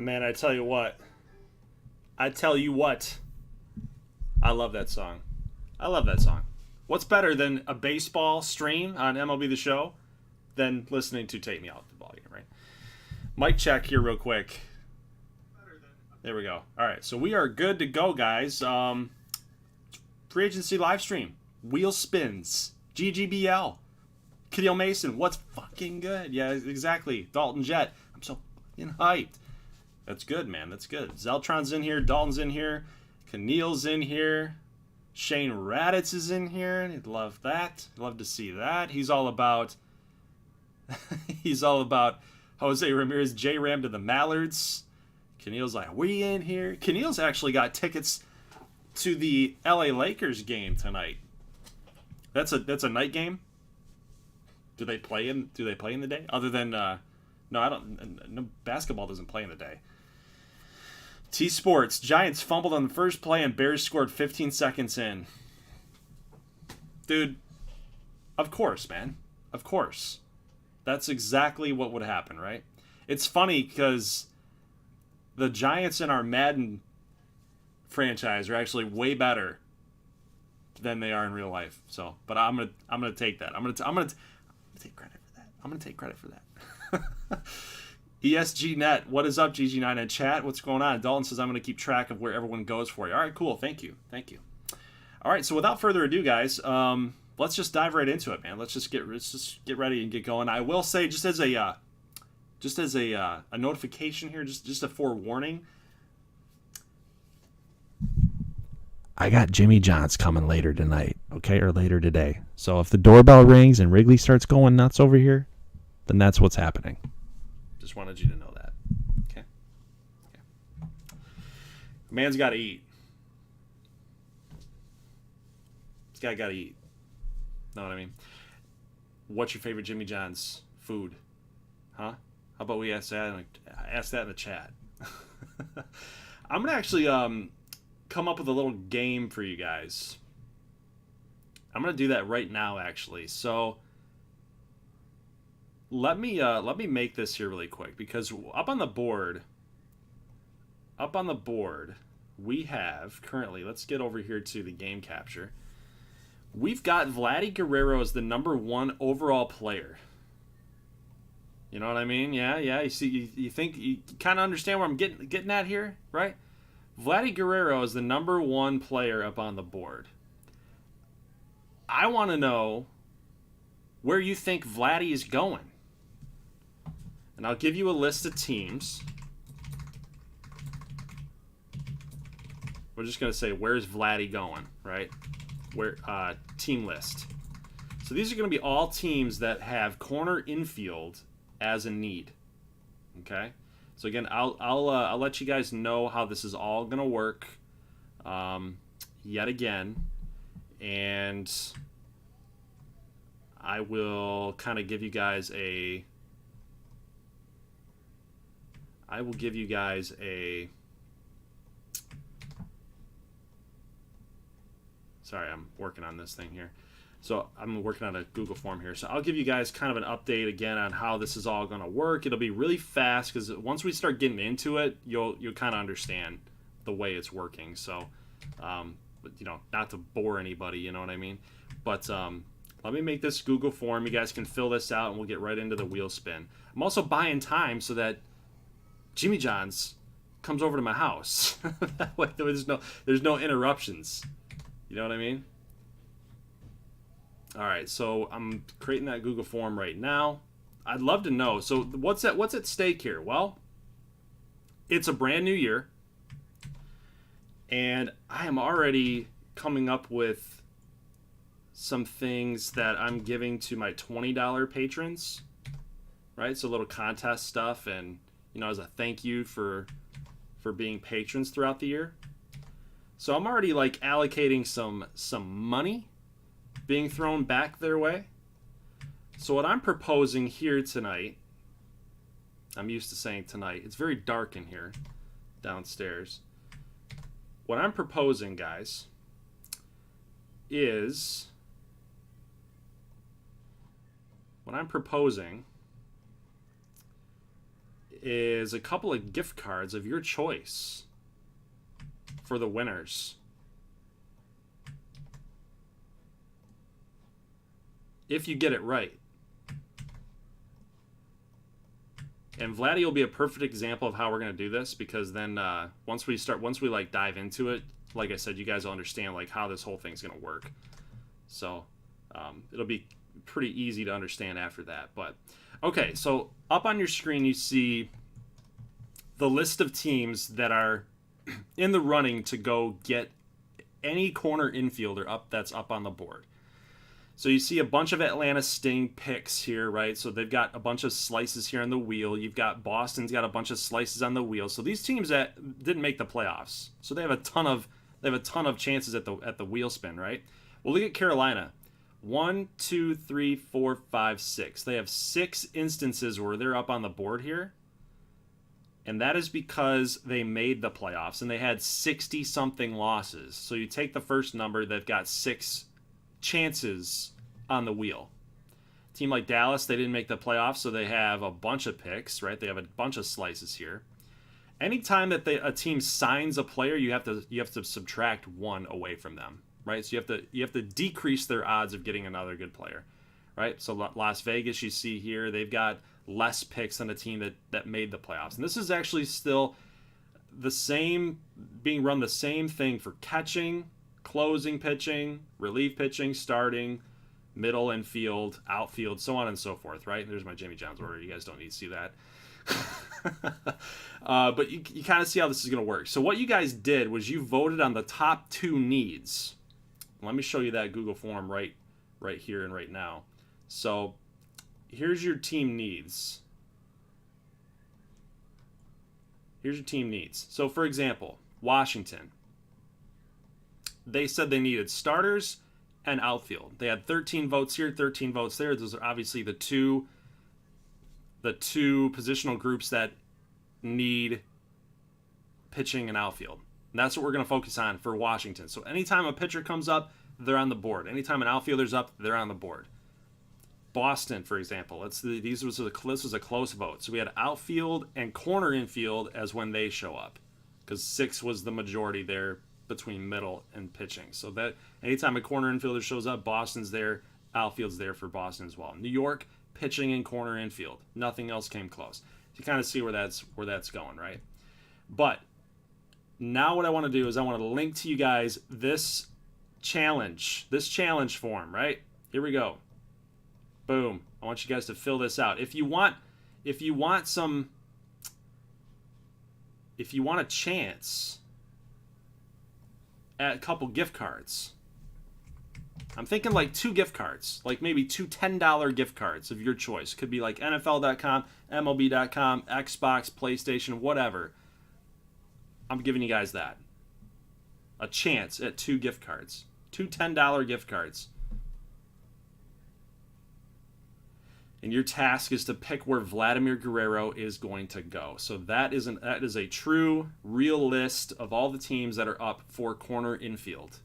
Man, I tell you what. I love that song. I love that song. What's better than a baseball stream on MLB The Show than listening to Take Me Out the Ballgame, right? Mic check here real quick. There we go. All right, so we are good to go, guys. Free agency live stream. Wheel spins. GGBL. Kiddiel Mason. What's fucking good? Yeah, exactly. Dalton Jett. I'm so fucking hyped. That's good, man. That's good. Zeltron's in here. Dalton's in here. Keneal's in here. Shane Raditz is in here. I'd love that. Love to see that. He's all about Jose Ramirez, J-Ram to the Mallards. Keneal's like, we in here? Keneal's actually got tickets to the LA Lakers game tonight. That's a night game? Do they play in the day? Other than no, basketball doesn't play in the day. T Sports, Giants fumbled on the first play and Bears scored 15 seconds in. Dude, of course, man. Of course. That's exactly what would happen, right? It's funny because the Giants in our Madden franchise are actually way better than they are in real life. So, but I'm gonna take that. I'm gonna take credit for that. I'm gonna take credit for that. ESGNet, what is up, GG9 in chat? What's going on? Dalton says I'm going to keep track of where everyone goes for you. All right, cool. Thank you. All right, so without further ado, guys, let's just dive right into it, man. Let's just get ready and get going. I will say, just as a notification here, just a forewarning. I got Jimmy John's coming later tonight, okay, or later today. So if the doorbell rings and Wrigley starts going nuts over here, then that's what's happening. Just wanted you to know that. Okay. Man's got to eat. This guy got to eat. Know what I mean? What's your favorite Jimmy John's food? Huh? How about we ask that in the chat? I'm gonna actually come up with a little game for you guys. I'm gonna do that right now, actually. So let me make this here really quick, because up on the board we have currently, let's get over here to the game capture. We've got Vladdy Guerrero as the #1 overall player. You know what I mean? Yeah. You see, you think you kind of understand where I'm getting at here, right? Vladdy Guerrero is the #1 player up on the board. I want to know where you think Vladdy is going. And I'll give you a list of teams. We're just going to say, where's Vladdy going, right? Where team list. So these are going to be all teams that have corner infield as a need. Okay. So again, I'll let you guys know how this is all going to work yet again, and I will kind of give you guys a. Sorry, I'm working on this thing here. So I'm working on a Google form here. So I'll give you guys kind of an update again on how this is all going to work. It'll be really fast because once we start getting into it, you'll kind of understand the way it's working. So, not to bore anybody, you know what I mean? But let me make this Google form. You guys can fill this out, and we'll get right into the wheel spin. I'm also buying time so that Jimmy John's comes over to my house. That way there's no interruptions. You know what I mean? All right, so I'm creating that Google form right now. I'd love to know. So what's at stake here? Well, it's a brand new year, and I am already coming up with some things that I'm giving to my $20 patrons, right? So little contest stuff, and as a thank you for being patrons throughout the year. So I'm already like allocating some money being thrown back their way. So what I'm proposing here tonight, I'm used to saying tonight, it's very dark in here downstairs. What I'm proposing, guys, is a couple of gift cards of your choice for the winners. If you get it right. And Vladdy will be a perfect example of how we're going to do this, because then once we like dive into it, like I said, you guys will understand like how this whole thing's going to work. So it'll be pretty easy to understand after that. But okay, so up on your screen you see the list of teams that are in the running to go get any corner infielder that's up on the board. So you see a bunch of Atlanta Sting picks here, right? So they've got a bunch of slices here on the wheel. You've got Boston's got a bunch of slices on the wheel. So these teams that didn't make the playoffs, so they have a ton of chances at the wheel spin, right? Well, look at Carolina. 1, 2, 3, 4, 5, 6. They have 6 instances where they're up on the board here. And that is because they made the playoffs and they had 60-something losses. So you take the first number, they've got 6 chances on the wheel. Team like Dallas, they didn't make the playoffs, so they have a bunch of picks, right? They have a bunch of slices here. Anytime that a team signs a player, you have to subtract 1 away from them, right? So you have to decrease their odds of getting another good player, right? So Las Vegas, you see here, they've got less picks than a team that made the playoffs. And this is actually still the same, being run the same thing for catching, closing pitching, relief pitching, starting, middle infield, outfield, so on and so forth, right? There's my Jimmy John's order. You guys don't need to see that. But you kind of see how this is going to work. So what you guys did was you voted on the top 2 needs. Let me show you that Google form right here and right now. So here's your team needs. So for example, Washington. They said they needed starters and outfield. They had 13 votes here, 13 votes there. Those are obviously the two positional groups that need pitching and outfield. And that's what we're going to focus on for Washington. So anytime a pitcher comes up, they're on the board. Anytime an outfielder's up, they're on the board. Boston, for example, this was a close vote. So we had outfield and corner infield as when they show up, because 6 was the majority there between middle and pitching. So that anytime a corner infielder shows up, Boston's there, outfield's there for Boston as well. New York, pitching and corner infield. Nothing else came close. So you kind of see where that's going, right? But now what I want to do is I want to link to you guys this challenge form, right? Here we go. Boom. I want you guys to fill this out. If you want a chance at a couple gift cards, I'm thinking like 2 gift cards, like maybe 2 $10 gift cards of your choice. Could be like NFL.com, MLB.com, Xbox, PlayStation, whatever. I'm giving you guys that. A chance at 2 gift cards. 2 $10 gift cards. And your task is to pick where Vladimir Guerrero is going to go. So that is a true, real list of all the teams that are up for corner infield.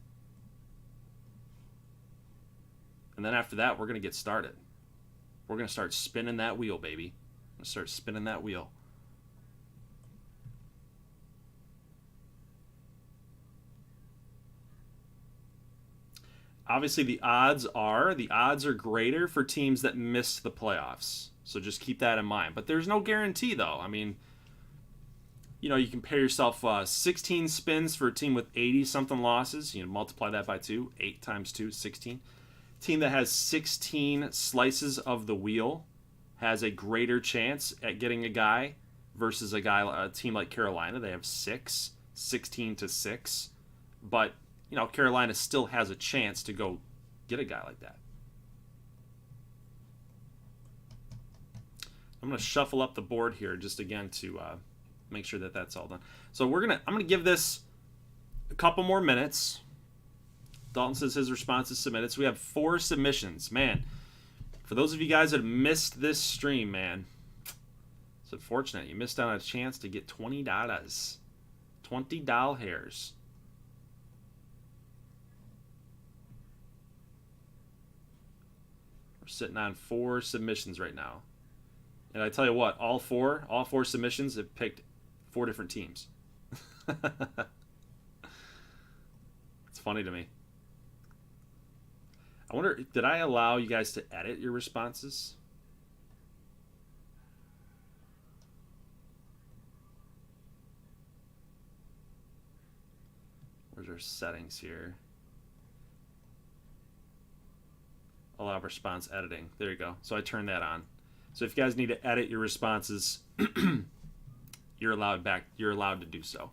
And then after that, we're going to get started. We're going to start spinning that wheel, baby. We're going to start spinning that wheel. Obviously, the odds are greater for teams that missed the playoffs. So just keep that in mind. But there's no guarantee, though. I mean, you know, you compare yourself 16 spins for a team with 80-something losses. You know, multiply that by 2. 8 times 2, 16. Team that has 16 slices of the wheel has a greater chance at getting a guy versus a team like Carolina. They have 6, 16-6. But you know, Carolina still has a chance to go get a guy like that. I'm going to shuffle up the board here just again to make sure that that's all done. So I'm going to give this a couple more minutes. Dalton says his response is submitted. So we have 4 submissions. Man, for those of you guys that missed this stream, man, it's unfortunate. You missed out on a chance to get $20. $20 hairs. We're sitting on 4 submissions right now. And I tell you what, all four submissions have picked 4 different teams. It's funny to me. I wonder, did I allow you guys to edit your responses? Where's our settings here? Allow response editing. There you go. So I turned that on. So if you guys need to edit your responses, you're allowed to do so.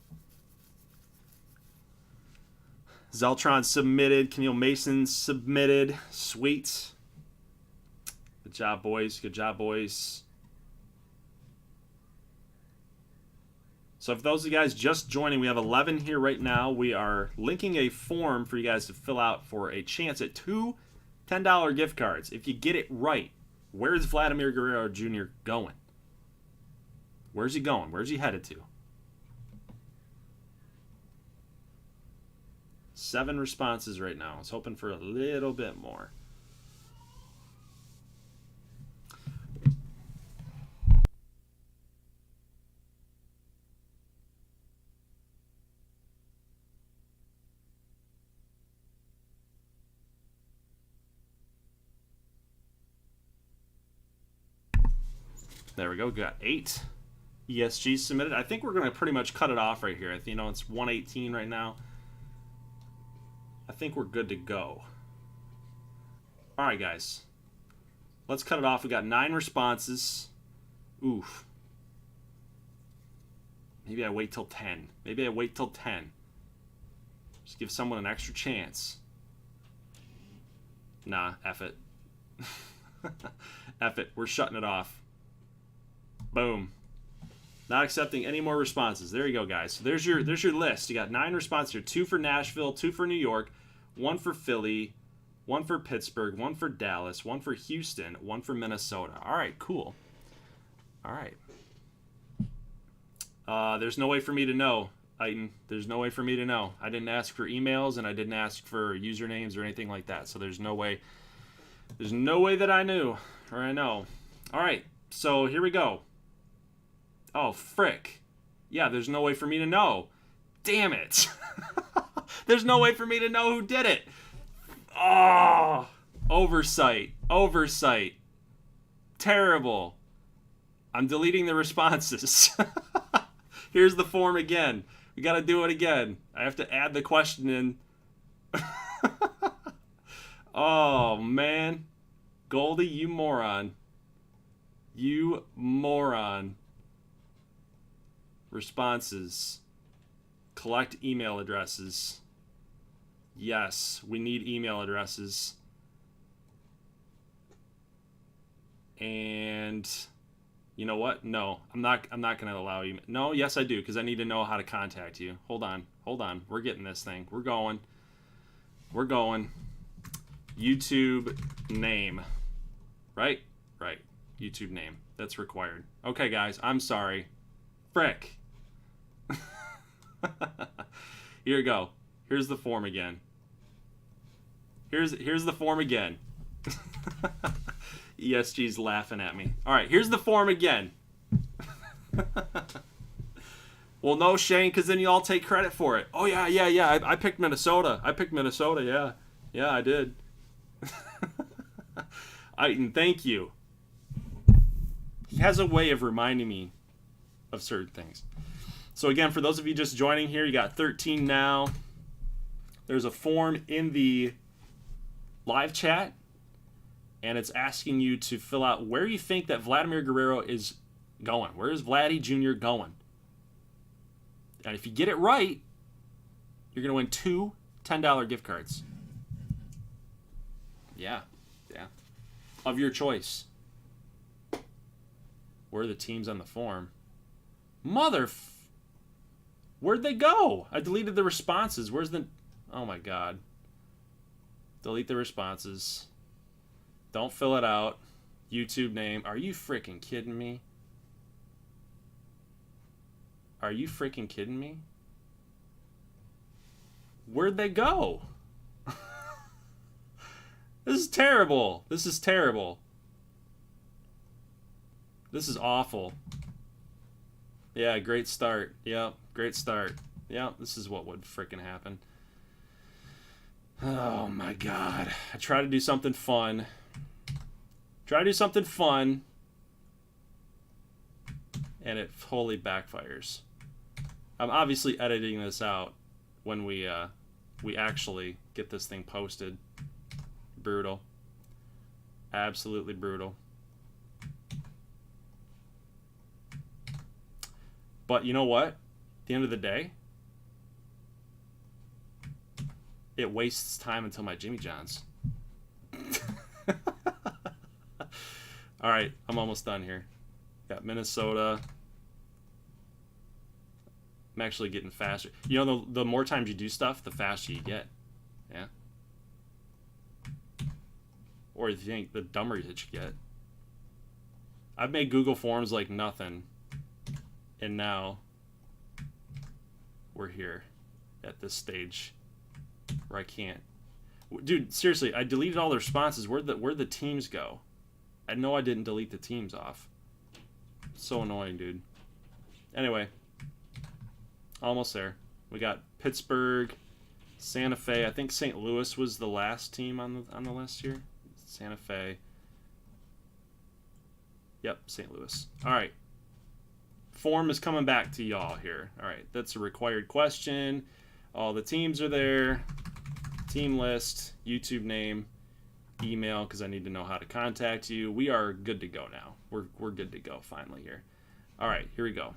Zeltron submitted. Keneal Mason submitted. Sweet. Good job, boys. Good job, boys. So for those of you guys just joining, we have 11 here right now. We are linking a form for you guys to fill out for a chance at 2 $10 gift cards. If you get it right, where's Vladimir Guerrero Jr. going? Where's he going? Where's he headed to? 7 responses right now. I was hoping for a little bit more. There we go. Got 8 ESGs submitted. I think we're going to pretty much cut it off right here. You know, it's 118 right now. I think we're good to go. All right, guys. Let's cut it off. We got 9 responses. Oof. Maybe I wait till 10. Maybe I wait till 10. Just give someone an extra chance. Nah, F it. F it. We're shutting it off. Boom. Not accepting any more responses. There you go, guys. So there's your list. You got 9 responses here. 2 for Nashville, 2 for New York, 1 for Philly, 1 for Pittsburgh, 1 for Dallas, 1 for Houston, 1 for Minnesota. All right, cool. All right. There's no way for me to know, Aiton. There's no way for me to know. I didn't ask for emails, and I didn't ask for usernames or anything like that. So there's no way. There's no way that I knew or I know. All right. So here we go. Oh, frick. Yeah, there's no way for me to know. Damn it. There's no way for me to know who did it. Oh, oversight. Oversight. Terrible. I'm deleting the responses. Here's the form again. We got to do it again. I have to add the question in. Oh, man. Goldie, you moron. You moron. Responses. Collect email addresses. Yes, we need email addresses. And you know what? No, I'm not going to allow email. No, yes I do, because I need to know how to contact you. Hold on. We're getting this thing. We're going. YouTube name. Right. YouTube name. That's required. Okay, guys. I'm sorry. Frick. Here you go. Here's the form again. Here's the form again. ESG's laughing at me. All right, here's the form again. Well, no, Shane, because then you all take credit for it. Oh, yeah. I picked Minnesota. Yeah, I did. Aiton, thank you. He has a way of reminding me of certain things. So again, for those of you just joining here, you got 13 now. There's a form in the live chat, and it's asking you to fill out where you think that Vladimir Guerrero is going. Where is Vladdy Jr. going? And if you get it right, you're going to win 2 $10 gift cards. Yeah. Of your choice. Where are the teams on the form? Where'd they go? I deleted the responses. Where's the... Oh my god. Delete the responses. Don't fill it out. YouTube name. Are you freaking kidding me? Where'd they go? This is terrible. This is awful. Yeah, great start. Yep, great start. Yep, this is what would freaking happen. Oh my god. I try to do something fun. And it wholly backfires. I'm obviously editing this out when we actually get this thing posted. Brutal. Absolutely brutal. But you know what? At the end of the day, it wastes time until my Jimmy Johns. All right, I'm almost done here. Got Minnesota. I'm actually getting faster. You know, the more times you do stuff, the faster you get. Yeah. Or you think the dumber that you get. I've made Google Forms like nothing. And now we're here at this stage where I can't. Dude, seriously, I deleted all the responses. Where'd the teams go? I know I didn't delete the teams off. So annoying, dude. Anyway, almost there. We got Pittsburgh, Santa Fe. I think St. Louis was the last team on the list here. Santa Fe. Yep, St. Louis. All right. Form is coming back to y'all here. All right, that's a required question. All the teams are there. Team list, YouTube name, email, because I need to know how to contact you. We are good to go now. We're good to go finally here. All right, here we go.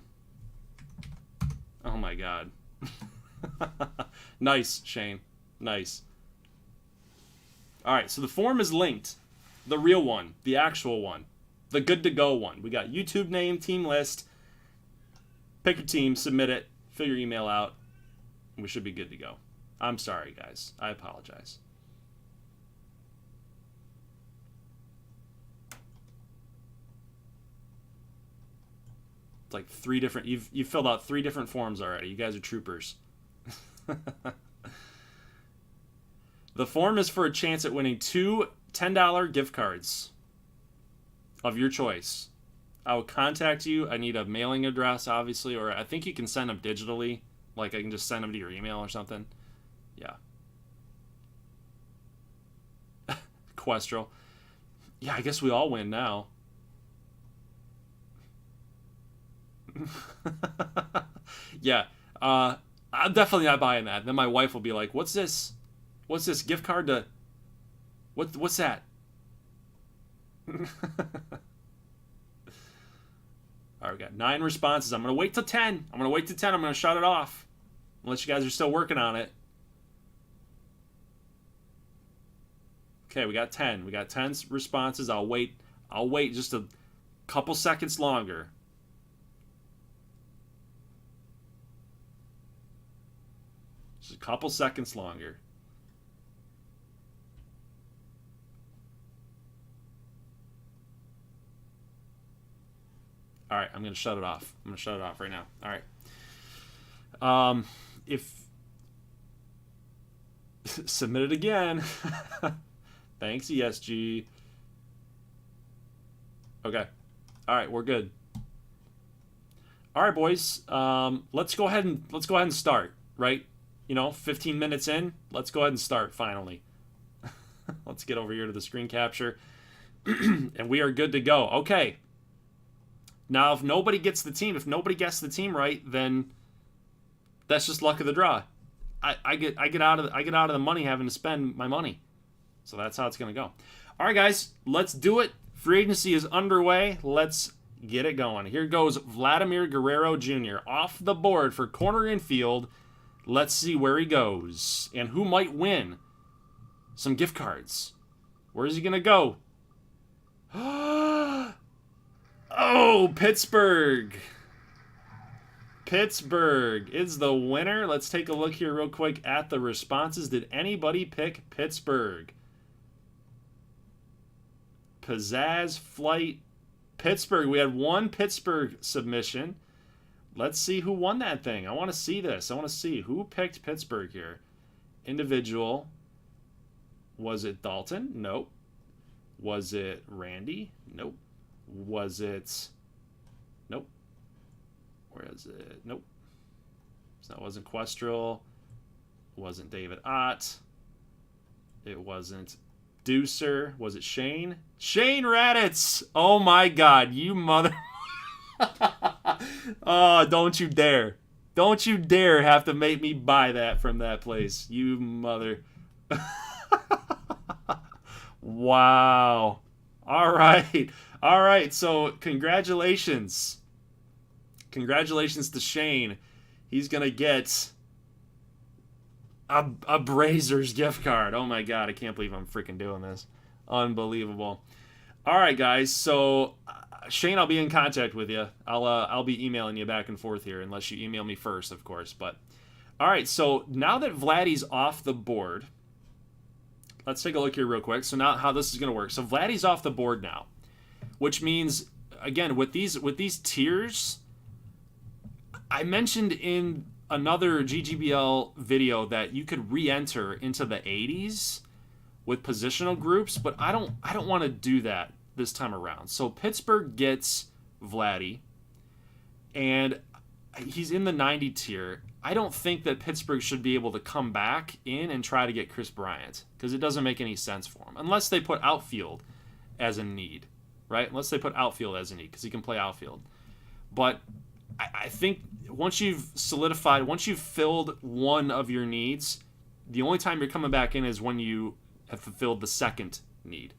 Oh my god. Nice, Shane. Nice. All right, so the form is linked. The real one, the actual one, the good to go one. We got YouTube name, team list. Pick your team, submit it, fill your email out, and we should be good to go. I'm sorry, guys. I apologize. It's like 3 different... You've filled out 3 different forms already. You guys are troopers. The form is for a chance at winning 2 $10 gift cards of your choice. I will contact you. I need a mailing address, obviously, or I think you can send them digitally. Like, I can just send them to your email or something. Yeah. Questral. Yeah, I guess we all win now. Yeah. I'm definitely not buying that. Then my wife will be like, what's this? What's this? Gift card to... What's that? All right, we got 9 responses. I'm going to wait till 10. I'm going to shut it off. Unless you guys are still working on it. Okay, we got 10. We got 10 responses. I'll wait just a couple seconds longer. Just a couple seconds longer. All right, I'm going to shut it off. I'm going to shut it off right now. All right. If submit it again. Thanks, ESG. Okay. All right, we're good. All right, boys. Let's go ahead and start. Right? 15 minutes in. Let's go ahead and start. Finally. Let's get over here to the screen capture, and we are good to go. Okay. Now, if nobody gets the team right, then that's just luck of the draw. I get out of the money having to spend my money. So that's how it's going to go. All right, guys, let's do it. Free agency is underway. Let's get it going. Here goes Vladimir Guerrero Jr. off the board for corner infield. Let's see where he goes and who might win some gift cards. Where is he going to go? Oh, Pittsburgh. Pittsburgh is the winner. Let's take a look here real quick at the responses. Did anybody pick Pittsburgh? Pizzazz Flight Pittsburgh. We had one Pittsburgh submission. Let's see who won that thing. I want to see this. I want to see who picked Pittsburgh here. Individual. Was it Dalton? Nope. Was it Randy? Nope. Was it... Nope. Where is it? Nope. So that wasn't Questrell. It wasn't David Ott. It wasn't Deucer. Was it Shane? Shane Raditz! Oh my God, you mother... Oh, don't you dare. Don't you dare have to make me buy that from that place. You mother... Wow. All right, so congratulations. Congratulations to Shane. He's going to get a Brazers gift card. Oh my God, I can't believe I'm freaking doing this. Unbelievable. All right, guys, so Shane, I'll be in contact with you. I'll be emailing you back and forth here, unless you email me first, of course. But all right, so now that Vladdy's off the board, let's take a look here real quick. So now how this is going to work. So Vladdy's off the board now, which means, again, with these tiers, I mentioned in another GGBL video that you could re-enter into the 80s with positional groups, but I don't want to do that this time around. So Pittsburgh gets Vladdy, and he's in the 90 tier. I don't think that Pittsburgh should be able to come back in and try to get Chris Bryant, because it doesn't make any sense for him, unless they put outfield as a need, right? Unless they put outfield as a need, because he can play outfield. But I think once you've filled one of your needs, the only time you're coming back in is when you have fulfilled the second need.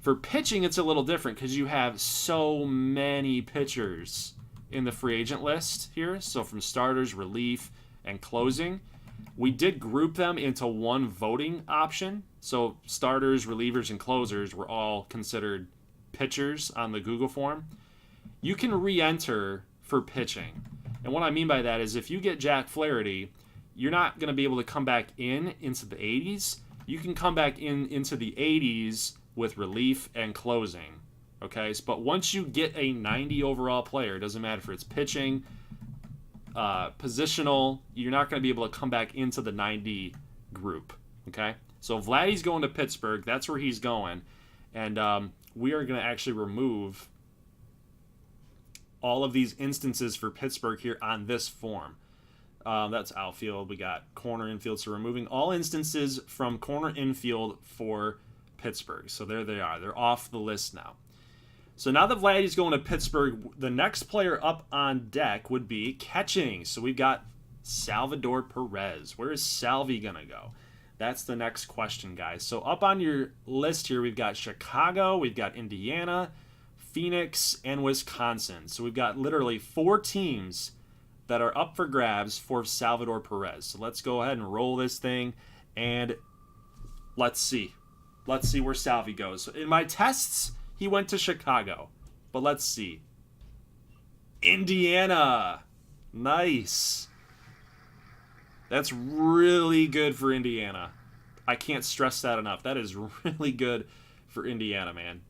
For pitching, it's a little different because you have so many pitchers in the free agent list here. So from starters, relief, and closing, we did group them into one voting option. So starters, relievers, and closers were all considered pitchers on the Google form. You can re-enter for pitching. And what I mean by that is if you get Jack Flaherty, you're not going to be able to come back into the 80s. You can come back into the 80s with relief and closing. Okay, but once you get a 90 overall player, it doesn't matter if it's pitching, positional, you're not going to be able to come back into the 90 group. Okay, so Vladdy's going to Pittsburgh. That's where he's going. And we are going to actually remove all of these instances for Pittsburgh here on this form. That's outfield. We got corner infield. So removing all instances from corner infield for Pittsburgh. So there they are. They're off the list now. So now that Vladdy's going to Pittsburgh, the next player up on deck would be catching. So we've got Salvador Perez. Where is Salvi going to go? That's the next question, guys. So up on your list here, we've got Chicago, we've got Indiana, Phoenix, and Wisconsin. So we've got literally 4 teams that are up for grabs for Salvador Perez. So let's go ahead and roll this thing, and let's see. Let's see where Salvi goes. In my tests, he went to Chicago. But let's see. Indiana. Nice. That's really good for Indiana. I can't stress that enough. That is really good for Indiana, man.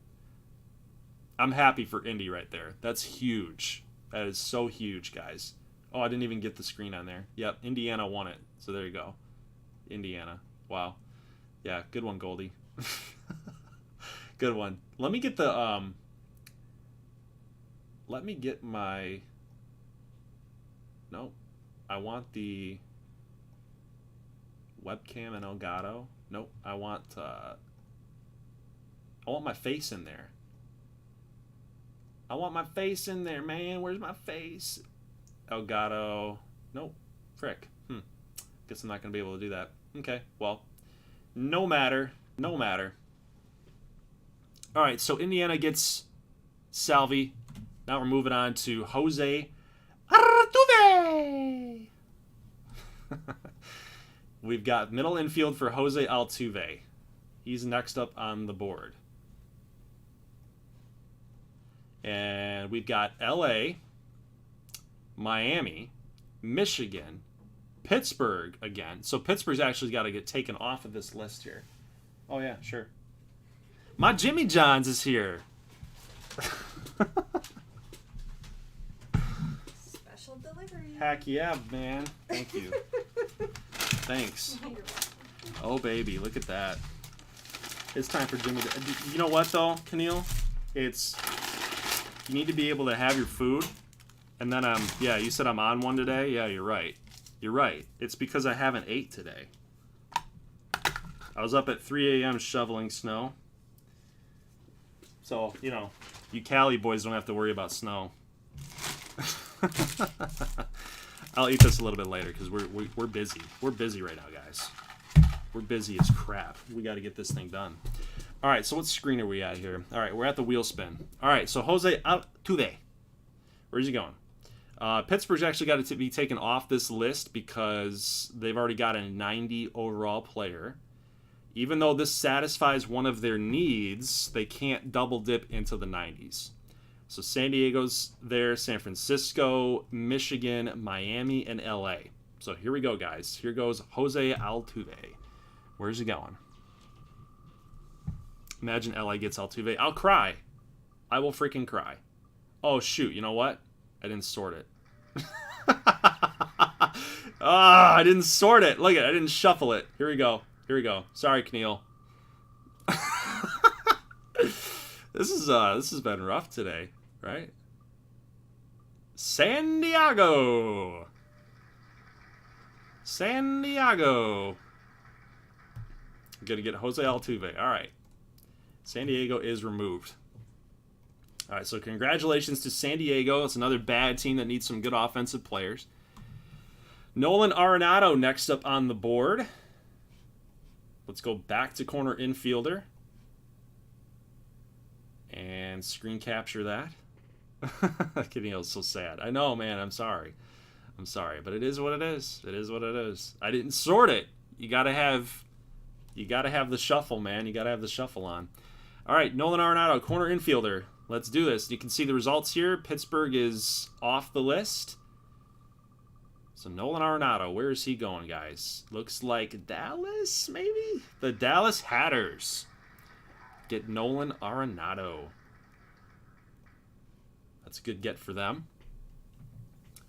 I'm happy for Indy right there. That's huge. That is so huge, guys. Oh, I didn't even get the screen on there. Yep, Indiana won it. So there you go. Indiana. Wow. Yeah, good one, Goldie. Good one. Let me get the let me get my nope. I want the webcam and Elgato. Nope. I want my face in there. I want my face in there, man. Where's my face? Elgato. Nope. Frick. Guess I'm not going to be able to do that. Okay. Well, no matter. No matter. All right. So Indiana gets Salvi. Now we're moving on to Jose Altuve. We've got middle infield for Jose Altuve. He's next up on the board. And we've got LA, Miami, Michigan, Pittsburgh again. So Pittsburgh's actually got to get taken off of this list here. Oh, yeah, sure. My Jimmy Johns is here. Special delivery. Heck yeah, man. Thank you. Thanks. Oh, baby, look at that. It's time for Jimmy. You know what, though, Keneal? You need to be able to have your food. And then, yeah, you said I'm on one today? Yeah, you're right. You're right. It's because I haven't ate today. I was up at 3 a.m. shoveling snow. So, you know, you Cali boys don't have to worry about snow. I'll eat this a little bit later because we're busy. We're busy right now, guys. We're busy as crap. We got to get this thing done. All right, so what screen are we at here? All right, we're at the wheel spin. All right, so Jose Altuve. Where's he going? Pittsburgh's actually got to be taken off this list because they've already got a 90 overall player. Even though this satisfies one of their needs, they can't double dip into the 90s. So San Diego's there, San Francisco, Michigan, Miami, and LA. So here we go, guys. Here goes Jose Altuve. Where's he going? Imagine LA gets Altuve. I'll cry. I will freaking cry. Oh, shoot. You know what? I didn't sort it. I didn't sort it. Look at it. I didn't shuffle it. Here we go. Here we go. Sorry, Keneal. This has been rough today, right? San Diego. San Diego. I'm going to get Jose Altuve. All right. San Diego is removed. All right, so congratulations to San Diego. It's another bad team that needs some good offensive players. Nolan Arenado next up on the board. Let's go back to corner infielder. And screen capture that. Keneal's so sad. I know, man. I'm sorry. I'm sorry, but it is what it is. It is what it is. I didn't sort it. You gotta have the shuffle, man. You gotta have the shuffle on. All right, Nolan Arenado, corner infielder. Let's do this. You can see the results here. Pittsburgh is off the list. So Nolan Arenado, where is he going, guys? Looks like Dallas, maybe? The Dallas Hatters get Nolan Arenado. That's a good get for them.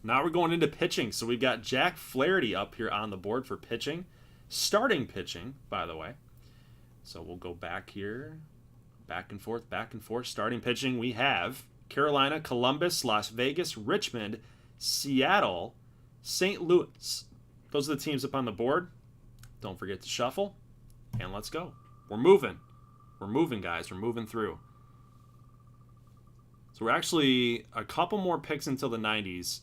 Now we're going into pitching. So we've got Jack Flaherty up here on the board for pitching. Starting pitching, by the way. So we'll go back here. Back and forth, back and forth. Starting pitching, we have Carolina, Columbus, Las Vegas, Richmond, Seattle, St. Louis. Those are the teams up on the board. Don't forget to shuffle. And let's go. We're moving. We're moving, guys. We're moving through. So we're actually a couple more picks until the 90s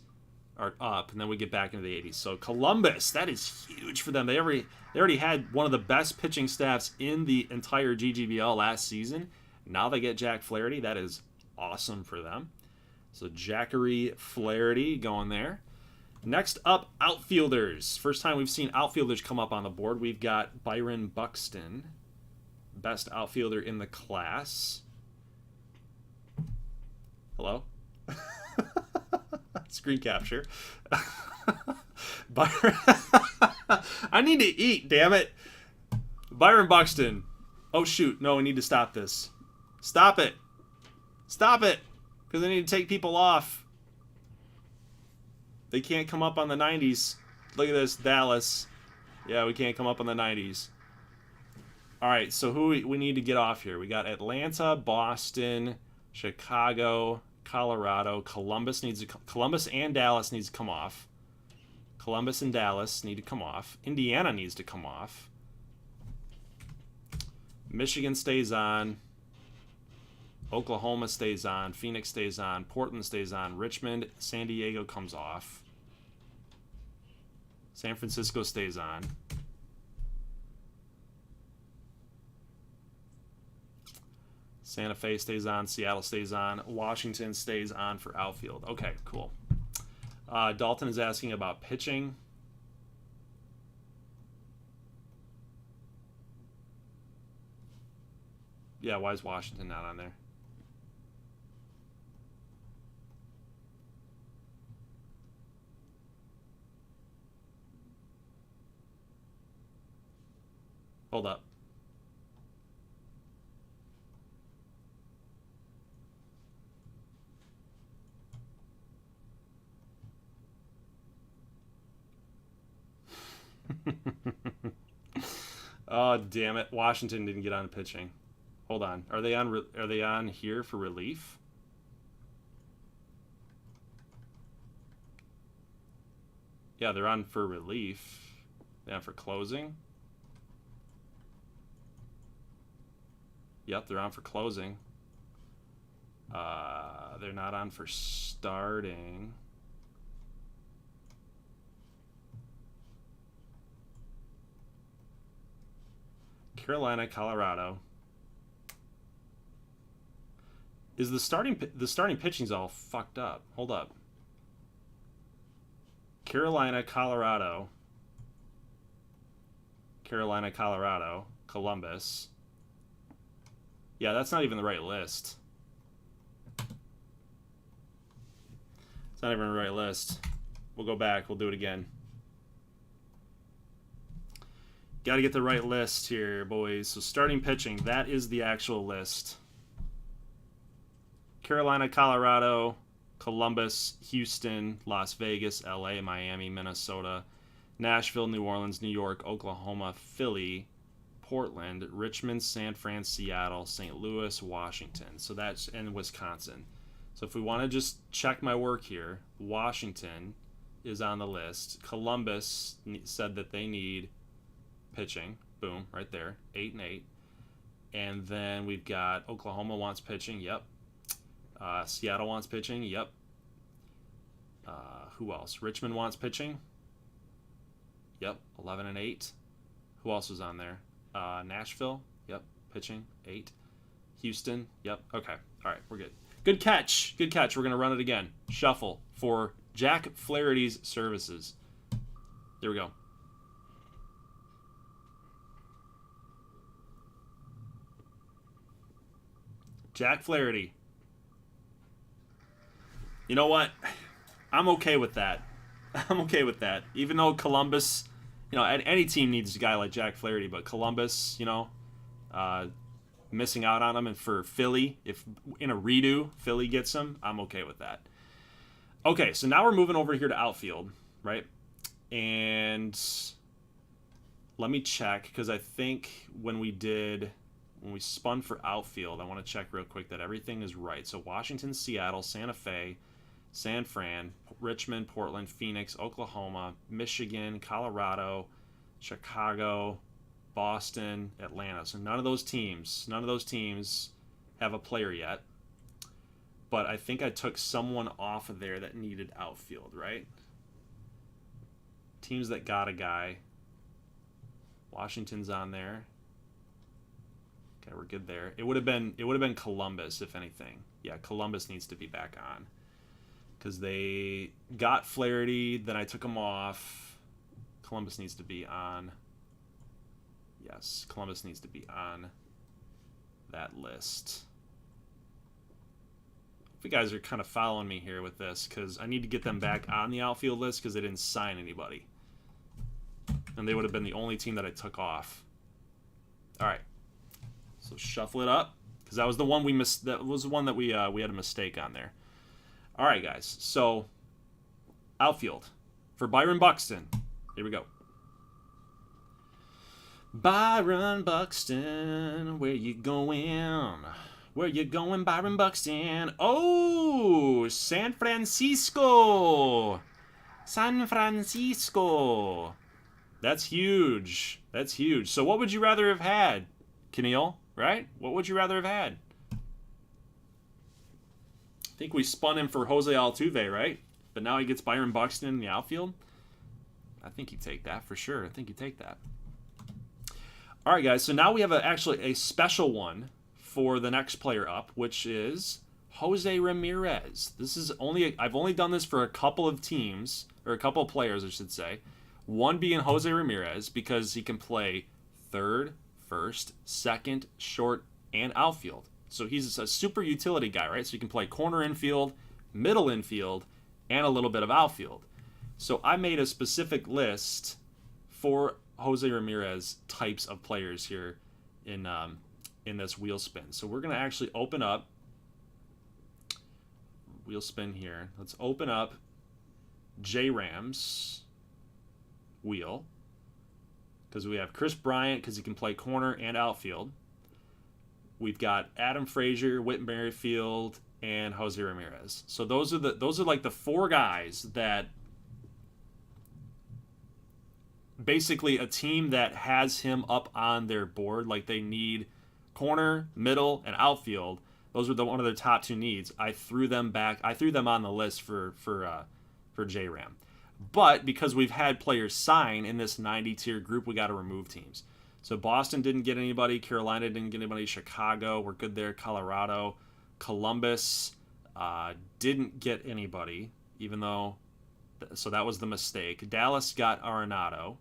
are up, and then we get back into the 80s. So Columbus, that is huge for them. They already had one of the best pitching staffs in the entire GGBL last season. Now they get Jack Flaherty. That is awesome for them. So Jackery Flaherty going there. Next up, outfielders. First time we've seen outfielders come up on the board. We've got Byron Buxton. best outfielder in the class. Hello? Screen capture. Byron. I need to eat, damn it. Byron Buxton. Oh, shoot. No, we need to stop this. Stop it. Stop it. Because I need to take people off. They can't come up on the 90s. Look at this, Dallas. Yeah, we can't come up on the 90s. All right, so who we need to get off here? We got Atlanta, Boston, Chicago, Colorado. Columbus and Dallas needs to come off. Columbus and Dallas need to come off. Indiana needs to come off. Michigan stays on. Oklahoma stays on. Phoenix stays on. Portland stays on. Richmond, San Diego comes off. San Francisco stays on. Santa Fe stays on. Seattle stays on. Washington stays on for outfield. Okay, cool. Dalton is asking about pitching. Yeah, why is Washington not on there? Hold up. Oh, damn it. Washington didn't get on pitching. Hold on. Are they on here for relief? Yeah, they're on for relief. They're on for closing. Yep, they're on for closing. They're not on for starting. Carolina, Colorado. Is the starting pitching's all fucked up? Hold up. Carolina, Colorado. Carolina, Colorado. Columbus. Yeah, that's not even the right list. It's not even the right list. We'll go back. We'll do it again. Got to get the right list here, boys. So starting pitching, that is the actual list. Carolina, Colorado, Columbus, Houston, Las Vegas, LA, Miami, Minnesota, Nashville, New Orleans, New York, Oklahoma, Philly, Portland, Richmond, San Fran, Seattle, St. Louis, Washington. So that's in Wisconsin. So if we want to just check my work here, Washington is on the list. Columbus said that they need pitching. Boom, right there. 8-8. And then we've got Oklahoma wants pitching. Yep. Seattle wants pitching. Yep. Who else? Richmond wants pitching. Yep. 11-8. Who else was on there? Nashville. Yep. Pitching. 8. Houston. Yep. Okay. All right. We're good. Good catch. Good catch. We're going to run it again. Shuffle for Jack Flaherty's services. There we go. Jack Flaherty. You know what? I'm okay with that. I'm okay with that. Even though Columbus, you know, any team needs a guy like Jack Flaherty, but Columbus, you know, missing out on him, and for Philly, if in a redo, Philly gets him, I'm okay with that. Okay, so now we're moving over here to outfield, right? And let me check, because I think when we spun for outfield, I want to check real quick that everything is right. So Washington, Seattle, Santa Fe, San Fran, Richmond, Portland, Phoenix, Oklahoma, Michigan, Colorado, Chicago, Boston, Atlanta. So none of those teams have a player yet. But I think I took someone off of there that needed outfield, right? Teams that got a guy. Washington's on there. Okay, we're good there. It would have been Columbus, if anything. Yeah, Columbus needs to be back on, because they got Flaherty, then I took him off. Columbus needs to be on. Yes, Columbus needs to be on. that list. If you guys are kind of following me here with this, because I need to get them back on the outfield list because they didn't sign anybody. And they would have been the only team that I took off. All right. So shuffle it up, because that was the one we missed. That was the one that we had a mistake on there. All right, guys. So outfield for Byron Buxton. Here we go. Byron Buxton, where you going? Where you going, Byron Buxton? Oh, San Francisco. San Francisco. That's huge. That's huge. So what would you rather have had, Keneal? Right? What would you rather have had? I think we spun him for Jose Altuve, right? But now he gets Byron Buxton in the outfield. I think you take that for sure. I think you take that. All right, guys. So now we have actually a special one for the next player up, which is Jose Ramirez. This is I've only done this for a couple of teams, or a couple of players, I should say. One being Jose Ramirez, because he can play third, first, second, short, and outfield. So he's a super utility guy, right? So he can play corner infield, middle infield, and a little bit of outfield. So I made a specific list for Jose Ramirez types of players here in this wheel spin. So we're going to actually open up wheel spin here. Let's open up J-Rams wheel, because we have Chris Bryant, because he can play corner and outfield. We've got Adam Frazier, Whit Merrifield, and Jose Ramirez. So those are like the four guys that basically a team that has him up on their board, like they need corner, middle, and outfield. Those were one of their top two needs. I threw them on the list for J-Ram. But because we've had players sign in this 90-tier group, we got to remove teams. So Boston didn't get anybody. Carolina didn't get anybody. Chicago, we're good there. Colorado. Columbus didn't get anybody, even though... So that was the mistake. Dallas got Arenado.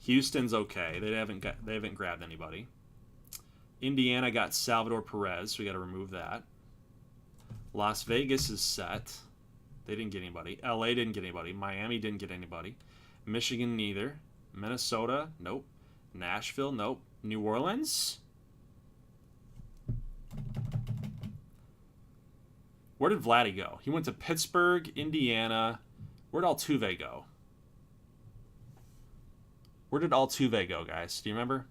Houston's okay. They haven't grabbed anybody. Indiana got Salvador Perez, so we got to remove that. Las Vegas is set. They didn't get anybody. LA didn't get anybody. Miami didn't get anybody. Michigan neither. Minnesota, nope. Nashville, nope. New Orleans? Where did Vladdy go? He went to Pittsburgh, Indiana. Where'd Altuve go? Where did Altuve go, guys? Do you remember?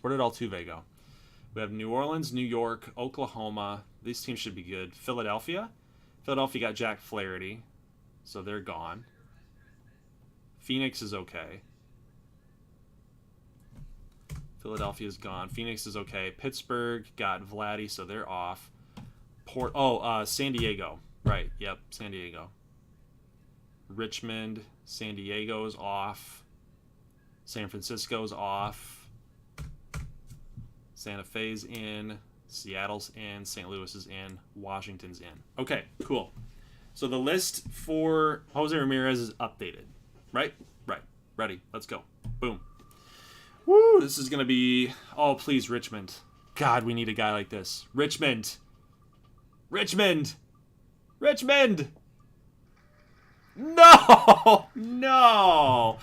Where did Altuve go? We have New Orleans, New York, Oklahoma. These teams should be good. Philadelphia? Philadelphia got Jack Flaherty, so they're gone. Phoenix is okay. Philadelphia's gone. Phoenix is okay. Pittsburgh got Vladdy, so they're off. San Diego. Right, yep, San Diego. Richmond, San Diego's off. San Francisco's off. Santa Fe's in. Seattle's in. St. Louis is in. Washington's in. Okay, cool. So the list for Jose Ramirez is updated. Right? Right. Ready. Let's go. Boom. Woo! This is going to be... Oh, please, Richmond. God, we need a guy like this. Richmond! Richmond! Richmond! No! No!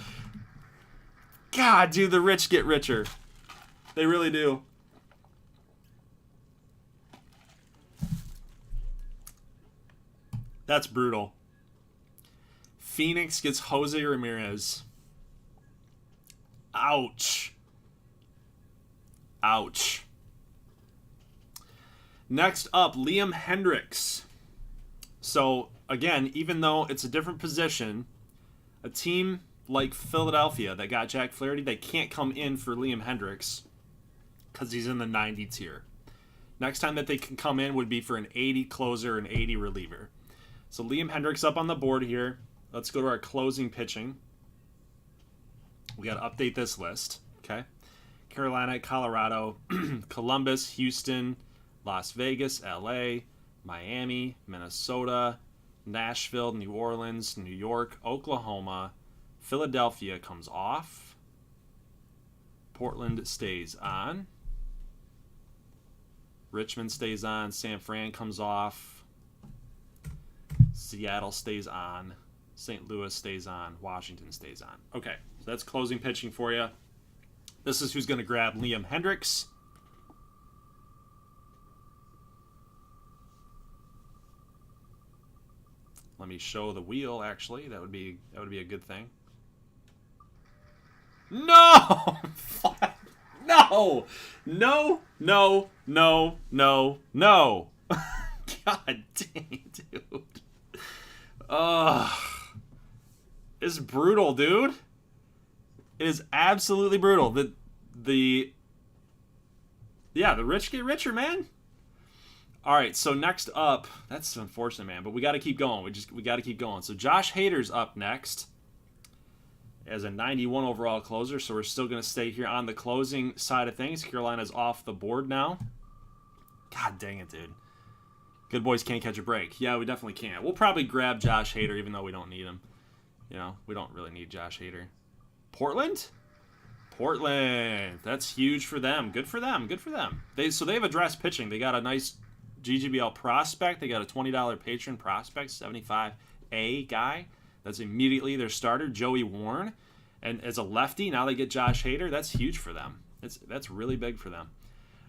God, dude, the rich get richer. They really do. That's brutal. Phoenix gets Jose Ramirez. Ouch. Ouch. Next up, Liam Hendriks. So, again, even though it's a different position, a team like Philadelphia that got Jack Flaherty, they can't come in for Liam Hendriks because he's in the 90 tier. Next time that they can come in would be for an 80 closer and 80 reliever. So Liam Hendriks up on the board here. Let's go to our closing pitching. We got to update this list, okay? Carolina, Colorado, Columbus, Houston, Las Vegas, LA, Miami, Minnesota, Nashville, New Orleans, New York, Oklahoma. Philadelphia comes off. Portland stays on. Richmond stays on. San Fran comes off. Seattle stays on. St. Louis stays on. Washington stays on. Okay, so that's closing pitching for you. This is who's going to grab Liam Hendriks. Let me show the wheel, actually. That would be a good thing. No! No! No! No! No! No! No! God dang, dude. It's brutal, dude. It is absolutely brutal. The rich get richer, man. All right, so next up, that's unfortunate, man, but we got to keep going. We got to keep going. So Josh Hader's up next as a 91 overall closer, so we're still going to stay here on the closing side of things. Carolina's off the board now. God dang it, dude. Good boys can't catch a break. Yeah, we definitely can't. We'll probably grab Josh Hader even though we don't need him. You know, we don't really need Josh Hader. Portland? Portland. That's huge for them. Good for them. Good for them. So they've addressed pitching. They got a nice GGBL prospect. They got a $20 patron prospect, 75A guy. That's immediately their starter, Joey Warren. And as a lefty, now they get Josh Hader. That's huge for them. That's really big for them.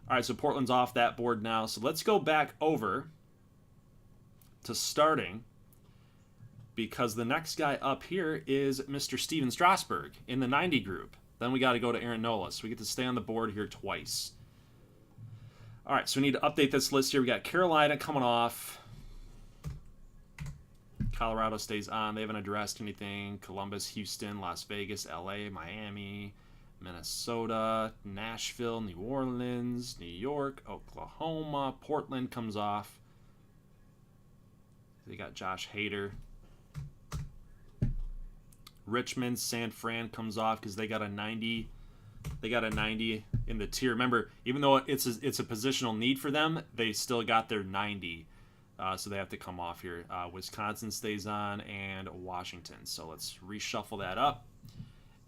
All right, so Portland's off that board now. So let's go back over to starting, because the next guy up here is Mr. Steven Strasburg in the 90 group. Then we got to go to Aaron Nola. So we get to stay on the board here twice. All right, so we need to update this list here. We got Carolina coming off. Colorado stays on. They haven't addressed anything. Columbus, Houston, Las Vegas, LA, Miami, Minnesota, Nashville, New Orleans, New York, Oklahoma. Portland comes off. They got Josh Hader. Richmond, San Fran comes off because they got a 90. They got a 90 in the tier. Remember, even though it's a positional need for them, they still got their 90. So they have to come off here. Wisconsin stays on, and Washington. So let's reshuffle that up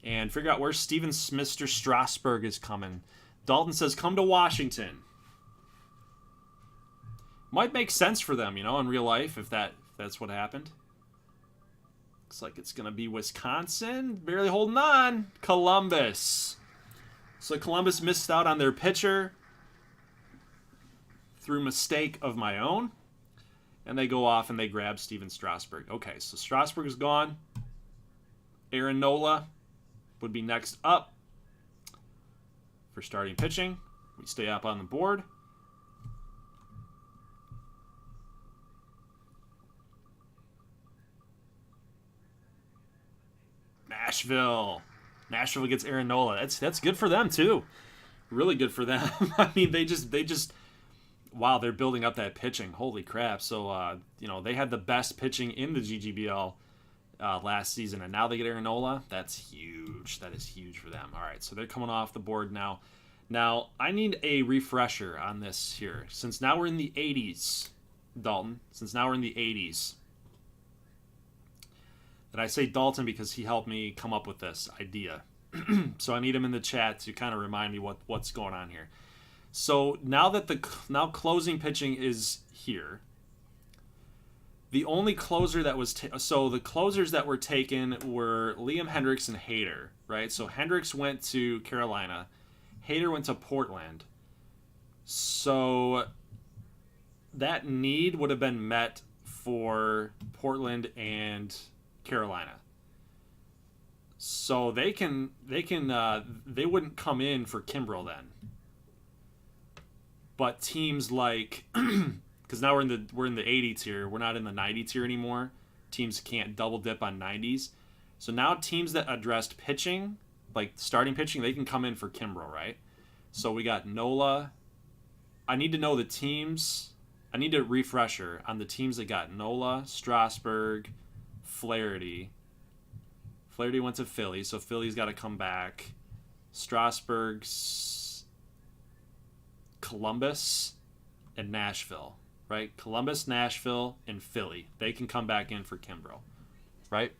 and figure out where Mr. Strasburg is coming. Dalton says, come to Washington. Might make sense for them, you know, in real life, if that's what happened. Looks like it's going to be Wisconsin. Barely holding on. Columbus. So Columbus missed out on their pitcher through mistake of my own. And they go off and they grab Steven Strasburg. Okay, so Strasburg is gone. Aaron Nola would be next up for starting pitching. We stay up on the board. Nashville gets Aaron Nola. That's good for them too. Really good for them. I mean, they just wow, they're building up that pitching. Holy crap. So they had the best pitching in the GGBL last season, and now they get Aaron Nola. That's huge. That is huge for them. All right, so they're coming off the board now. Now, I need a refresher on this here. Since now we're in the 80s, Dalton, since now we're in the 80s. And I say Dalton because he helped me come up with this idea. So I need him in the chat to kind of remind me what's going on here. So now that closing pitching is here, the only closer that was so the closers that were taken were Liam Hendriks and Hader, right? So Hendriks went to Carolina, Hader went to Portland. So that need would have been met for Portland and Carolina. So they wouldn't come in for Kimbrel then. But teams like, because now we're in the 80 tier, we're not in the 90 tier anymore. Teams can't double dip on 90s. So now teams that addressed pitching, like starting pitching, they can come in for Kimbrel, right? So we got Nola. I need to know the teams. I need a refresher on the teams that got Nola, Strasburg, Flaherty. Flaherty went to Philly, so Philly's got to come back. Strasburg's Columbus and Nashville, right? Columbus, Nashville, and Philly. They can come back in for Kimbrough, right?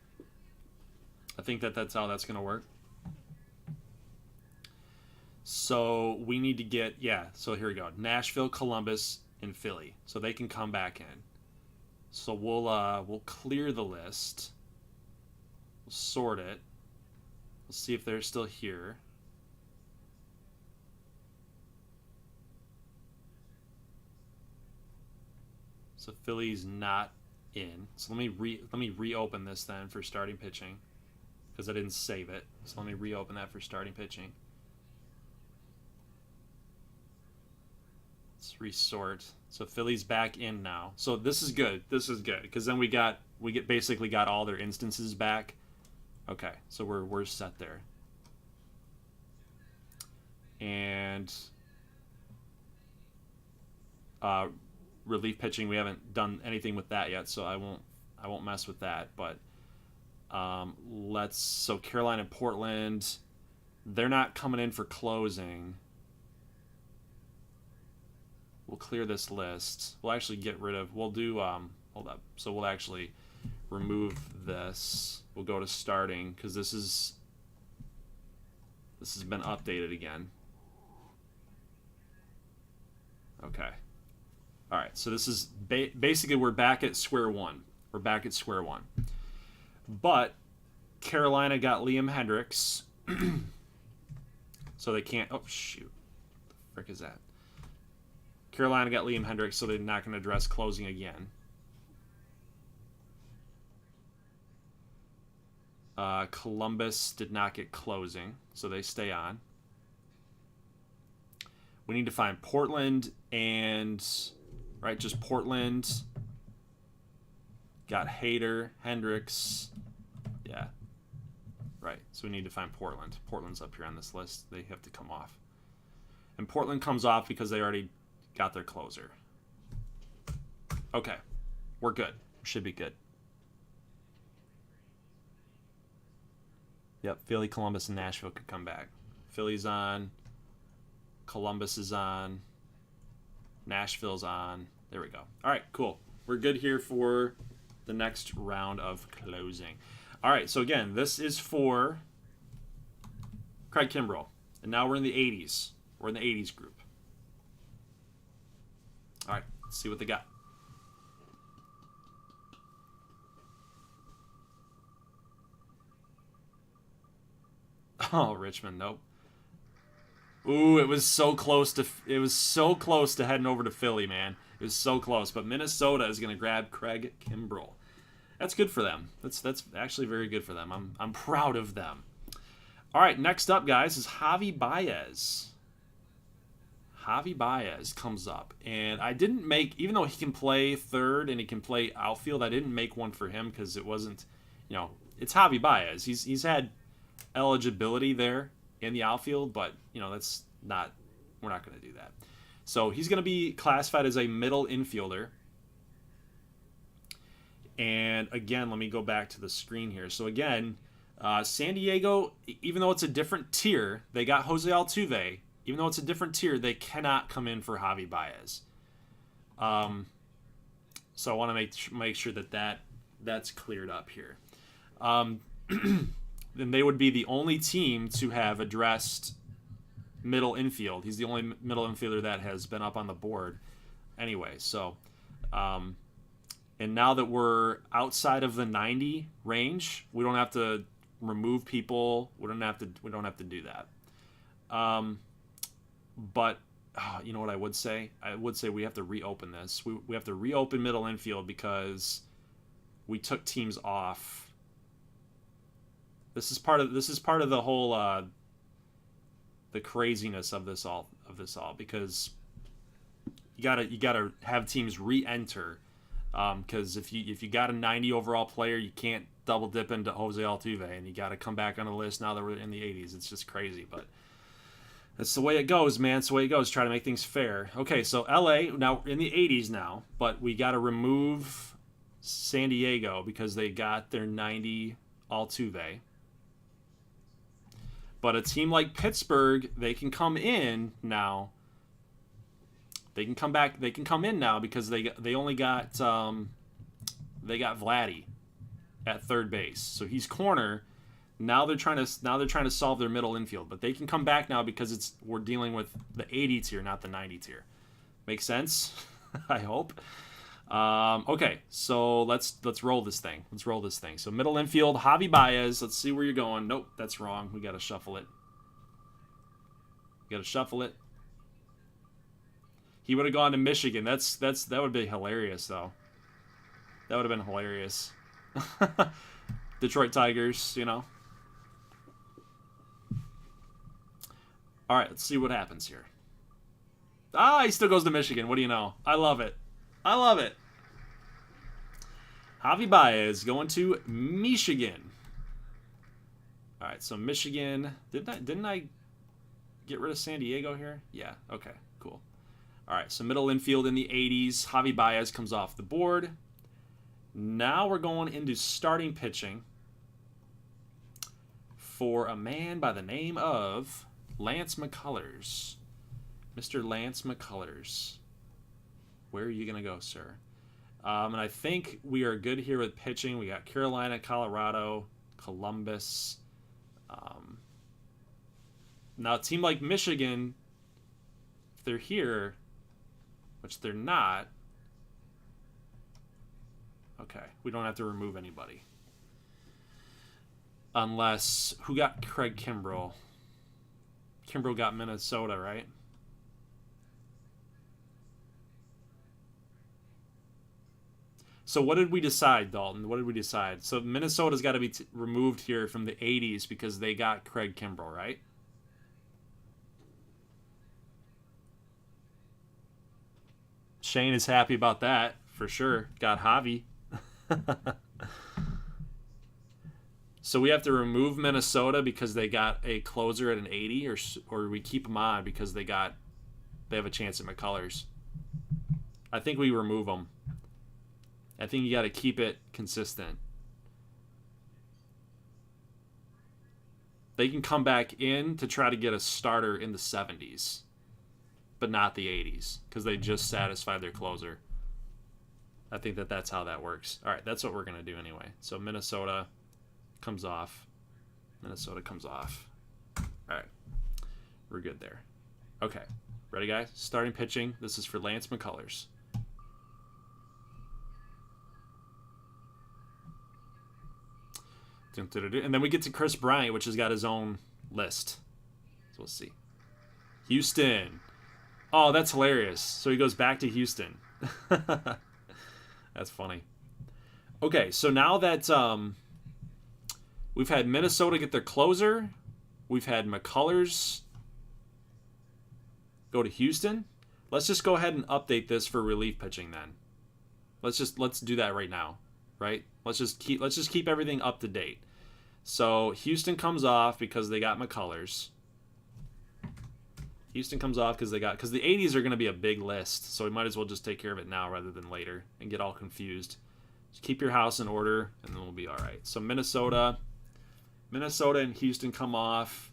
I think that's how that's going to work. So we need to get, so here we go. Nashville, Columbus, and Philly. So they can come back in. So we'll clear the list. We'll sort it. We'll see if they're still here. So Philly's not in. So let me reopen this then for starting pitching, because I didn't save it. So let me reopen that for starting pitching. Let's resort. So Philly's back in now. So this is good. This is good because then we basically got all their instances back. Okay, so we're set there. And relief pitching, we haven't done anything with that yet, so I won't mess with that. But so Carolina and Portland, they're not coming in for closing. We'll clear this list. We'll actually get rid of. We'll do. Hold up. So we'll actually remove this. We'll go to starting because this has been updated again. Okay. All right. So this is basically we're back at square one. We're back at square one. But Carolina got Liam Hendricks, so they can't. Oh shoot! What the frick is that? Carolina got Liam Hendricks, so they're not going to address closing again. Columbus did not get closing, so they stay on. We need to find Portland and, right, just Portland. Got Hader, Hendricks. Yeah. Right, so we need to find Portland. Portland's up here on this list. They have to come off. And Portland comes off because they already got their closer. Okay. We're good. Should be good. Yep, Philly, Columbus, and Nashville could come back. Philly's on. Columbus is on. Nashville's on. There we go. All right, cool. We're good here for the next round of closing. All right, so again, this is for Craig Kimbrough. And now we're in the 80s. We're in the 80s group. All right, let's see what they got. Oh, Richmond, nope. Ooh, it was so close to heading over to Philly, man. It was so close, but Minnesota is going to grab Craig Kimbrough. That's good for them. That's actually very good for them. I'm proud of them. All right, next up, guys, is Javi Baez. Javi Baez comes up, and I didn't make, even though he can play third and he can play outfield, I didn't make one for him because it wasn't, it's Javi Baez. He's had eligibility there in the outfield, but that's not, we're not going to do that. So he's going to be classified as a middle infielder. And again, let me go back to the screen here. So again, San Diego, even though it's a different tier, they got Jose Altuve. Even though it's a different tier, they cannot come in for Javi Baez. So I want to make sure that's cleared up here. Then they would be the only team to have addressed middle infield. He's the only middle infielder that has been up on the board. Anyway, so and now that we're outside of the 90 range, we don't have to remove people. We don't have to do that. But you know what I would say? I would say we have to reopen this. We have to reopen middle infield because we took teams off. This is part of the whole the craziness of this all because you gotta have teams re-enter because if you got a 90 overall player, you can't double dip into Jose Altuve, and you got to come back on the list now that we're in the 80s. It's just crazy, but that's the way it goes, man. It's the way it goes. Try to make things fair. Okay, so LA now in the 80s now, but we got to remove San Diego because they got their 90 Altuve. But a team like Pittsburgh, they can come in now They can come back. They can come in now because they only got they got Vladdy at third base, so he's corner. Now they're trying to solve their middle infield, but they can come back now because we're dealing with the 80 tier, not the 90 tier. Makes sense? I hope. Okay, so let's roll this thing. So middle infield, Javi Baez. Let's see where you're going. Nope, that's wrong. We gotta shuffle it. He would have gone to Michigan. That would be hilarious though. That would have been hilarious. Detroit Tigers, you know. All right, let's see what happens here. He still goes to Michigan. What do you know? I love it. Javi Baez going to Michigan. All right, so Michigan. Didn't I get rid of San Diego here? Yeah, okay, cool. All right, so middle infield in the 80s. Javi Baez comes off the board. Now we're going into starting pitching for a man by the name of Lance McCullers. Mr. Lance McCullers. Where are you going to go, sir? And I think we are good here with pitching. We got Carolina, Colorado, Columbus. Now, a team like Michigan, if they're here, which they're not, okay, we don't have to remove anybody. Unless, who got Craig Kimbrell? Kimbrell got Minnesota, right? So what did we decide, Dalton? What did we decide? So Minnesota's got to be removed here from the 80s because they got Craig Kimbrell, right? Shane is happy about that, for sure. Got Javi. So we have to remove Minnesota because they got a closer at an 80, or we keep them on because they have a chance at McCullers. I think we remove them. I think you got to keep it consistent. They can come back in to try to get a starter in the 70s, but not the 80s because they just satisfied their closer. I think that's how that works. All right, that's what we're going to do anyway. So Minnesota comes off. All right, we're good there. Okay, ready, guys? Starting pitching. This is for Lance McCullers. And then we get to Chris Bryant, which has got his own list. So we'll see. Houston. Oh, that's hilarious. So he goes back to Houston. That's funny. Okay, so now that we've had Minnesota get their closer, we've had McCullers go to Houston. Let's just go ahead and update this for relief pitching then. Let's do that right now, right? Let's just keep everything up to date. So Houston comes off because they got McCullers. Houston comes off because the 80s are going to be a big list, so we might as well just take care of it now rather than later and get all confused. Just keep your house in order, and then we'll be all right. So Minnesota and Houston come off.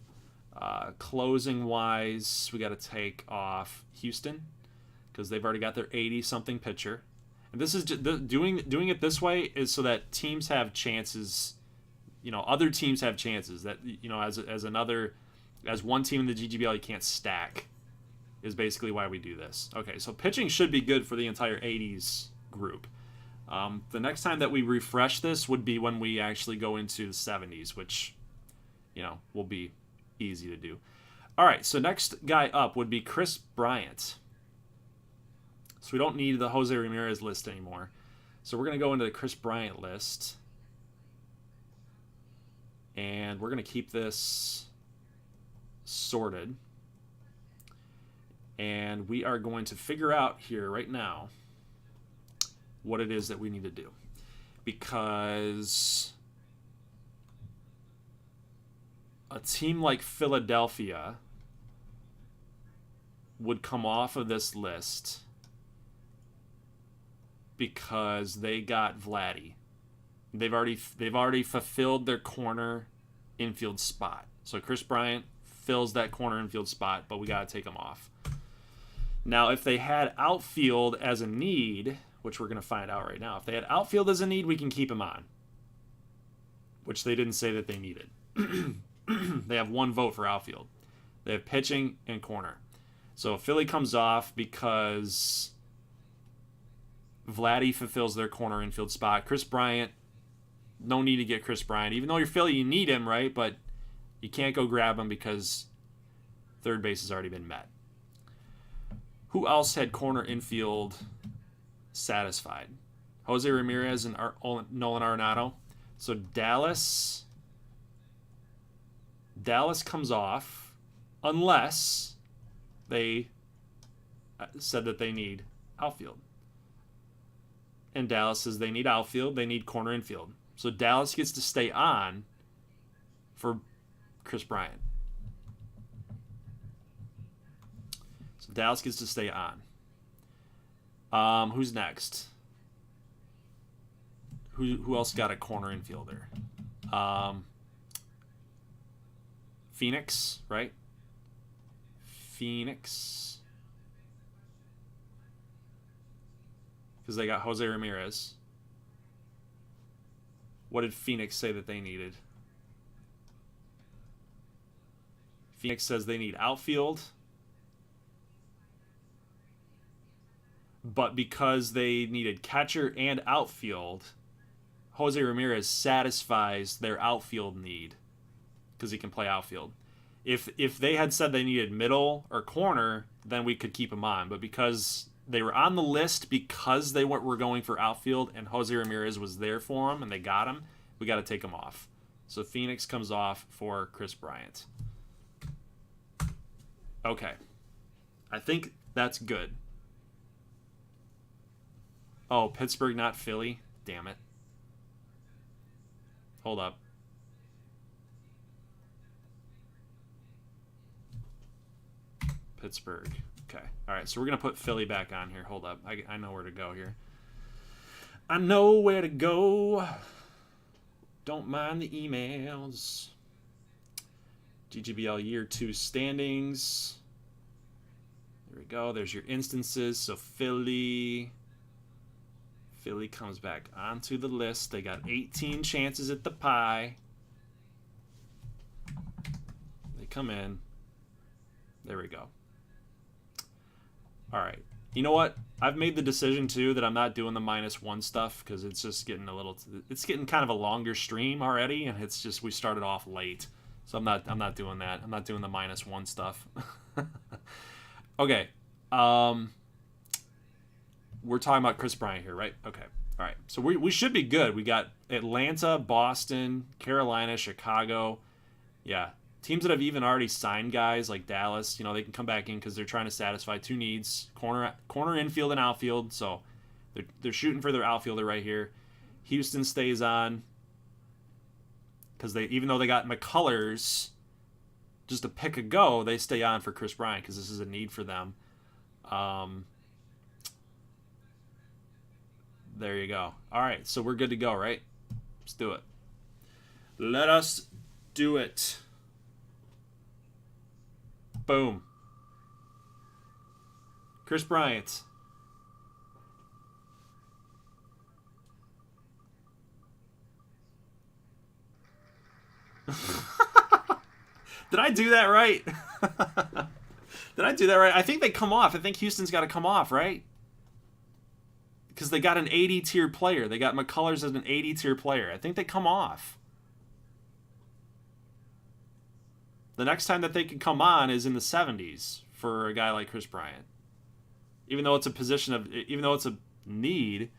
Closing wise, we got to take off Houston because they've already got their 80-something pitcher. And this is just, doing it this way is so that teams have chances. You know, other teams have chances that, you know, as one team in the GGBL you can't stack is basically why we do this. Okay, so pitching should be good for the entire 80s group. The next time that we refresh this would be when we actually go into the 70s, which, you know, will be easy to do. All right, so next guy up would be Chris Bryant. So we don't need the Jose Ramirez list anymore. So we're going to go into the Chris Bryant list. And we're going to keep this sorted. And we are going to figure out here right now what it is that we need to do. Because a team like Philadelphia would come off of this list because they got Vladdy. They've already fulfilled their corner infield spot. So Chris Bryant fills that corner infield spot, but we got to take him off. Now, if they had outfield as a need, which we're going to find out right now, if they had outfield as a need, we can keep them on, which they didn't say that they needed. They have 1 vote for outfield. They have pitching and corner. So Philly comes off because Vladdy fulfills their corner infield spot. Chris Bryant, no need to get Chris Bryant. Even though you're Philly, you need him, right? But you can't go grab him because third base has already been met. Who else had corner infield satisfied? Jose Ramirez and Nolan Arenado. So Dallas comes off unless they said that they need outfield. And Dallas says they need outfield, they need corner infield. So Dallas gets to stay on for Chris Bryant. So Dallas gets to stay on. Who's next? Who else got a corner infielder? Phoenix, right? Phoenix. Because they got Jose Ramirez. What did Phoenix say that they needed? Phoenix says they need outfield. But because they needed catcher and outfield, Jose Ramirez satisfies their outfield need because he can play outfield. If they had said they needed middle or corner, then we could keep him on. But because they were on the list because they were going for outfield and Jose Ramirez was there for him and they got him, we got to take him off. So Phoenix comes off for Chris Bryant. Okay. I think that's good. Oh, Pittsburgh, not Philly? Damn it. Hold up. Pittsburgh. Okay. All right, so we're going to put Philly back on here. Hold up. I know where to go here. I know where to go. Don't mind the emails. GGBL Year 2 standings. There we go. There's your instances. So Philly comes back onto the list. They got 18 chances at the pie. They come in. There we go. All right. You know what? I've made the decision too that I'm not doing the -1 stuff because it's just getting it's getting kind of a longer stream already, and it's just we started off late, so I'm not doing that. I'm not doing the -1 stuff. Okay. We're talking about Chris Bryant here, right? Okay. All right. So we should be good. We got Atlanta, Boston, Carolina, Chicago. Yeah. Teams that have even already signed guys like Dallas, they can come back in because they're trying to satisfy 2 needs, corner infield and outfield. So they're shooting for their outfielder right here. Houston stays on because even though they got McCullers just to pick a go, they stay on for Chris Bryant because this is a need for them. There you go. All right, so we're good to go, right? Let's do it. Let us do it. Boom. Chris Bryant. Did I do that right? Did I do that right? I think they come off. I think Houston's got to come off, right? Because they got an 80 tier player. They got McCullers as an 80 tier player. I think they come off. The next time that they can come on is in the 70s for a guy like Chris Bryant. Even though it's a need.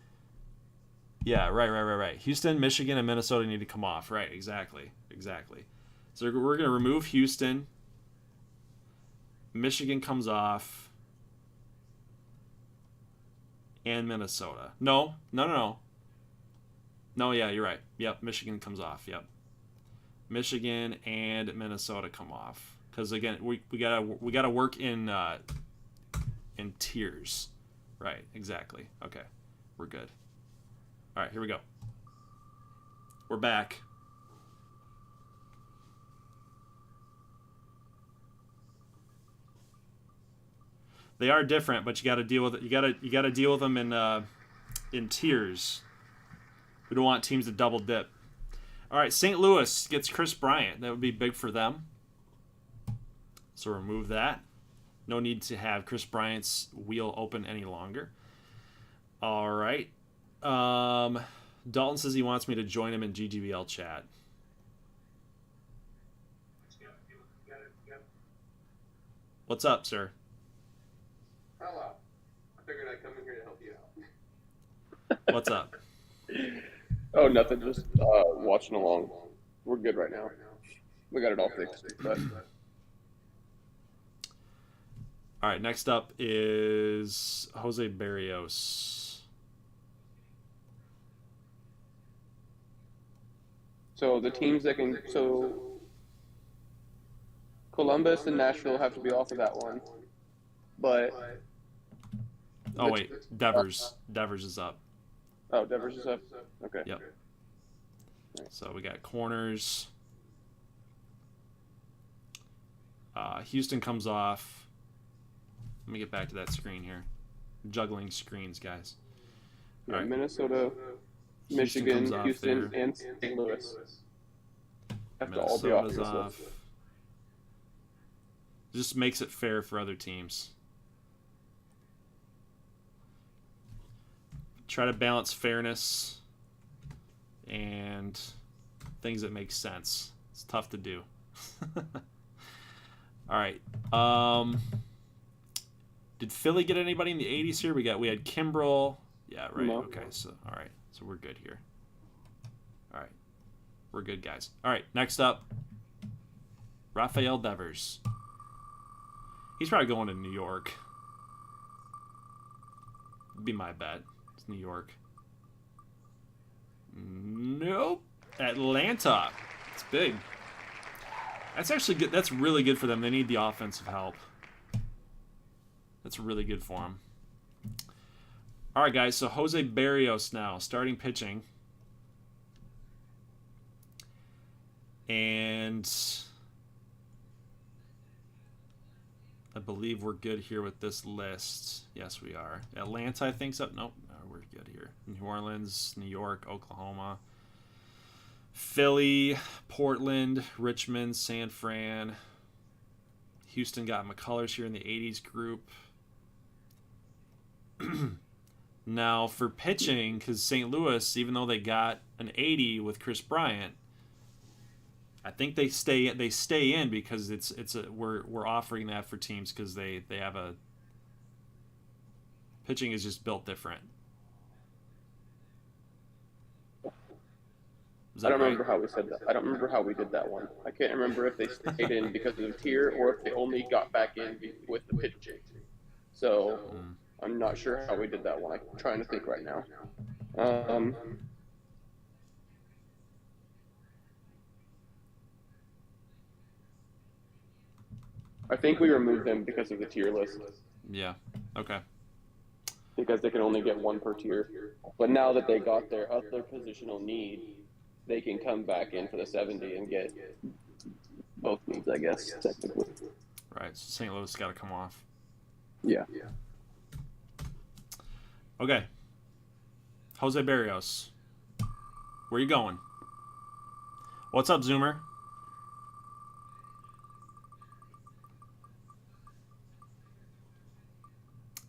Yeah, right. Houston, Michigan, and Minnesota need to come off. Right, exactly. So we're going to remove Houston. Michigan comes off. And Minnesota. No. No, yeah, you're right. Yep, Michigan comes off. Yep. Michigan and Minnesota come off because again we gotta work in tiers, right? Exactly. Okay, we're good. All right, here we go. We're back. They are different, but you got to deal with it. You got to deal with them in tiers. We don't want teams to double dip. All right, St. Louis gets Chris Bryant. That would be big for them. So remove that. No need to have Chris Bryant's wheel open any longer. All right. Dalton says he wants me to join him in GGBL chat. What's up, sir? Hello. I figured I'd come in here to help you out. What's up? Oh, nothing. Just watching along. We're good right now. We got it all fixed. But... All right, next up is Jose Barrios. So the teams that can... So Columbus and Nashville have to be off of that one. But... Oh, wait. Devers. Devers is up. Oh, Devers is up? Okay. Yep. So we got corners. Houston comes off. Let me get back to that screen here. Juggling screens, guys. Yeah, All right. Minnesota, Michigan, Houston, and St. Louis have to all be off this list. Just makes it fair for other teams. Try to balance fairness and things that make sense. It's tough to do. All right. Did Philly get anybody in the 80s here? We had Kimbrel. Yeah, right. No. Okay. So all right. So we're good here. All right. We're good, guys. All right. Next up, Rafael Devers. He's probably going to New York. Would be my bet. It's New York. Nope. Atlanta. It's big. That's actually good. That's really good for them. They need the offensive help. That's really good for them. All right, guys. So Jose Barrios now starting pitching. And I believe we're good here with this list. Yes, we are. Atlanta, I think so. Nope. No, we're good here. New Orleans, New York, Oklahoma, Philly, Portland, Richmond, San Fran. Houston got McCullers here in the 80s group. Now, for pitching, because St. Louis, even though they got an 80 with Chris Bryant, I think they stay in because we're offering that for teams because they have a pitching is just built different. I don't remember how we said that. I don't remember how we did that one. I can't remember if they stayed in because of the tier or if they only got back in with the pitching. So I'm not sure how we did that one. I'm trying to think right now. I think we removed them because of the tier list. Yeah. Okay. Because they can only get one per tier. But now that they got their other positional need, they can come back in for the 70 and get both needs, I guess, technically. Right. So St. Louis got to come off. Yeah. Okay. Jose Barrios. Where you going? What's up, Zoomer?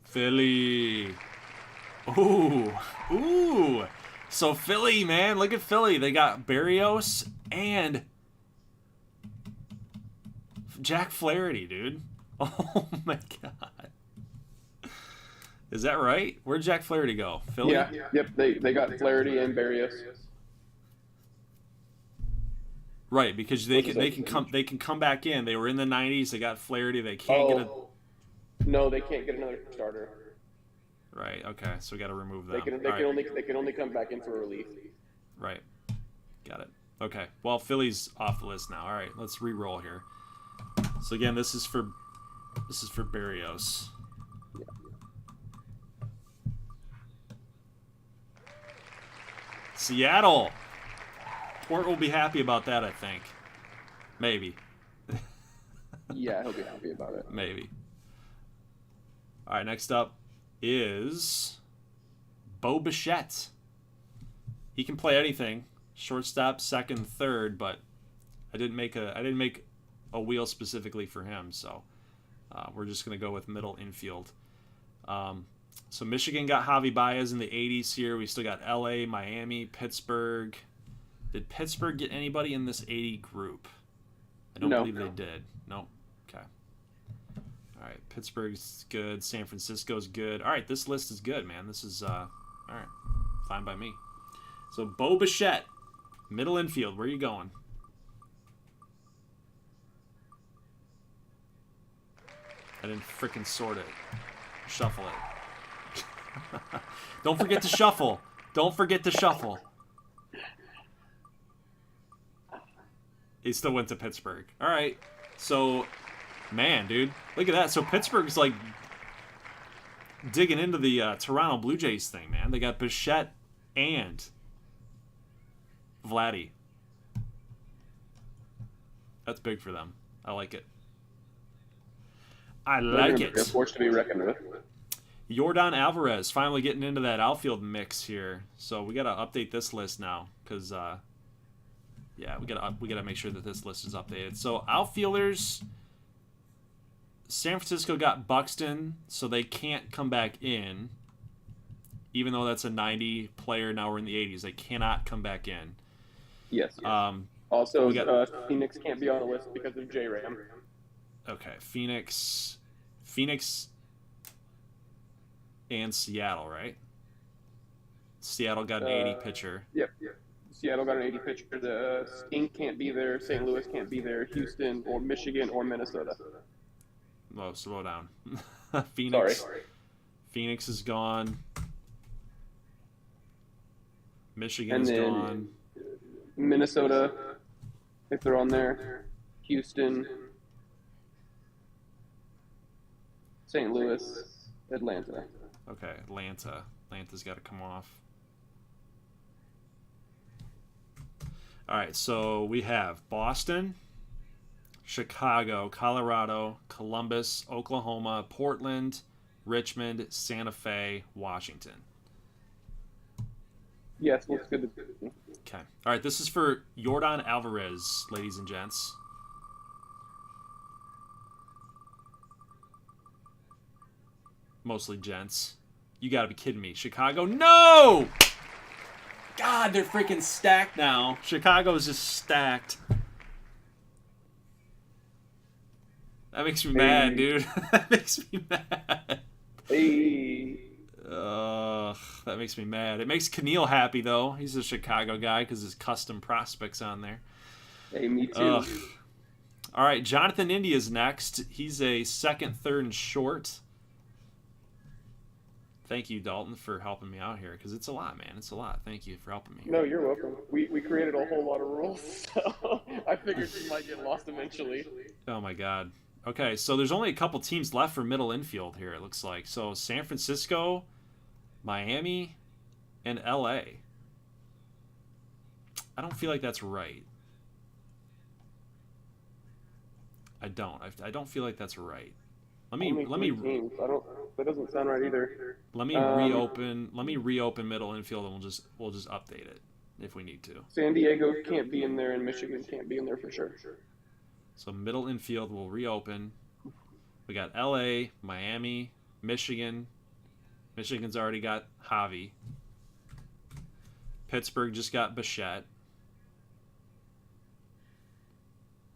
Philly. Ooh. So Philly, man, look at Philly. They got Barrios and Jack Flaherty, dude. Oh my God. Is that right? Where'd Jack Flaherty go? Philly? Yeah. Yep. They got Flaherty and Barrios. Right, because they can come back in. They were in the 90s. They got Flaherty. They can't get a. No, they can't get another starter. Right. Okay. So we got to remove them. They can only come back in for relief. Right. Got it. Okay. Well, Philly's off the list now. All right. Let's re-roll here. So again, this is for Barrios. Yeah. Seattle. Port will be happy about that, I think. Maybe. Yeah, he'll be happy about it. Maybe. All right, next up is Bo Bichette. He can play anything, shortstop, second, third, but I didn't make a wheel specifically for him, so we're just gonna go with middle infield. So Michigan got Javi Baez in the 80s here. We still got LA, Miami, Pittsburgh. Did Pittsburgh get anybody in this 80 group? I don't believe they did. Nope. Okay. All right, Pittsburgh's good. San Francisco's good. All right, this list is good, man. This is all right. Fine by me. So Bo Bichette, middle infield. Where are you going? I didn't freaking sort it. Shuffle it. Don't forget to shuffle. Don't forget to shuffle. He still went to Pittsburgh. All right. So, man, dude. Look at that. So Pittsburgh's like digging into the Toronto Blue Jays thing, man. They got Bichette and Vladdy. That's big for them. I like it. I like it. They're forced to be reckoned with. Yordan Alvarez finally getting into that outfield mix here. So we got to update this list now because, yeah, we gotta make sure that this list is updated. So outfielders, San Francisco got Buxton, so they can't come back in. Even though that's a 90 player, now we're in the 80s. They cannot come back in. Yes. Also, Phoenix can't be on the list because of J-Ram. Okay, Phoenix, and Seattle, right? Seattle got an 80 pitcher. Yep. Seattle got an 80 pitcher. The Skink can't be there. St. Louis can't be there. Houston or Michigan or Minnesota. Oh, slow down. Phoenix. Sorry. Phoenix is gone. Michigan's gone. Minnesota, if they're on there. Houston. St. Louis. Atlanta. Okay, Atlanta. Atlanta's got to come off. All right, so we have Boston, Chicago, Colorado, Columbus, Oklahoma, Portland, Richmond, Santa Fe, Washington. Yes, looks good. Okay. All right, this is for Yordan Alvarez, ladies and gents. Mostly gents. You got to be kidding me. Chicago, no! God, they're freaking stacked now. Chicago's just stacked. That makes me mad, dude. That makes me mad. Hey. That makes me mad. It makes Keneal happy, though. He's a Chicago guy because his custom prospect's on there. Hey, me too. All right, Jonathan India's next. He's a second, third, and short. Thank you, Dalton, for helping me out here, because it's a lot, man. It's a lot. Thank you for helping me. No, you're welcome. We created a whole lot of rules, so I figured you might get lost eventually. Oh, my God. Okay, so there's only a couple teams left for middle infield here, it looks like. So San Francisco, Miami, and L.A. I don't feel like that's right. I don't feel like that's right. Let me teams. That doesn't sound right either. Let me reopen middle infield, and we'll just update it if we need to. San Diego can't be in there, and Michigan can't be in there for sure. So middle infield will reopen. We got LA, Miami, Michigan. Michigan's already got Javi. Pittsburgh just got Bichette.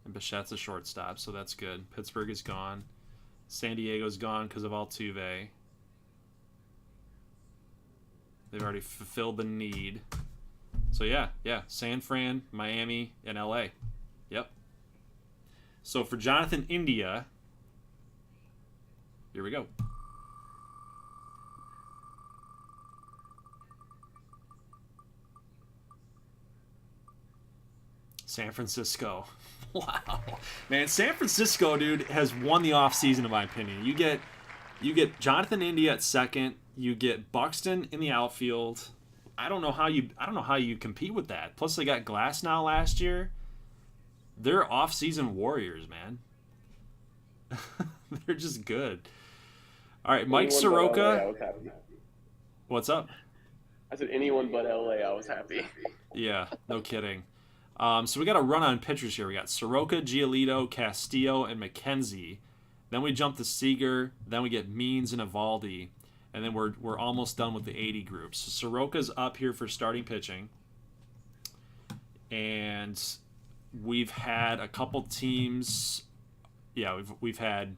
And Bichette's a shortstop, so that's good. Pittsburgh is gone. San Diego's gone because of Altuve. They've already fulfilled the need. So yeah, San Fran, Miami, and LA. Yep. So for Jonathan India, here we go. San Francisco. Wow. Man, San Francisco, dude, has won the offseason, in my opinion. You get Jonathan India at second, you get Buxton in the outfield. I don't know how you compete with that. Plus they got Glasnow last year. They're off-season warriors, man. They're just good. All right, Mike Anyone but LA, I Soroka. was happy. What's up? I said anyone but LA, I was happy. Yeah, no kidding. So we got a run on pitchers here. We got Soroka, Giolito, Castillo, and McKenzie. Then we jump to Seager. Then we get Means and Evaldi. And then we're almost done with the 80 groups. So Soroka's up here for starting pitching. And we've had a couple teams. Yeah, we've had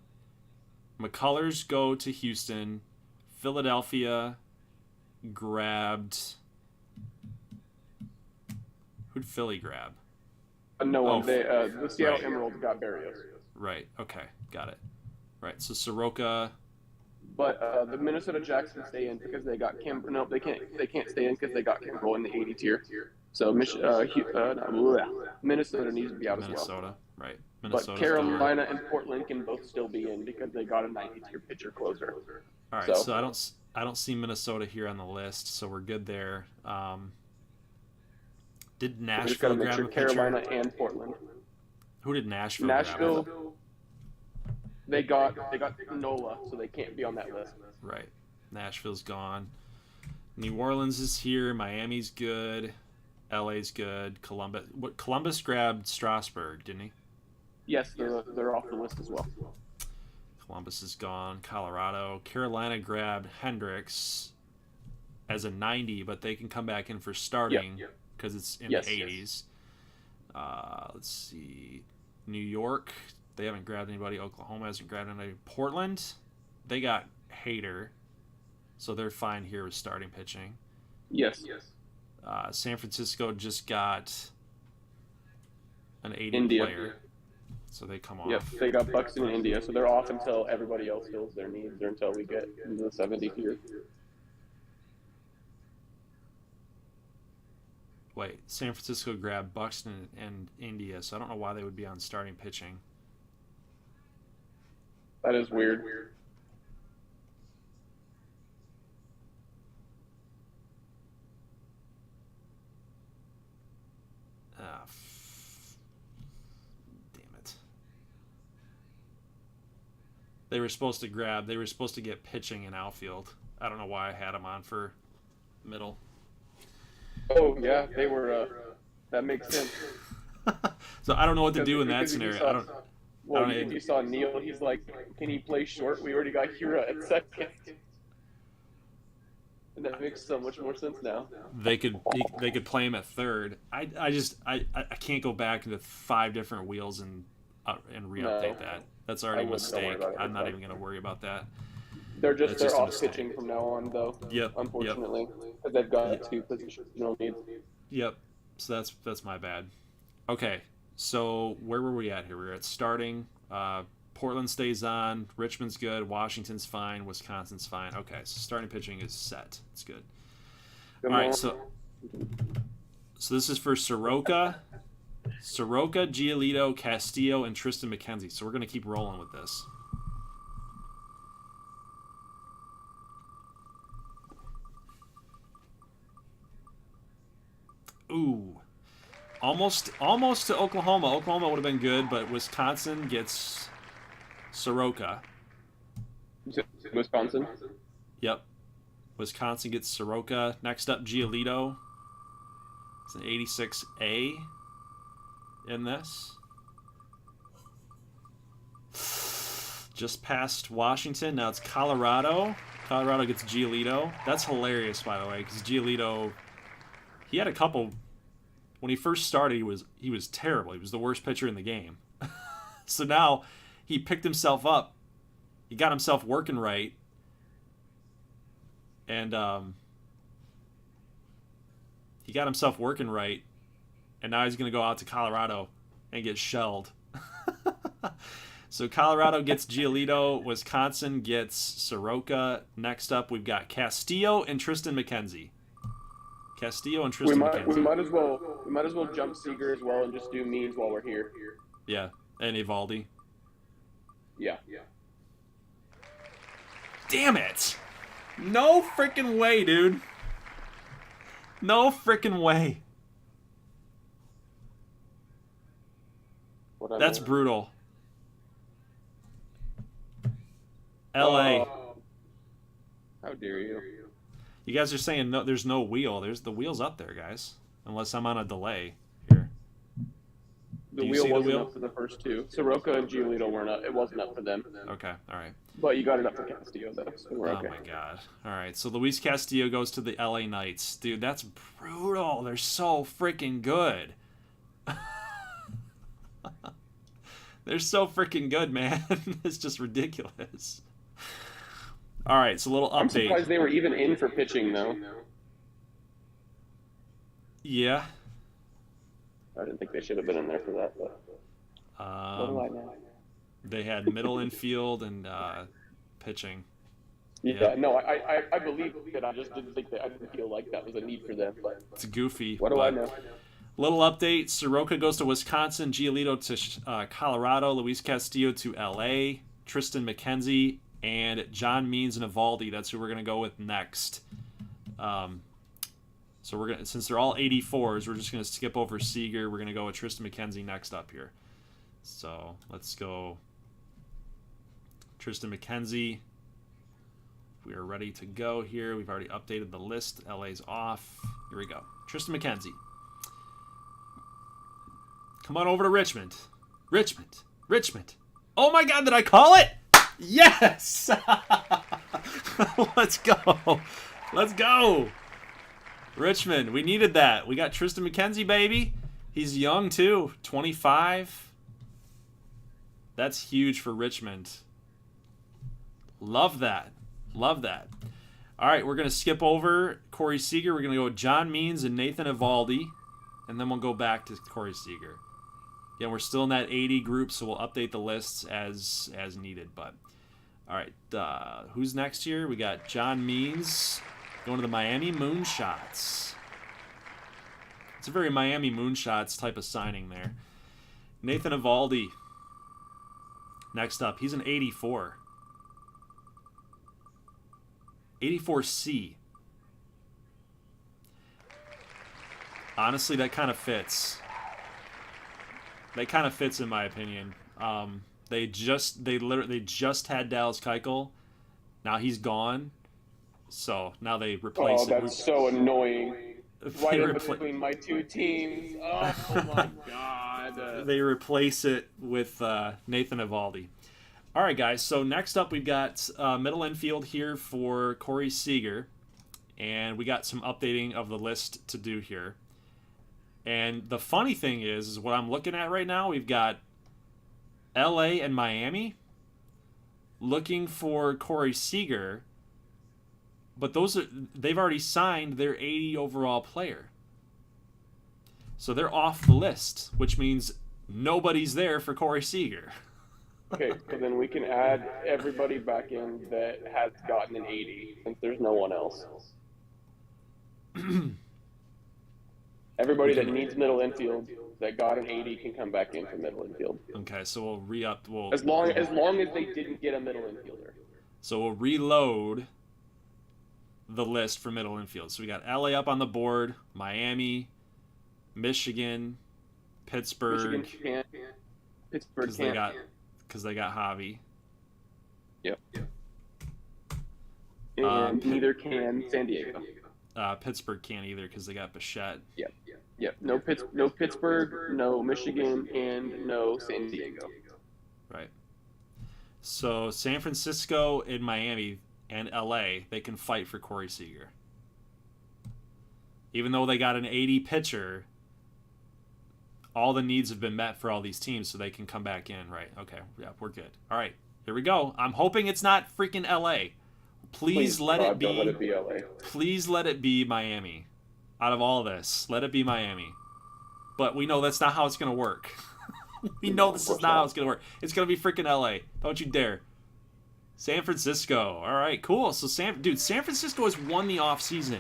McCullers go to Houston. Philadelphia grabbed. Who'd Philly grab? No one. Oh, The Seattle right. Emeralds got Barrios. Right. Okay. Got it. Right. So Soroka. But the Minnesota Jacks can stay in because they got Kim. No, they can't. They can't stay in because they got Kimbrel in the 80 tier. So Minnesota needs to be out as well. Minnesota. Right. Minnesota. But Carolina and Portland can both still be in because they got a 90 tier pitcher closer. All right. So I don't see Minnesota here on the list, so we're good there. Did Nashville grab a pitcher? Carolina and Portland. Who did Nashville? Nashville. Grab? They got Nola, so they can't be on that list. Right. Nashville's gone. New Orleans is here. Miami's good. LA's good. Columbus grabbed Strasburg, didn't he? Yes, they're off the list as well. Columbus is gone. Colorado. Carolina grabbed Hendricks as a 90, but they can come back in for starting because it's in the 80s. Let's see. New York. They haven't grabbed anybody. Oklahoma hasn't grabbed anybody. Portland, they got Hader, so they're fine here with starting pitching. Yes. San Francisco just got an 80 India. player, so they come off. Yep, they got Buxton in India, so they're off until everybody else fills their needs or until we get into the 70 tier. Wait, San Francisco grabbed Buxton and India, so I don't know why they would be on starting pitching. That is weird. Damn it. They were supposed to get pitching in outfield. I don't know why I had them on for middle. Oh, yeah, they were, that makes sense. So I don't know what to do in that scenario. If you saw Neil, he's like, can he play short? We already got Hira at second. And that makes so much more sense now. They could play him at third. I can't go back into 5 different wheels and re-update that. That's already a mistake. I'm not even going to worry about that. They're off pitching from now on, though. Yep. Unfortunately, because they've got 2 positional needs. Yep. So that's my bad. Okay. So where were we at here? We were at starting. Portland stays on. Richmond's good. Washington's fine. Wisconsin's fine. Okay. So starting pitching is set. It's good. All right. So this is for Soroka, Giolito, Castillo, and Tristan McKenzie. So we're going to keep rolling with this. Ooh. Almost to Oklahoma. Oklahoma would have been good, but Wisconsin gets Soroka. Wisconsin? Yep. Wisconsin gets Soroka. Next up, Giolito. It's an 86A in this. Just past Washington. Now it's Colorado. Colorado gets Giolito. That's hilarious, by the way, because Giolito, he had a couple. When he first started, he was terrible. He was the worst pitcher in the game. So now he picked himself up. He got himself working right. And And now he's going to go out to Colorado and get shelled. So Colorado gets Giolito. Wisconsin gets Soroka. Next up, we've got Castillo and Tristan McKenzie. We might as well jump Seager as well and just do Means while we're here. Yeah, and Evaldi. Yeah. Damn it! No freaking way, dude. No freaking way. That's brutal. LA. How dare you? You guys are saying no. There's no wheel. The wheel's up there, guys. Unless I'm on a delay here. The wheel wasn't up for the first two. Soroka and Giolito weren't up. It wasn't up for them. Okay, all right. But you got it up for Castillo, though. So we're okay. Oh, my God. All right, so Luis Castillo goes to the LA Knights. Dude, that's brutal. They're so freaking good. They're so freaking good, man. It's just ridiculous. All right, so a little update. I'm surprised they were even in for pitching, though. Yeah. I didn't think they should have been in there for that, but what do I know? They had middle infield and pitching. Yeah, no, I believe it. I just didn't think that. I didn't feel like that was a need for them. But it's goofy. What do I know? Little update: Soroka goes to Wisconsin, Giolito to Colorado, Luis Castillo to LA, Tristan McKenzie, and John Means and Evaldi. That's who we're gonna go with next. So we're gonna, since they're all 84s, we're just gonna skip over Seager. We're gonna go with Tristan McKenzie next up here. So let's go. Tristan McKenzie. We are ready to go here. We've already updated the list. LA's off. Here we go. Tristan McKenzie. Come on over to Richmond. Richmond. Oh my God, did I call it? Yes! Let's go. Richmond, we needed that. We got Tristan McKenzie, baby. He's young too, 25. That's huge for Richmond. Love that. All right, we're going to skip over Corey Seager. We're going to go with John Means and Nathan Evaldi, and then we'll go back to Corey Seager. Yeah, we're still in that 80 group, so we'll update the lists as needed. But all right, who's next here? We got John Means going to the Miami Moonshots. It's a very Miami Moonshots type of signing there. Nathan Evaldi. Next up, he's an 84. 84C. Honestly, that kind of fits. In my opinion. They just had Dallas Keuchel. Now he's gone. So now they replace it. Oh, that's so annoying. Right in between my two teams. Oh my God. They replace it with Nathan Evaldi. All right, guys. So next up, we've got middle infield here for Corey Seager, and we got some updating of the list to do here. And the funny thing is what I'm looking at right now. We've got L.A. and Miami looking for Corey Seager, but they've already signed their 80 overall player, so they're off the list, which means nobody's there for Corey Seager. Okay, so then we can add everybody back in that has gotten an 80, since there's no one else. Everybody that needs middle infield that got an 80 can come back in for middle infield. Okay, so we'll re-up. As long as they didn't get a middle infielder. So we'll reload the list for middle infield. So we got LA up on the board, Miami, Michigan, Pittsburgh. Michigan can't. Pittsburgh can't. Because they got Javi. Yep. And neither can San Diego. Pittsburgh can't either because they got Bichette. Yep. No Pittsburgh, no Michigan, and no San Diego. Right. So San Francisco and Miami and LA, they can fight for Corey Seager. Even though they got an 80 pitcher, all the needs have been met for all these teams, so they can come back in, right? Okay, yeah, we're good. All right, here we go. I'm hoping it's not freaking LA. Please let it be. Don't let it be LA. Please let it be Miami. Out of all this, let it be Miami. But we know that's not how it's going to work. We know this is not how it's going to work. It's going to be freaking LA. Don't you dare. San Francisco. All right, cool. So San Francisco has won the offseason.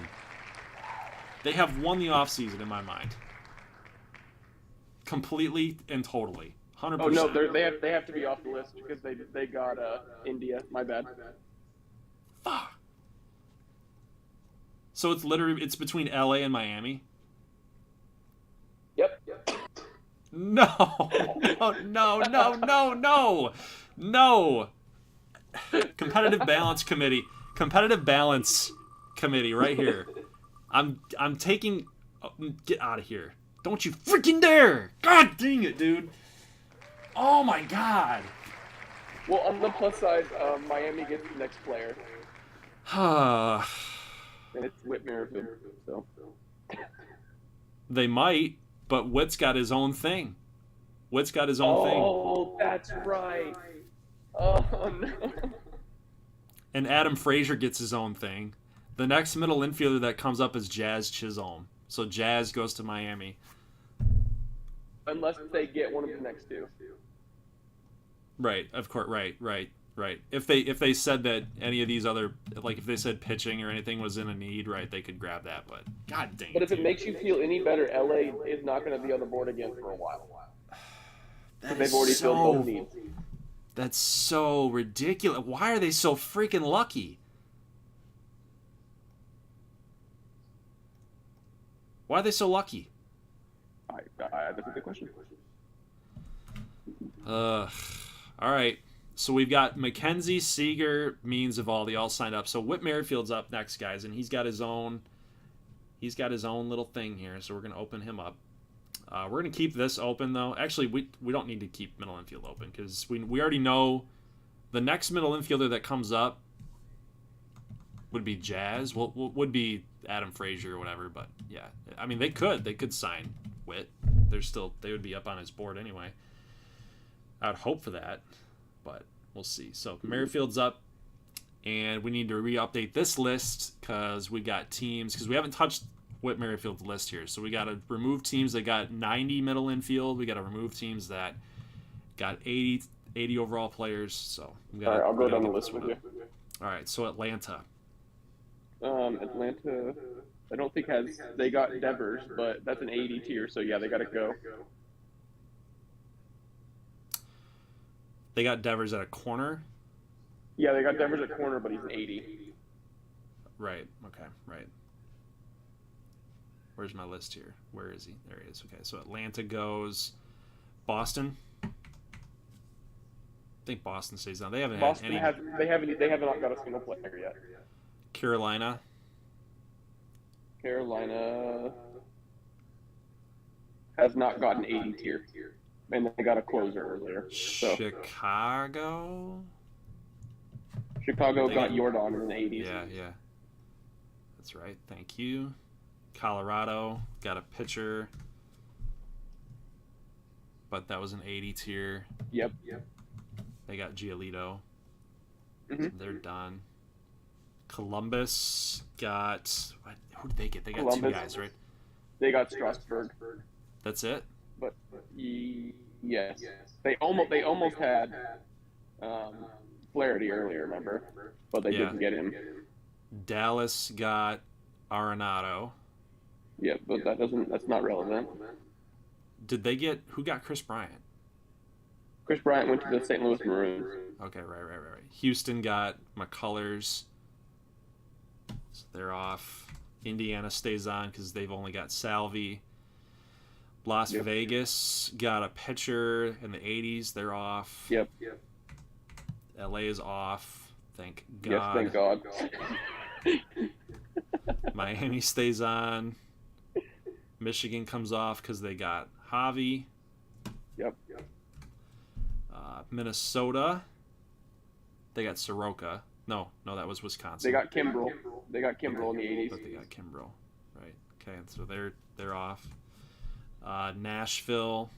They have won the offseason in my mind. Completely and totally. 100%. Oh no, they have to be off the list because they got India. My bad. Fuck. So it's between LA and Miami. Yep. No. No. Competitive Balance Committee. competitive balance committee right here. I'm taking. Oh, get out of here! Don't you freaking dare! God dang it, dude! Oh my god! Well, on the plus side, Miami gets the next player, they and it's Whit Merrifield. So might, but Witt's got his own thing. Witt's got his own thing. Oh, that's right. Oh no. And Adam Frazier gets his own thing. The next middle infielder that comes up is Jazz Chisholm. So Jazz goes to Miami. Unless they get one of the next two. Right, of course, right. If they said that any of these other, like if they said pitching or anything was in a need, right, they could grab that. But god dang. But if it makes you feel any better, LA is not going to be on the board again for a while. They've already filled both needs. That's so ridiculous. Why are they so freaking lucky? Why are they so lucky? That's a good question. All right. So we've got Mackenzie, Seager, Means, Evaldi all signed up. So Whit Merrifield's up next, guys, and he's got his own little thing here. So we're gonna open him up. We're gonna keep this open though. Actually, we don't need to keep middle infield open because we already know the next middle infielder that comes up would be Jazz. Well, would be Adam Frazier or whatever. But yeah, I mean they could sign Whit. They would be up on his board anyway. I'd hope for that, but we'll see. So Merrifield's up, and we need to re-update this list because we got teams because we haven't touched Whit Merrifield's list here. So we got to remove teams that got 90 middle infield. We got to remove teams that got 80 overall players. So we got. All right, I'll go down the list with you. All right, so Atlanta. Atlanta, I don't think they got Devers, but that's an 80 tier, so yeah, they got to go. They got Devers at a corner. Yeah, they got Devers at corner, but he's an 80. Right. Okay. Right. Where's my list here? Where is he? There he is. Okay. So Atlanta goes. Boston. I think Boston stays down. They haven't had any. They haven't got a single player yet. Carolina. Carolina has not gotten 80 tier. And they got a closer earlier. So. Chicago got Jordan in the 80s. Yeah. That's right. Thank you. Colorado got a pitcher, but that was an 80 tier. Yep. They got Giolito. Mm-hmm. So they're done. Columbus got who did they get? They got Columbus, 2 guys, right? They got Strasburg. That's it. But yes, they almost had Flaherty earlier, remember? But they didn't get him. Dallas got Arenado. Yeah, but that's not relevant. Did they get who got Chris Bryant? Chris Bryant went to the St. Louis Maroons. Okay, right. Houston got McCullers. So they're off. Indiana stays on because they've only got Salvi. Las Vegas got a pitcher in the 80s. They're off. Yep. LA is off. Thank God. Yes, thank God. Miami stays on. Michigan comes off because they got Javi. Yep. Minnesota. They got Soroka. No, that was Wisconsin. They got Kimbrel. In the 80s. But they got Kimbrel. Right. Okay, so they're off. Nashville.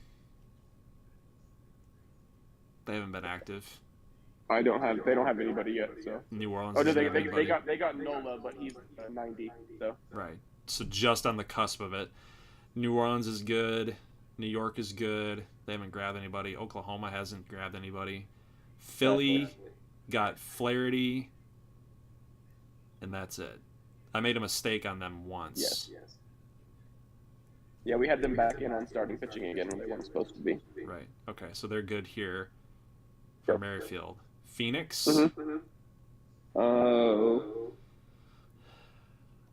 They haven't been active. They don't have anybody yet. So. New Orleans. Oh no, they got Nola, but he's 90. So. Right. So just on the cusp of it. New Orleans is good. New York is good. They haven't grabbed anybody. Oklahoma hasn't grabbed anybody. Philly got Flaherty, and that's it. I made a mistake on them once. Yes. Yeah, we had them back in on starting pitching again when they weren't supposed to be. Right. Okay, so they're good here for Merrifield. Phoenix. Mm-hmm. Oh.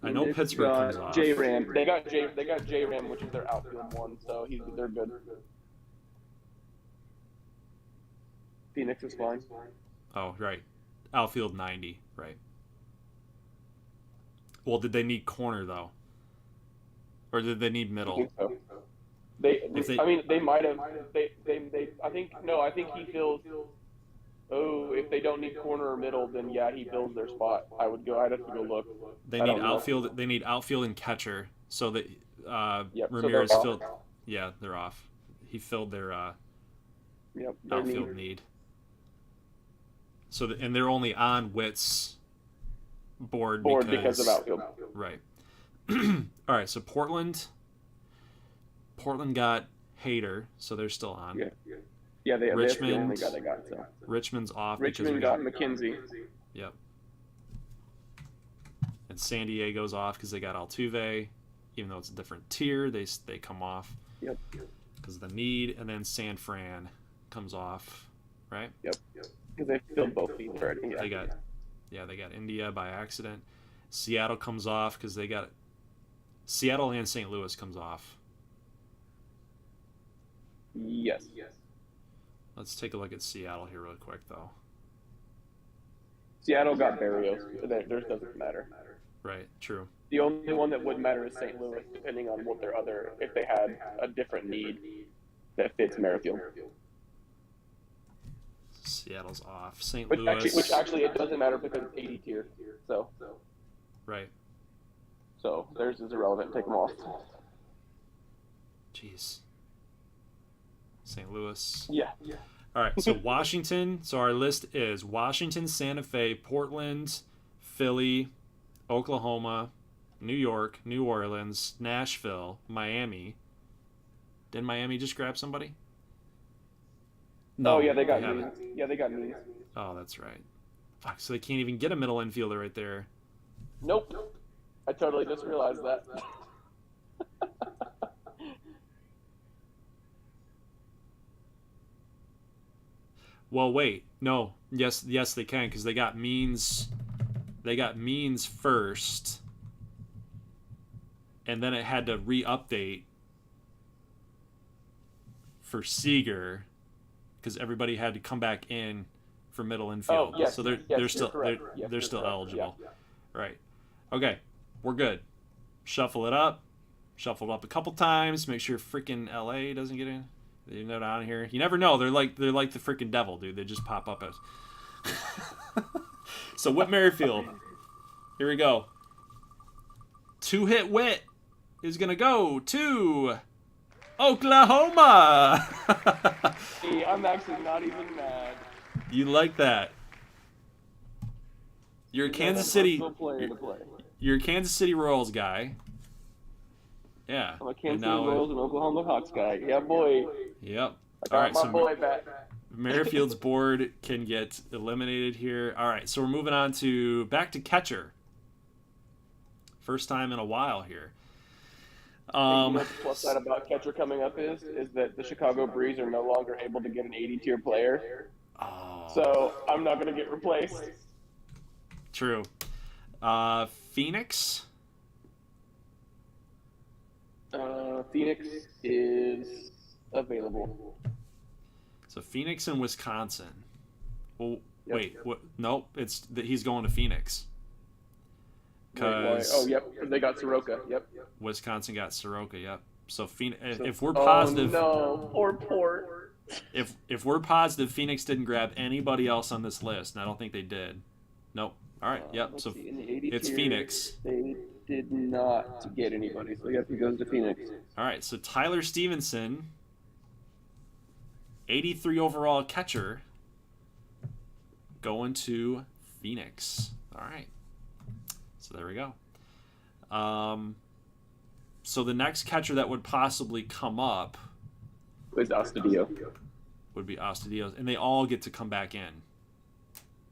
I know Pittsburgh comes off. J-Ram. They got J-Ram, which is their outfield one, so they're good. Phoenix is fine. Oh, right. Outfield 90, right. Well, did they need corner though, or did they need I middle? think so. They might have. I think no. I think he feels. Oh, if they don't need corner or middle, then yeah, he fills their spot. I'd have to go look. They I need don't know. outfield. They need outfield and catcher. So that Yep, so Ramirez they're off. filled. Yeah, they're off. He filled their Yep, their outfield need. need. So and they're only on Witt's board because of outfield. Right. All right. So Portland got Hader, so they're still on. Yeah. Yeah, that's the Richmond- only guy they got. So Richmond's off Richmond because got McKenzie. Yep. And San Diego's off because they got Altuve, even though it's a different tier. They come off. Yep. Because of the need, and then San Fran comes off, right? Yep. Because they filled both teams already. Yeah. They got India by accident. Seattle comes off because they got Seattle and St. Louis comes off. Yes. Let's take a look at Seattle here real quick, though. Seattle got Barrios. Theirs doesn't matter. Right, true. The only one that would matter is St. Louis, depending on what if they had a different need that fits Merrifield. Seattle's off. St. Which Louis. actually it doesn't matter because it's 80 tier. So Right. theirs is irrelevant. Take them off. Jeez. St. Louis. Yeah. All right, so Washington. So our list is Washington, Santa Fe, Portland, Philly, Oklahoma, New York, New Orleans, Nashville, Miami. Did Miami just grab somebody? Oh yeah, they got haven't. Means. Yeah, they got Means. Oh, that's right. Fuck, so they can't even get a middle infielder right there. Nope. I totally just realized that. Well, wait. No. Yes, they can because they got Means. They got Means first, and then it had to re-update for Seager because everybody had to come back in for middle infield. yes, so they're yes, still you're correct. Yes, they're you're still correct. eligible. Yeah. Right. Okay. We're good. Shuffle it up. Shuffle it up a couple times. Make sure freaking LA doesn't get in. They're not on here. You never know. They're like the freaking devil, dude. They just pop up as. So Whit Merrifield. Here we go. 2-hit Whit is gonna go to Oklahoma. Hey, I'm actually not even mad. You like that? You're a Kansas City. Player to play. You're a Kansas City Royals guy. Yeah. I'm a And Kansas City now- Royals and Oklahoma Hawks guy. Yeah, boy. Yep. I got All right. my So boy back. Merrifield's board can get eliminated here. All right. So we're moving on to back to catcher. First time in a while here. You know what the plus side about catcher coming up is that the Chicago Breeze are no longer able to get an 80 tier player. Oh, So I'm not going to get replaced. true. Phoenix. Phoenix is available. So Phoenix and Wisconsin. Well, Yep. wait. What? Nope. It's that he's going to Phoenix. Wait, why? Because Oh, yep. They got Soroka. Yep. Wisconsin got Soroka. Yep. So Phoenix. So- If we're positive, Oh, no. Poor Port. if we're positive, Phoenix didn't grab anybody else on this list, and I don't think they did. Nope. All right. Yep. Let's So see, in the 80 it's tier, Phoenix. They did not get anybody. So, yep, he goes to Phoenix. All right. So Tyler Stevenson, 83 overall catcher, going to Phoenix. All right. So there we go. So the next catcher that would possibly come up Where's Astudillo? would be Astudillo, and they all get to come back in.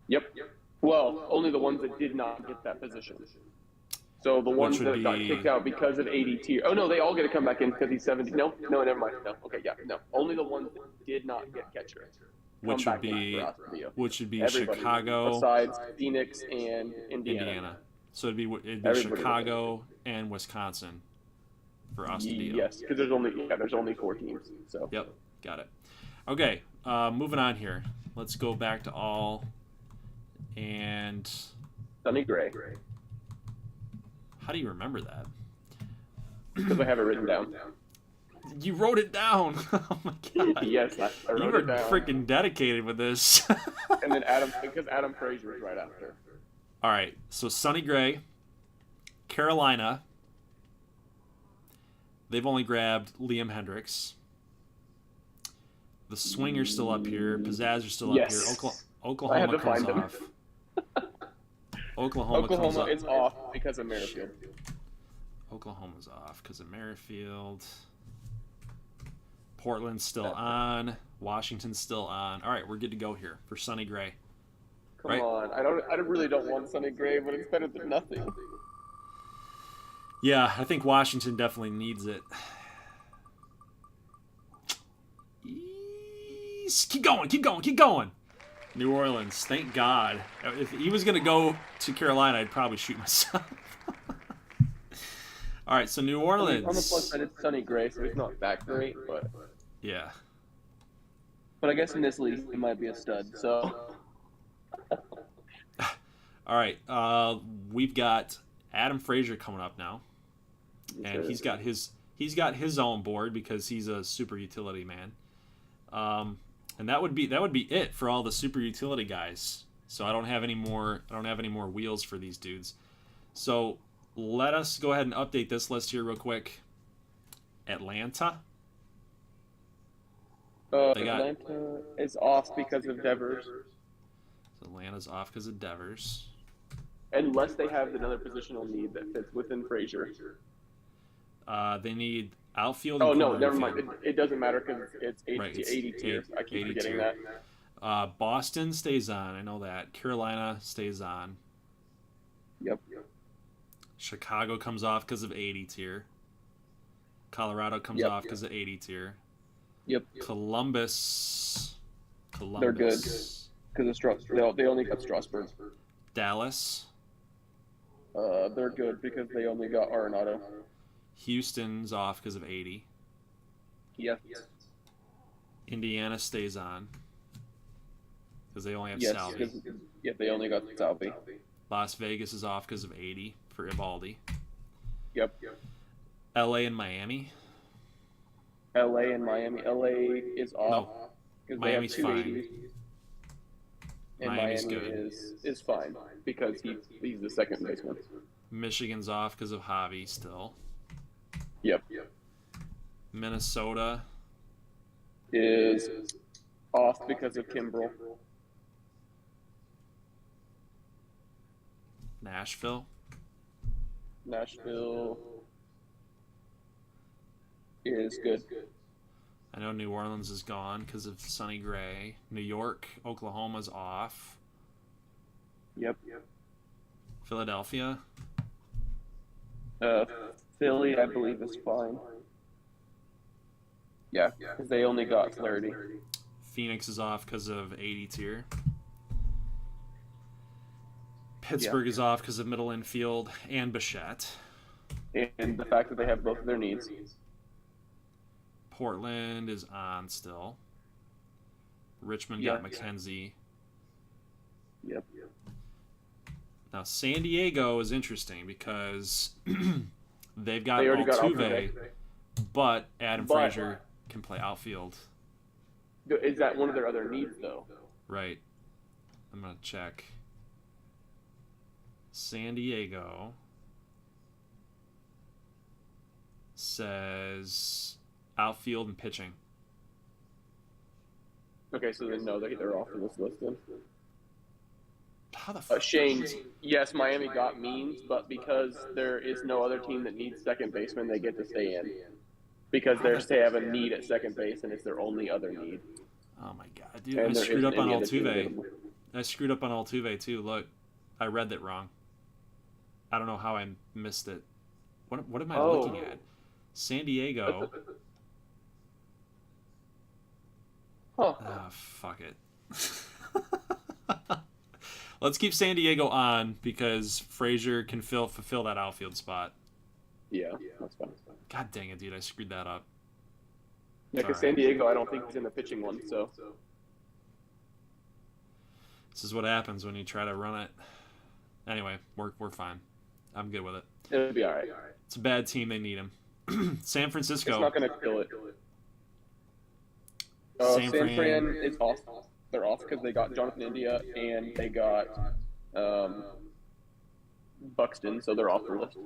Yep. Well, only the ones that did not get that position. So the ones would that got be- kicked out because of 80 tier. Oh, no, they all get to come back in because he's 70. No, never mind. No. Okay, yeah, no. Only the ones that did not get catcher. Which come would back in be for Astudillo. Everybody, Chicago, besides Phoenix and Indiana. So it'd be Everybody. Chicago and Wisconsin for Astudillo. Yes, because there's only 4 teams. So Yep, got it. Okay, moving on here. Let's go back to all and Sonny Gray. How do you remember that? Because I have it written down. You wrote it down. Oh my god. Yes, I You wrote were it down. freaking dedicated with this. And then because Adam Frazier was right after. All right. So Sonny Gray, Carolina. They've only grabbed Liam Hendricks. The Swinger's still up here. Pizzazzer's still up here. Oklahoma comes off. Oklahoma comes up. is off because of Merrifield. Oklahoma's off because of Merrifield. Portland's still on. Washington's still on. All right, we're good to go here for Sonny Gray. Come on, I really don't want Sonny Gray, but it's better than nothing. Yeah, I think Washington definitely needs it. Keep going. New Orleans, thank God. If he was going to go to Carolina, I'd probably shoot myself. All right, so New Orleans. On the plus side, it's Sonny Gray, so he's not that great, but yeah. But I guess in this league, he might be a stud. So. All right, we've got Adam Frazier coming up now, and he's got his own board because he's a super utility man. And that would be it for all the super utility guys. So I don't have any more wheels for these dudes. So let us go ahead and update this list here real quick. Atlanta. Atlanta is off because of Devers. So Atlanta's off because of Devers. Unless they have another positional need that fits within Frazier. They need outfield. Oh, and no, corner never infield. mind. It doesn't matter because it's 80, Right, it's 80 tiers. I keep 80 forgetting tier. that. Boston stays on. I know that. Carolina stays on. Yep. Chicago comes off because of 80 tier. Colorado comes off because of 80 tier. Yep. Columbus. They're good because of Strasburg. They only got Strasburg. Dallas. They're good because they only got Arenado. Houston's off because of 80. Yes. Indiana stays on because they only have Yes. Salvi. Yeah, they only got Salvi. Las Vegas is off because of 80 for Evaldi. Yep. LA and Miami. LA and Miami. LA is off because they have Miami's 280s. And Miami's Miami good. is fine because he's the second baseman. Michigan's off because of Javi still. Yep. Minnesota. Is off because of Kimbrel. Nashville. Nashville is good. I know New Orleans is gone because of Sonny Gray. New York, Oklahoma's off. Yep. Philadelphia. Philly, I believe, is fine. Yeah, because they only got Flaherty. Phoenix is off because of 80 tier. Pittsburgh is off because of middle infield and Bichette. And the fact that they have both of their needs. Portland is on still. Richmond got McKenzie. Yep. Now San Diego is interesting because they've got They already got Altuve, Altuve. but Adam Frazier can play outfield. Is that one of their other needs, though? Right. I'm going to check. San Diego says outfield and pitching. Okay, so then no, they're off of this list then. How the fuck? Shane, yes, Miami got Means, but because there is no other team that needs second baseman, they get to stay in. Because they have a need at second base, and it's their only other need. Oh my god, dude! And I there screwed up isn't on any other team Altuve. available. I screwed up on Altuve too. Look, I read that wrong. I don't know how I missed it. What am I looking at? San Diego. Huh. Ah, fuck it. Let's keep San Diego on because Frazier can fulfill that outfield spot. Yeah, that's fine. God dang it, dude! I screwed that up. Yeah, because San Diego, I don't think is in the pitching one, so. This is what happens when you try to run it. Anyway, we're fine. I'm good with it. It'll be all right. It's a bad team. They need him. San Francisco. It's not going to kill it. San San Fran. Fran is off. They're off because they got Jonathan India and they got Buxton, so they're off the list.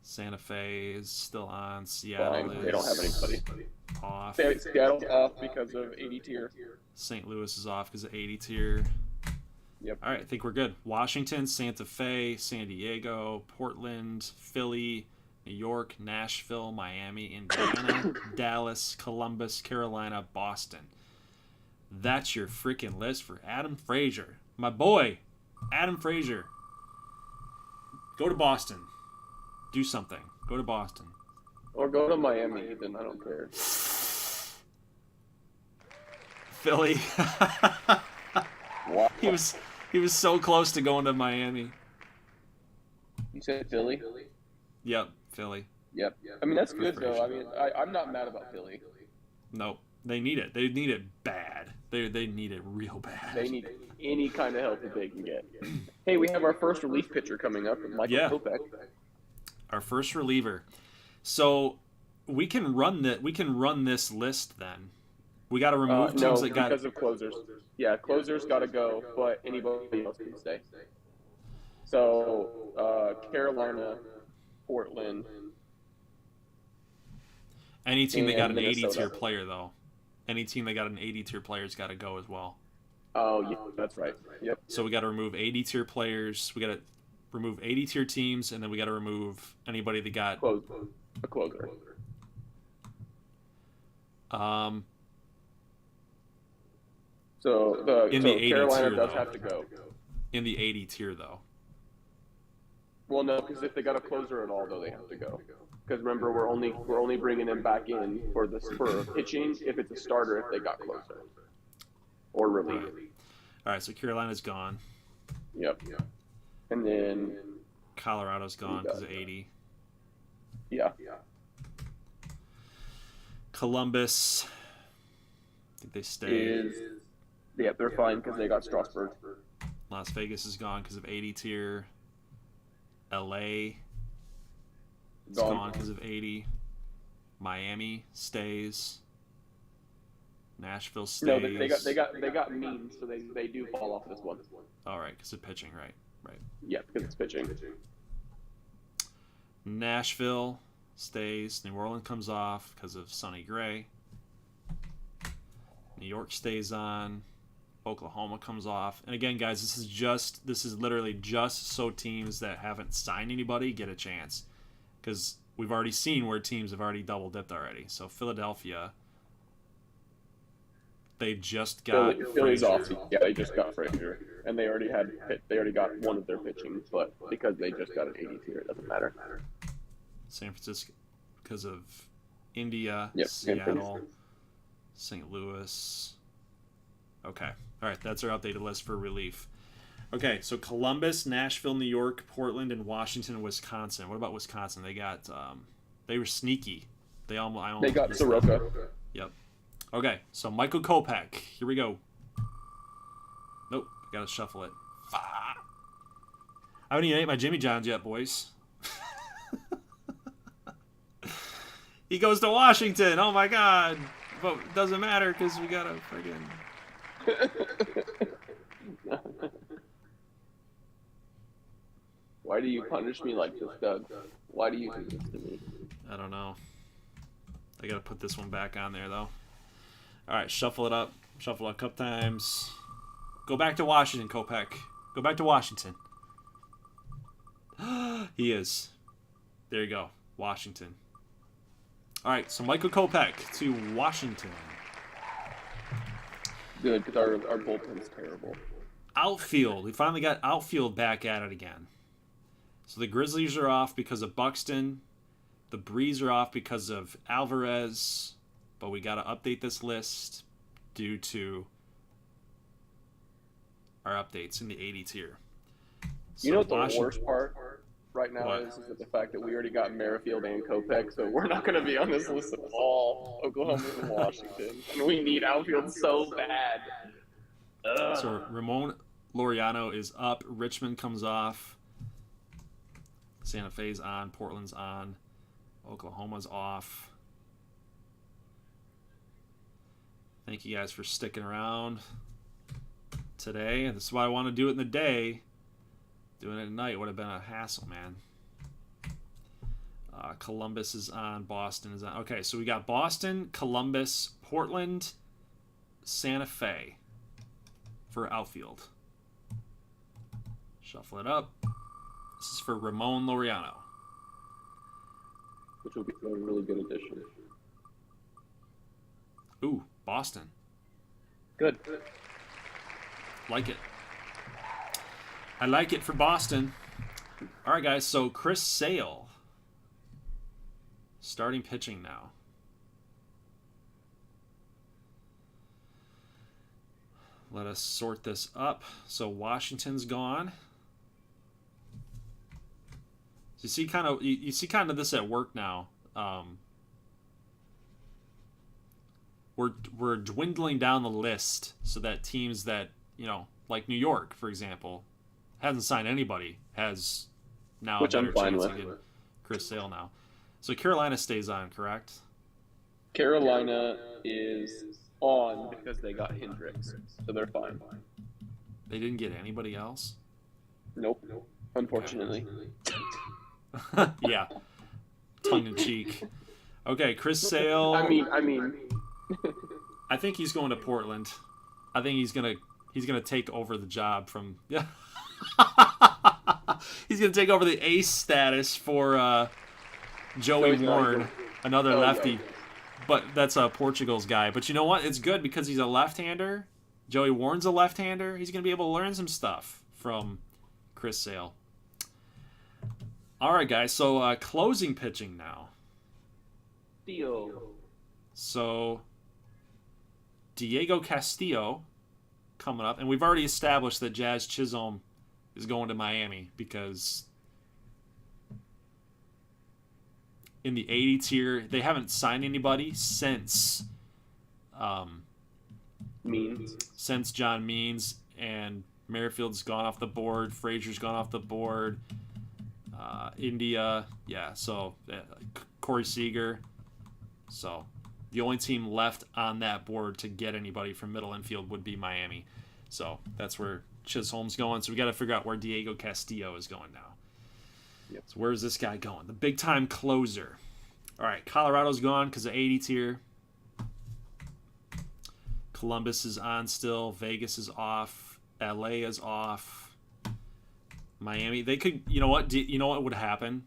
Santa Fe is still on. Seattle is They don't have anybody. off. Seattle's off because of 80 tier. St. Louis is off because of 80 tier. Yep. All right, I think we're good. Washington, Santa Fe, San Diego, Portland, Philly, New York, Nashville, Miami, Indiana, Dallas, Columbus, Carolina, Boston. That's your freaking list for Adam Frazier. My boy, Adam Frazier. Go to Boston. Do something. Go to Boston. Or go to Miami, then I don't care. Philly. Wow. He was so close to going to Miami. You said Philly? Yep, Philly. Yep. I mean, that's good, though. I mean, I'm not mad about Philly. Nope. They need it. They need it bad. They need it real bad. They need any kind of help that they can get. Hey, we have our first relief pitcher coming up, Michael Kopech. Our first reliever. So we can run this list then. We got to remove teams that got because of closers. Yeah, closers got to go, but anybody else can stay. So Carolina, Portland. Any team that got an Minnesota. 80 tier player though. Any team that got an 80 tier player's got to go as well. Oh, yeah, that's right. Yep. So we got to remove 80 tier players. We got to remove 80 tier teams, and then we got to remove anybody that got a closer. So Carolina tier, does have to go. In the 80 tier though. Well, no, because if they got a closer at all, though, they have to go. Because remember, we're only bringing them back in for pitching if it's a starter if they got closer or relief. All right, so Carolina's gone. Yep. And then Colorado's gone because of 80. Yeah. Columbus. I think they stay. Yeah, they're fine because they got Strasburg. Las Vegas is gone because of 80 tier. LA is gone because of 80. Miami stays. Nashville stays. No, they got means, so they do fall off this one. All right, because of pitching, right. Yeah, because it's pitching. Nashville stays. New Orleans comes off because of Sonny Gray. New York stays on. Oklahoma comes off. And again, guys, this is literally just so teams that haven't signed anybody get a chance. Because we've already seen where teams have already double dipped already. So Philadelphia, they just got Philly's off. Yeah, they just got Frazier. And they already got one of their pitching, but because they just got an 80 tier, it doesn't matter. San Francisco because of India, yep, Seattle, St. Louis. Okay. All right, that's our updated list for relief. Okay, so Columbus, Nashville, New York, Portland, and Washington, and Wisconsin. What about Wisconsin? They got they were sneaky. They got Soroka. Yep. Okay, so Michael Kopech. Here we go. Nope, gotta shuffle it. I haven't even ate my Jimmy John's yet, boys. He goes to Washington. Oh my God! But it doesn't matter because we gotta friggin'. Why do you punish me like this, Doug? Why do you do this to me? I don't know. I gotta put this one back on there though. Alright, shuffle it up. Shuffle it a couple times. Go back to Washington, Kopech. Go back to Washington. He is. There you go. Washington. Alright, so Michael Kopech to Washington. Good, because our bullpen's terrible. Outfield. We finally got outfield back at it again. So the Grizzlies are off because of Buxton. The Breeze are off because of Alvarez. But we got to update this list due to our updates in the 80 tier. So you know what the worst part right now is that the fact that we already got Merrifield and Kopech, so we're not going to be on this list at all. Oklahoma and Washington. And we need outfield so bad. So Ramon Laureano is up. Richmond comes off. Santa Fe's on. Portland's on. Oklahoma's off. Thank you guys for sticking around today. This is why I want to do it in the day. Doing it at night would have been a hassle, man. Columbus is on. Boston is on. Okay, so we got Boston, Columbus, Portland, Santa Fe for outfield. Shuffle it up. This is for Ramon Laureano. Which will be a really good addition. Ooh, Boston. Good. Like it. I like it for Boston. All right, guys. So Chris Sale starting pitching now. Let us sort this up. So Washington's gone. So you see kind of this at work now. We're dwindling down the list so that teams that, like New York, for example, hasn't signed anybody, has now Which a better I'm fine chance with. to get Chris Sale now. So Carolina stays on, correct? Carolina is on because they got Hendricks, so they're fine. They didn't get anybody else? Nope. Unfortunately. Yeah. Tongue in cheek. Okay, Chris Sale. I mean. I think he's going to Portland. I think he's gonna take over the job from. Yeah. He's gonna take over the ace status for Joey Warren, another lefty. Yeah. But that's Portugal's guy. But you know what? It's good because he's a left-hander. Joey Warren's a left-hander. He's gonna be able to learn some stuff from Chris Sale. All right, guys. So closing pitching now. So Diego Castillo coming up, and we've already established that Jazz Chisholm is going to Miami because in the 80 tier they haven't signed anybody since John Means, and Merrifield's gone off the board, Frazier's gone off the board, India, so Corey Seager. So the only team left on that board to get anybody from middle infield would be Miami. So that's where Chisholm's going. So we got to figure out where Diego Castillo is going now. Yep. So where's this guy going? The big time closer. All right, Colorado's gone because of 80 tier. Columbus is on still. Vegas is off. LA is off. Miami. They could. You know what? You know what would happen?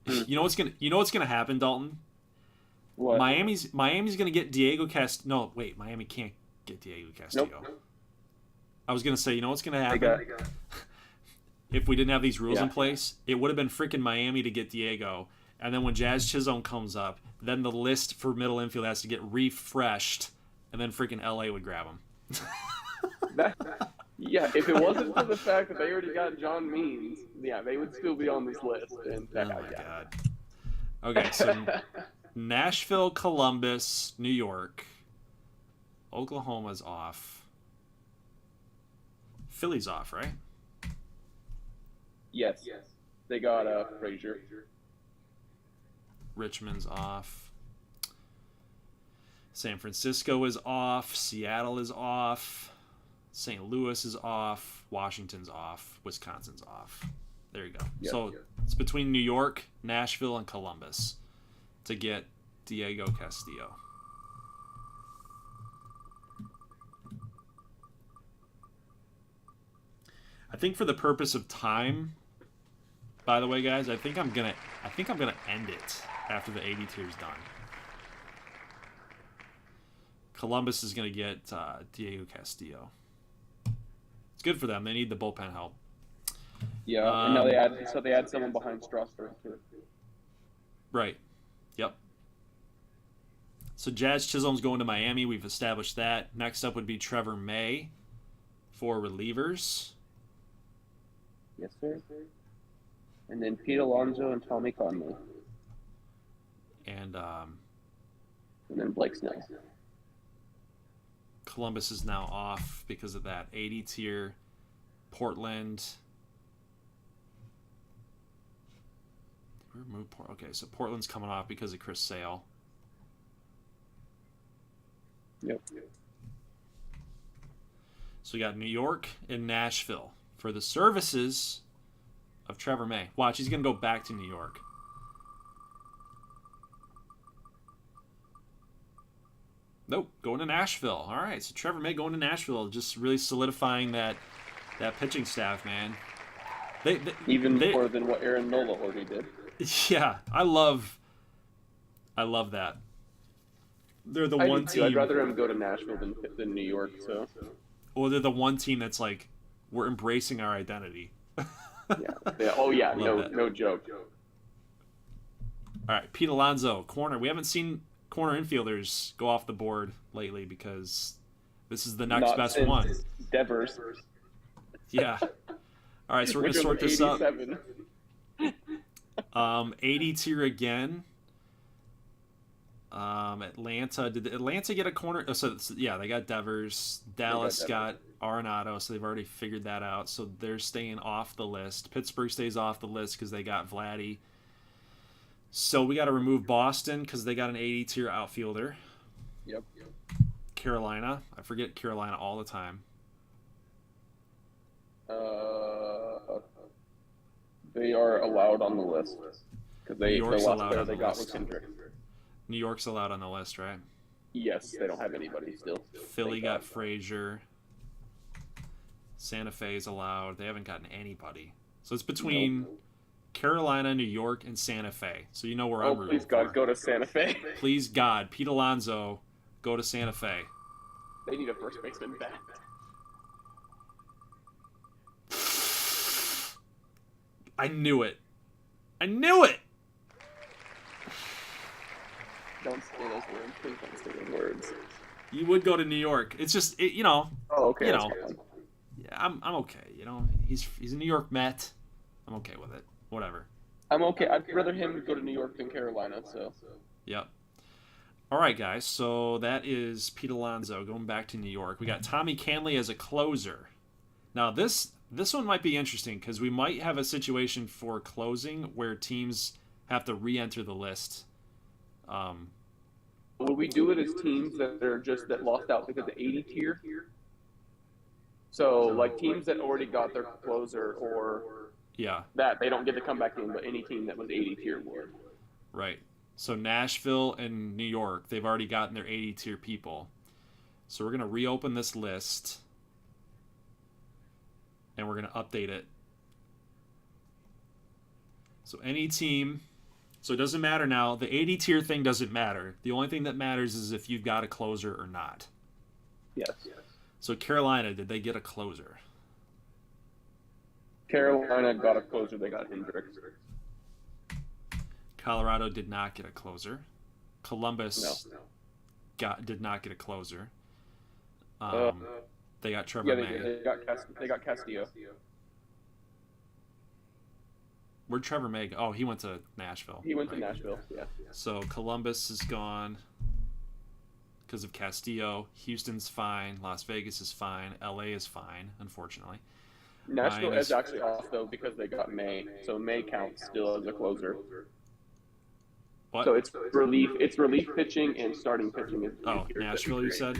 You know what's gonna happen, Dalton? What? Miami's gonna get Diego Castillo. No, wait, Miami can't get Diego Castillo. Nope. I was gonna say, you know what's gonna happen? If we didn't have these rules in place, it would have been freaking Miami to get Diego, and then when Jazz Chisholm comes up, then the list for middle infield has to get refreshed, and then freaking LA would grab him. If it wasn't for the fact that they already got John Means, they would still be on this list. And Oh my god. Okay, so Nashville, Columbus, New York, Oklahoma's off. Philly's off, right? Yes. They got Frazier. Richmond's off. San Francisco is off. Seattle is off. St. Louis is off. Washington's off. Wisconsin's off. There you go. Yep. So it's between New York, Nashville, and Columbus to get Diego Castillo. I think for the purpose of time, by the way, guys, I think I'm gonna end it after the 80 tier's done. Columbus is gonna get Diego Castillo. It's good for them. They need the bullpen help. Yeah, and now they add someone behind Strasburg too. Right. Yep. So Jazz Chisholm's going to Miami. We've established that. Next up would be Trevor May for relievers. Yes, sir. And then Pete Alonso and Tommy Conley. And then Blake Snell. Columbus is now off because of that 80 tier. Portland. Okay, so Portland's coming off because of Chris Sale. Yep. So we got New York and Nashville for the services of Trevor May. Watch, he's going to go back to New York. Nope, going to Nashville. All right, so Trevor May going to Nashville, just really solidifying that pitching staff, man. Even more than what Aaron Nola already did. Yeah, I love that. They're the one team. I'd rather him go to Nashville than New York. So. Well, they're the one team that's like, we're embracing our identity. Yeah. Oh yeah. No joke. All right, Pete Alonso, corner. We haven't seen corner infielders go off the board lately because this is the next best one. Devers. Yeah. All right, so we're gonna sort this up. 80 tier again. Atlanta. Did Atlanta get a corner? Oh, so yeah, they got Devers. Dallas got Arenado, so they've already figured that out. So they're staying off the list. Pittsburgh stays off the list because they got Vladdy. So we got to remove Boston because they got an 80 tier outfielder. Yep. Carolina. I forget Carolina all the time. They are allowed on the list because the last player they got was Hendricks. New York's allowed on the list, right? Yes, they don't have anybody still. Philly got Frazier. Santa Fe's allowed. They haven't gotten anybody. So it's between Carolina, New York, and Santa Fe. So you know where I'm rooting please God, go to Santa Fe. Please God, Pete Alonso, go to Santa Fe. They need a first baseman back. I knew it. Don't steal those words. Please don't steal those words. You would go to New York. It's just, Oh, okay. Yeah, I'm okay. He's a New York Met. I'm okay with it. Whatever. I'm okay. I'd rather him go to New York than Carolina. So. Yep. All right, guys. So that is Pete Alonso going back to New York. We got Tommy Canley as a closer. Now this one might be interesting because we might have a situation for closing where teams have to re-enter the list. Would we do it as teams that lost out because of 80 tier? So like teams that already got their closer or that they don't get to come back in, but any team that was 80 tier would. Right. So Nashville and New York, they've already gotten their 80 tier people. So we're gonna reopen this list. And we're going to update it. So any team, so it doesn't matter now. The 80 tier thing doesn't matter. The only thing that matters is if you've got a closer or not. Yes. So Carolina, did they get a closer? Carolina got a closer. They got Hendricks. Colorado did not get a closer. Columbus did not get a closer. They got Trevor May. They got Castillo. Where'd Trevor May go? Oh, he went to Nashville. He went to Nashville, yeah. So Columbus is gone because of Castillo. Houston's fine. Las Vegas is fine. LA is fine, unfortunately. Nashville is actually off, though, because they got May. So May counts still as a closer. What? So it's relief pitching and starting pitching. Nashville, you said?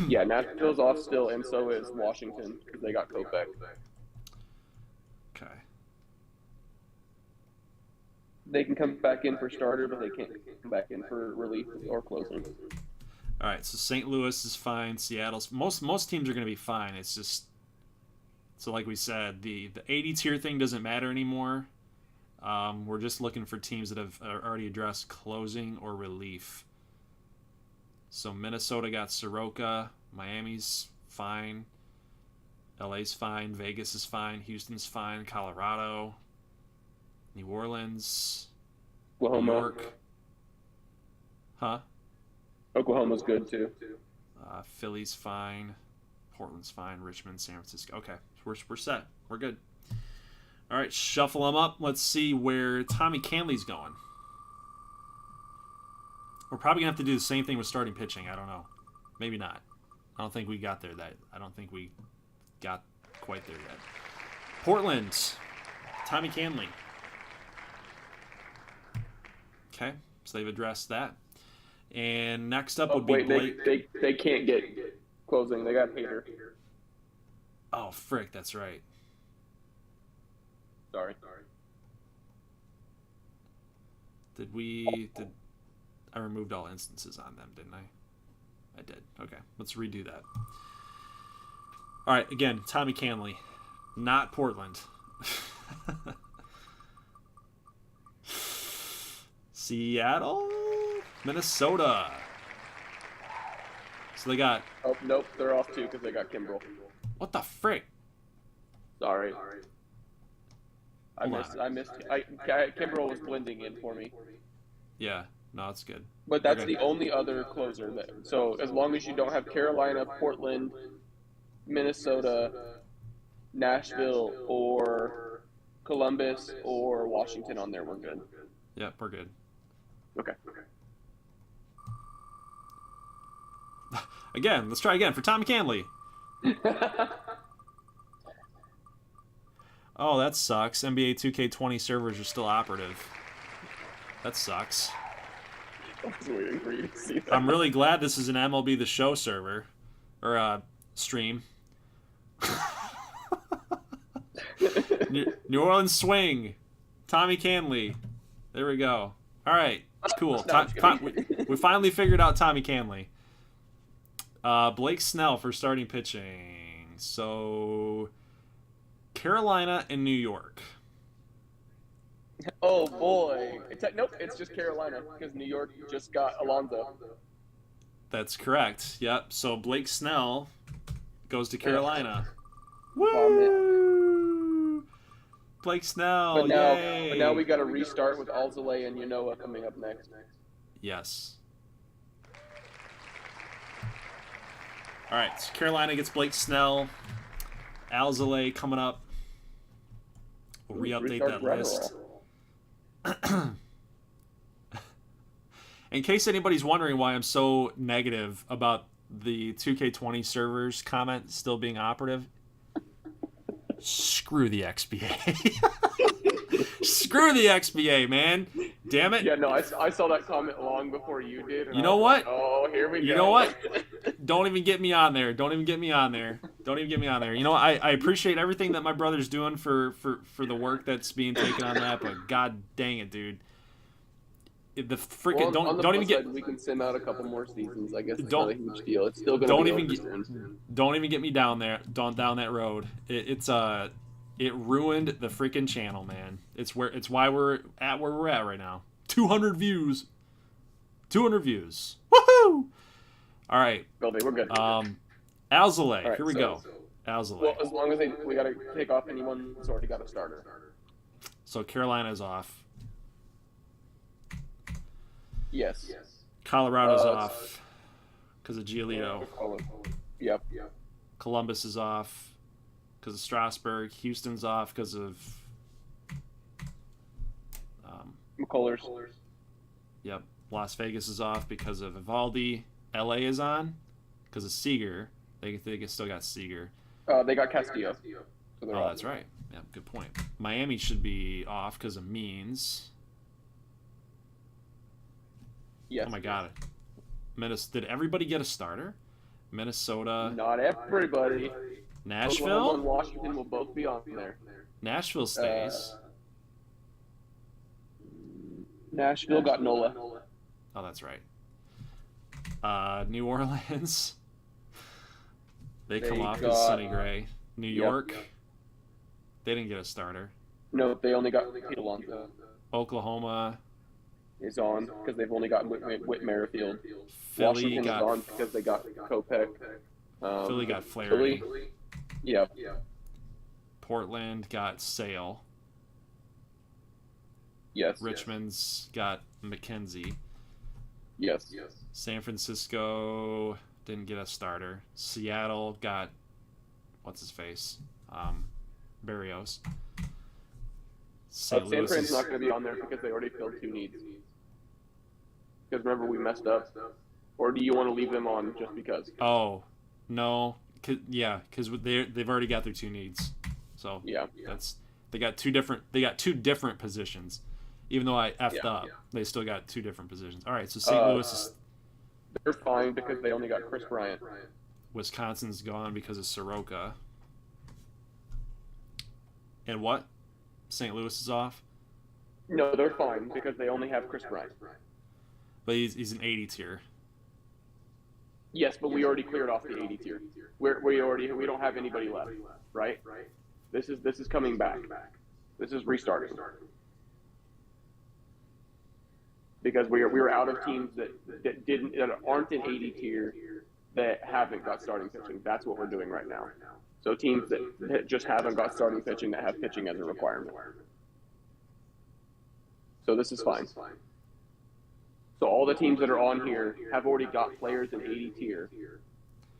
Yeah, Nashville's off still, and so is Washington because they got Kopech. Okay. They can come back in for starter, but they can't come back in for relief or closing. All right, so St. Louis is fine. Seattle's most teams are going to be fine. It's just like we said, the 80 tier thing doesn't matter anymore. We're just looking for teams that have already addressed closing or relief. So Minnesota got Soroka, Miami's fine, LA's fine, Vegas is fine, Houston's fine, Colorado, New Orleans, Oklahoma. New York. Huh? Oklahoma's good too. Philly's fine, Portland's fine, Richmond, San Francisco. Okay, we're set. We're good. All right, shuffle them up. Let's see where Tommy Canley's going. We're probably going to have to do the same thing with starting pitching. I don't know. Maybe not. I don't think we got there. I don't think we got quite there yet. Portland, Tommy Canley. Okay, so they've addressed that. And next up would be Blake. They can't get closing. They got Hater. Oh, frick, that's right. Sorry. Did I removed all instances on them, didn't I? I did. Okay, let's redo that. All right, again, Tommy Canley, not Portland. Seattle, Minnesota. So they got... Oh, nope, they're off too because they got Kimbrel. What the frick? Sorry. I Hold missed. Kimbrel was blending in for me. Yeah, no, it's good. But that's the only other closer. So as long as you don't have Carolina, Portland, Minnesota, Nashville, or Columbus, or Washington on there, we're good. Yep, we're good. Okay. Again, let's try again for Tommy Canley. Oh, that sucks. NBA 2K20 servers are still operative. That sucks. I was waiting for you to see that. I'm really glad this is an MLB The Show server. Or, stream. New Orleans Swing. Tommy Canley. There we go. All right. Cool. We finally figured out Tommy Canley. Blake Snell for starting pitching. So, Carolina and New York. Oh, boy. Nope, it's just Carolina because New York just got Alonso. That's correct. Yep. So, Blake Snell goes to Carolina. Woo! Blake Snell, But yay! now we got to restart with Alzolay and Yanoa coming up next. Yes. All right, so Carolina gets Blake Snell. Alzolay coming up. We'll re-update that list. In case anybody's wondering why I'm so negative about the 2K20 servers comment still being operative, screw the XBA. Screw the XBA, man. Damn it. Yeah, no, I saw that comment long before you did. You know what? Like, oh, here we go. You know what? Don't even get me on there. Don't even get me on there. Don't even get me on there. You know, I appreciate everything that my brother's doing for the work that's being taken on that, but god dang it, dude. The freaking don't even get. We can sim out a couple more seasons. I guess it's not a huge deal. It's still gonna don't even get me down there down that road. It ruined the freaking channel, man. It's why we're at where we're at right now. 200 views. 200 views. Woohoo! All right. We're good. Alzolay. Right, here we go. Alzolay. Well, as long as we got to take off anyone who's already got a starter. So Carolina's off. Yes. Colorado's off because of Giolito. Yep. Columbus is off because of Strasburg. Houston's off because of McCullers. Yep. Las Vegas is off because of Evaldi. LA is on because of Seager. They still got Seager. They got Castillo. So that's right. Yeah, good point. Miami should be off because of Means. Yes. Oh my God. Did everybody get a starter? Minnesota. Not everybody. Nashville. Oklahoma and Washington will both be on there. Nashville stays. Nashville got Nola. Oh, that's right. New Orleans. They come off as Sonny Gray. New York. They didn't get a starter. No, they only got Pete Alonso. Oklahoma is on because they've only got Whit Merrifield. Philly Washington is on because they got Kopech. Philly got Flaherty. Yeah. Portland got Sale. Yes. Richmond's got McKenzie. Yes. San Francisco didn't get a starter. Seattle got what's his face? Barrios. San Fran's not going to be on there because they already filled 2 needs. Because remember we messed up. Or do you want to leave them on just because? Oh, no. Because they've already got their 2 needs. So yeah, they got two different positions. Even though I effed Yeah. up, they still got 2 different positions. All right, so St. Louis is... They're fine because they only got Chris Bryant. Wisconsin's gone because of Soroka. And what? St. Louis is off? No, they're fine because they only have Chris Bryant. But he's an 80 tier. Yes, but we already cleared off the 80 tier. We don't have anybody left, right? This is coming back. This is restarting. Because we were out of teams that aren't in 80 tier that haven't got starting pitching. That's what we're doing right now. So teams that just haven't got starting pitching that have pitching as a requirement. So this is fine. So all the teams that are on here have already got players in 80 tier,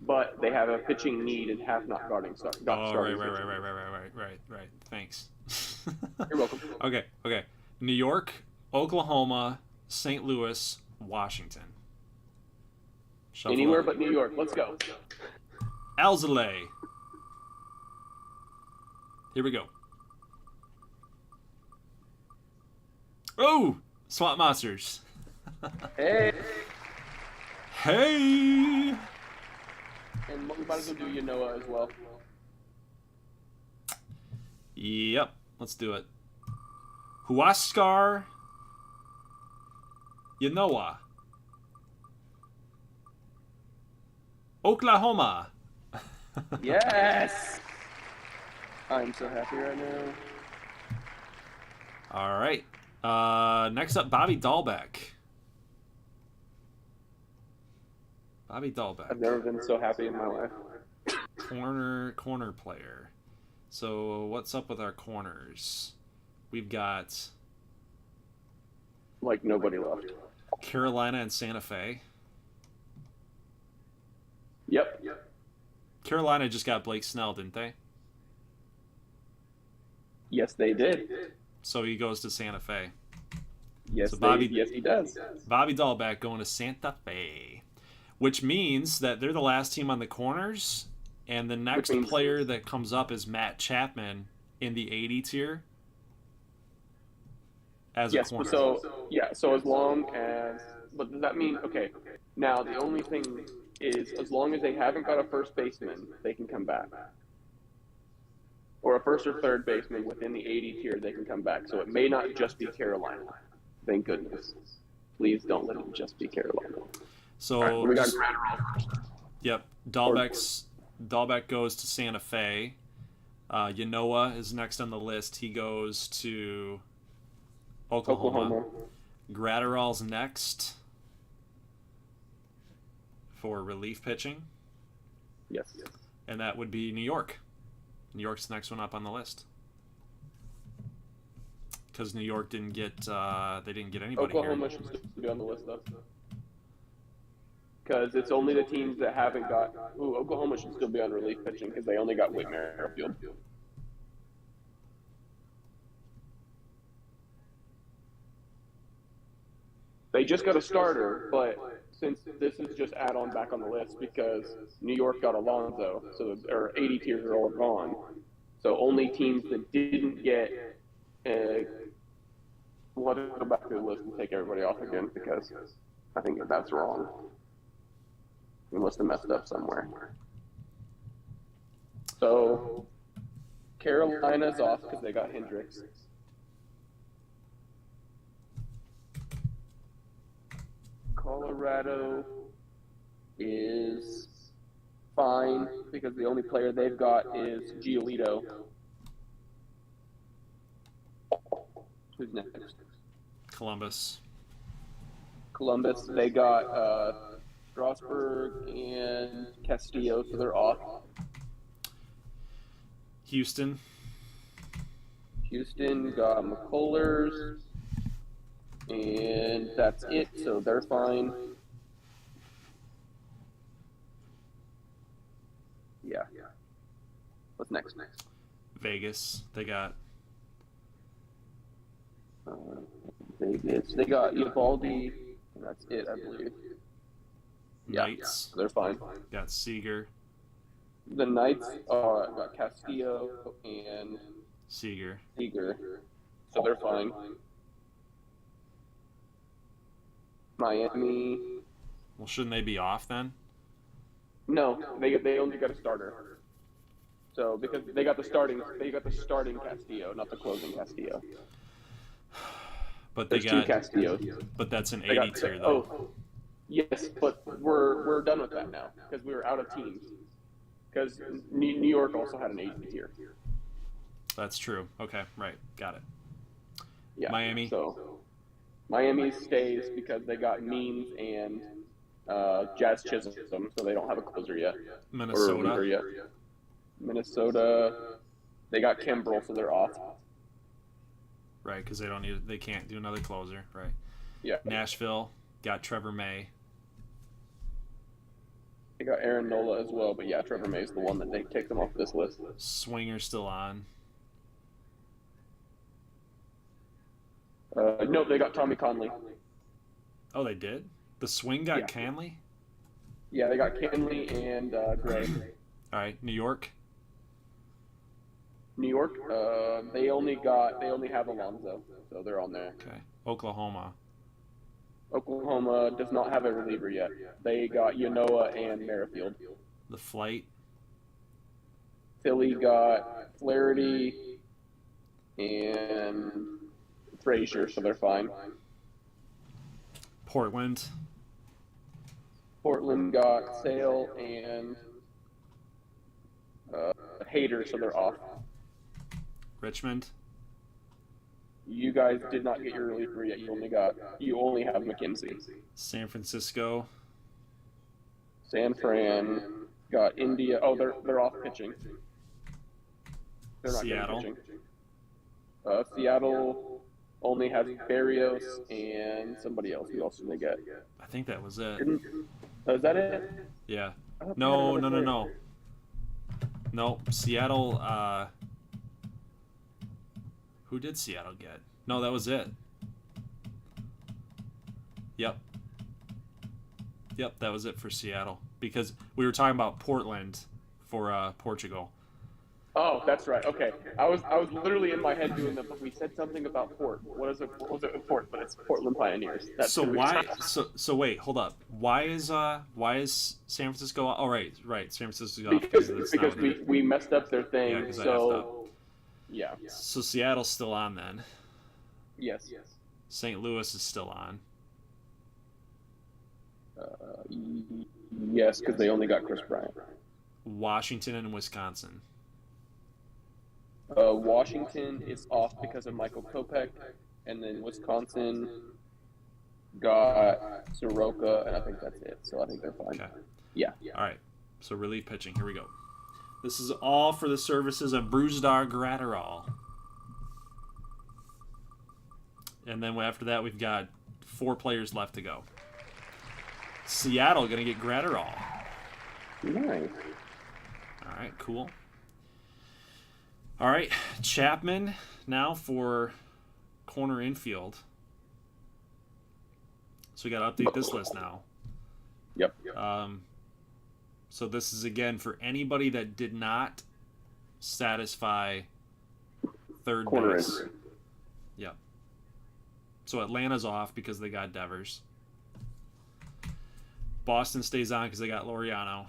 but they have a pitching need and have not got starting pitching. Right. Thanks. You're welcome. Okay. New York, Oklahoma, St. Louis, Washington. Shuffle Anywhere up. but New York. Let's go. Alzale. Here we go. Oh, Swamp Monsters. Hey. Hey. And we might as well do Yanoa as well. Yep, let's do it. Huascar Yanoa. Oklahoma. Yes. I'm so happy right now. All right. Next up, Bobby Dahlbeck. I've never been so happy in my life. Corner player. So what's up with our corners? We've got Like nobody left. Carolina and Santa Fe. Yep. Carolina just got Blake Snell, didn't they? Yes, they did. So he goes to Santa Fe. Yes, So yes, he does. Bobby Dahlbeck going to Santa Fe, which means that they're the last team on the corners, and the next player that comes up is Matt Chapman in the 80 tier as a corner. So as long as, but does that mean, okay, now the only thing is as long as they haven't got a first baseman, they can come back. Or a first or third baseman within the 80 tier, they can come back. So it may not just be Carolina. Thank goodness. Please don't let it just be Carolina. So Right, we got Gratterall first. Yep, Dahlbeck goes to Santa Fe. Yanoa is next on the list. He goes to Oklahoma. Gratterall's next for relief pitching. Yes. And that would be New York. New York's the next one up on the list. Because New York didn't get anybody Oklahoma here. should still be on the list though. Because it's only the teams that haven't got. Oklahoma should still be on relief pitching because they only got Whit Merrifield. They just got a starter, but since this is just add-on back on the list because New York got Alonso, so or 80 tiers are all gone. So only teams that didn't get. We'll have to go back to the list and take everybody off again because I think that's wrong. We must have messed up somewhere. So Carolina's off because they got Hendricks. Colorado is fine because the only player they've got is Giolito. Who's next? Columbus. They got Strasburg and Castillo, so they're off. Houston got McCullers, and that's it, so they're fine. Yeah. What's next? Vegas. They got Vegas. They got Eovaldi. That's it, I believe. Knights. They're fine. Got Seager. The Knights got Castillo and Seager. so they're fine. Miami. Well, shouldn't they be off then? No, they only got a starter. So because they got the starting Castillo, not the closing Castillo. But they There's got two Castillos. But that's an They got 80 tier though. Oh, yes, but we're done with that now because we were out of teams. Because New York also had an 80 tier. That's true. Okay, right, got it. Yeah. Miami. So Miami stays because they got Means and Jazz Chisholm, so they don't have a closer yet. Minnesota. Or a reliever yet. Minnesota, they got Kimbrel, so they're off. Right, because they can't do another closer. Right. Yeah. Nashville got Trevor May. They got Aaron Nola as well, but yeah, Trevor May's the one that they take them off this list. Swinger's still on. No, they got Tommy Conley. Oh, they did? The Swing got Yeah. Canley? Yeah, they got Kenley and Gray. All right, New York. New York, they only have Alonso, so they're on there. Okay. Oklahoma. Oklahoma does not have a reliever yet. They got Yanoa and Merrifield. The Flight. Philly got Flaherty and Frazier, so they're fine. Portland. Portland got Sale and Hader, so they're off. Richmond. You guys did not get your reliever yet. You only have McKenzie. San Francisco. San Fran got India. Oh, they're off pitching. They're not Seattle. getting pitching. Seattle only has Barrios and somebody else. Who else did they get? I think that was it. Is that it? Yeah. I thought they had No. another player. No, Seattle. Who did Seattle get? No, that was it. Yep, that was it for Seattle. Because we were talking about Portland for Portugal. Oh, that's right. Okay, I was literally in my head doing that, but we said something about Port. What was it Port? But it's Portland Pioneers. That's So why? So wait, hold up. Why is San Francisco? Oh, right. San Francisco's off because it's we messed up their thing. Yeah, 'cause I effed so yeah. So Seattle's still on then. Yes. St. Louis is still on. Yes, because they only got Chris Bryant. Washington and Wisconsin. Washington is off because of Michael Kopech, and then Wisconsin got Soroka, and I think that's it. So I think they're fine. Okay. Yeah. All right. So relief pitching. Here we go. This is all for the services of Brewstar Gratterall. And then after that, we've got 4 players left to go. Seattle going to get Gratterall. Nice. All right, cool. All right, Chapman now for corner infield. So we got to update this list now. Yep. So this is, again, for anybody that did not satisfy third Corner base. infield. Yep. So Atlanta's off because they got Devers. Boston stays on because they got Laureano.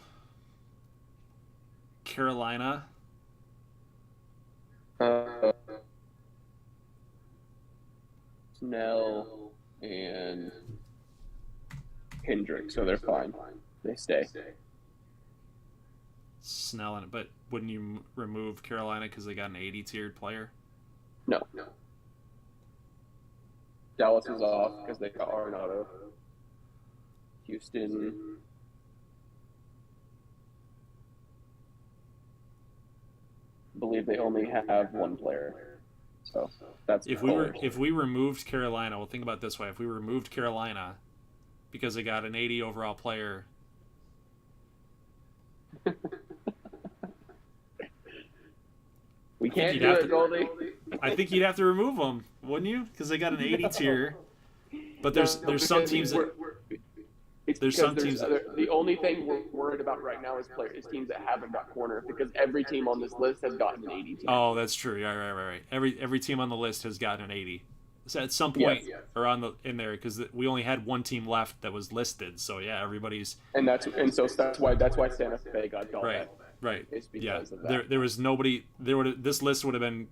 Carolina. Snell and Hendrick, so they're fine. They stay. Snell in it, but wouldn't you remove Carolina because they got an 80 tiered player? No. Dallas is off because they got Arenado. Houston. I believe they only have one player. So that's If we removed Carolina, well, think about it this way: if we removed Carolina because they got an 80 overall player. We can't do it, Goldie. I think you'd have to remove them, wouldn't you? Because they got an 80 tier. But there's some teams that the only thing we're worried about right now is teams that haven't got corner, because every team on this list has gotten an 80 tier. Oh, that's true. Right. Every team on the list has gotten an 80. So at some point around in there, because we only had one team left that was listed. So yeah, everybody's so that's why Santa Fe got Dahlbeck. Right. It's because of that. There was nobody. This list would have been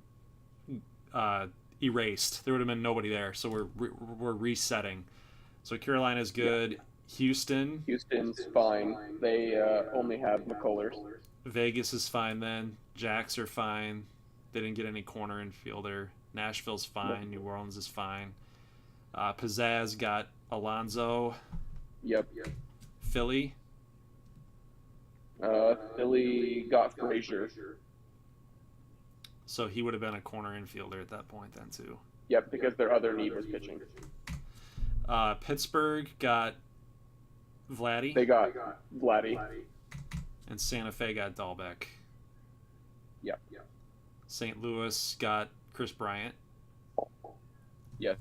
erased. There would have been nobody there. So we're resetting. So Carolina's good. Yeah. Houston's fine. They only have McCullers. Vegas is fine then. Jacks are fine. They didn't get any corner infielder. Nashville's fine. New Orleans is fine. Pizzazz got Alonso. Yep. Philly. Philly got Frazier. So he would have been a corner infielder at that point then too. Yep, because their other need was pitching. Pittsburgh got Vladdy. They got Vladdy. And Santa Fe got Dahlbeck. Yep. St. Louis got Chris Bryant. Yes.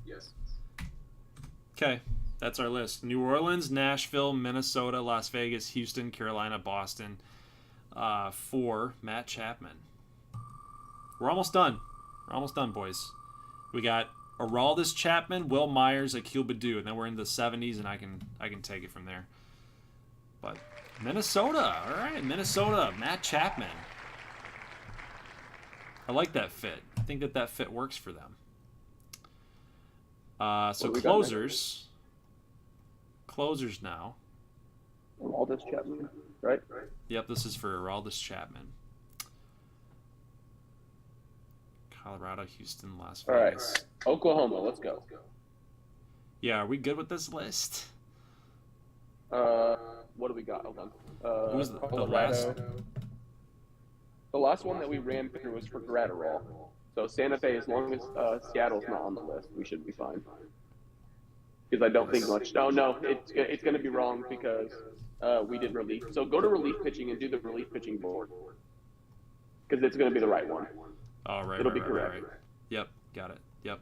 Okay, that's our list. New Orleans, Nashville, Minnesota, Las Vegas, Houston, Carolina, Boston. For Matt Chapman. We're almost done. Boys. We got Aroldis Chapman, Will Myers, Akil Baddoo, and then we're in the 70s, and I can take it from there. But Minnesota, all right, Minnesota, Matt Chapman. I like that fit. I think that fit works for them. So closers now. Aroldis Chapman, right? Yep, this is for Aroldis Chapman. Colorado, Houston, Las Vegas. All right, Oklahoma, let's go. Yeah, are we good with this list? What do we got? Hold on. Who was the last one that we ran through was for Gratterall. So Santa Fe, as long as Seattle's not on the list, we should be fine. Because I don't think much. No, it's going to be wrong because we did relief. So go to relief pitching and do the relief pitching board. Because it's going to be the right one. Oh, right. It'll be correct. Right. Yep, got it. Yep.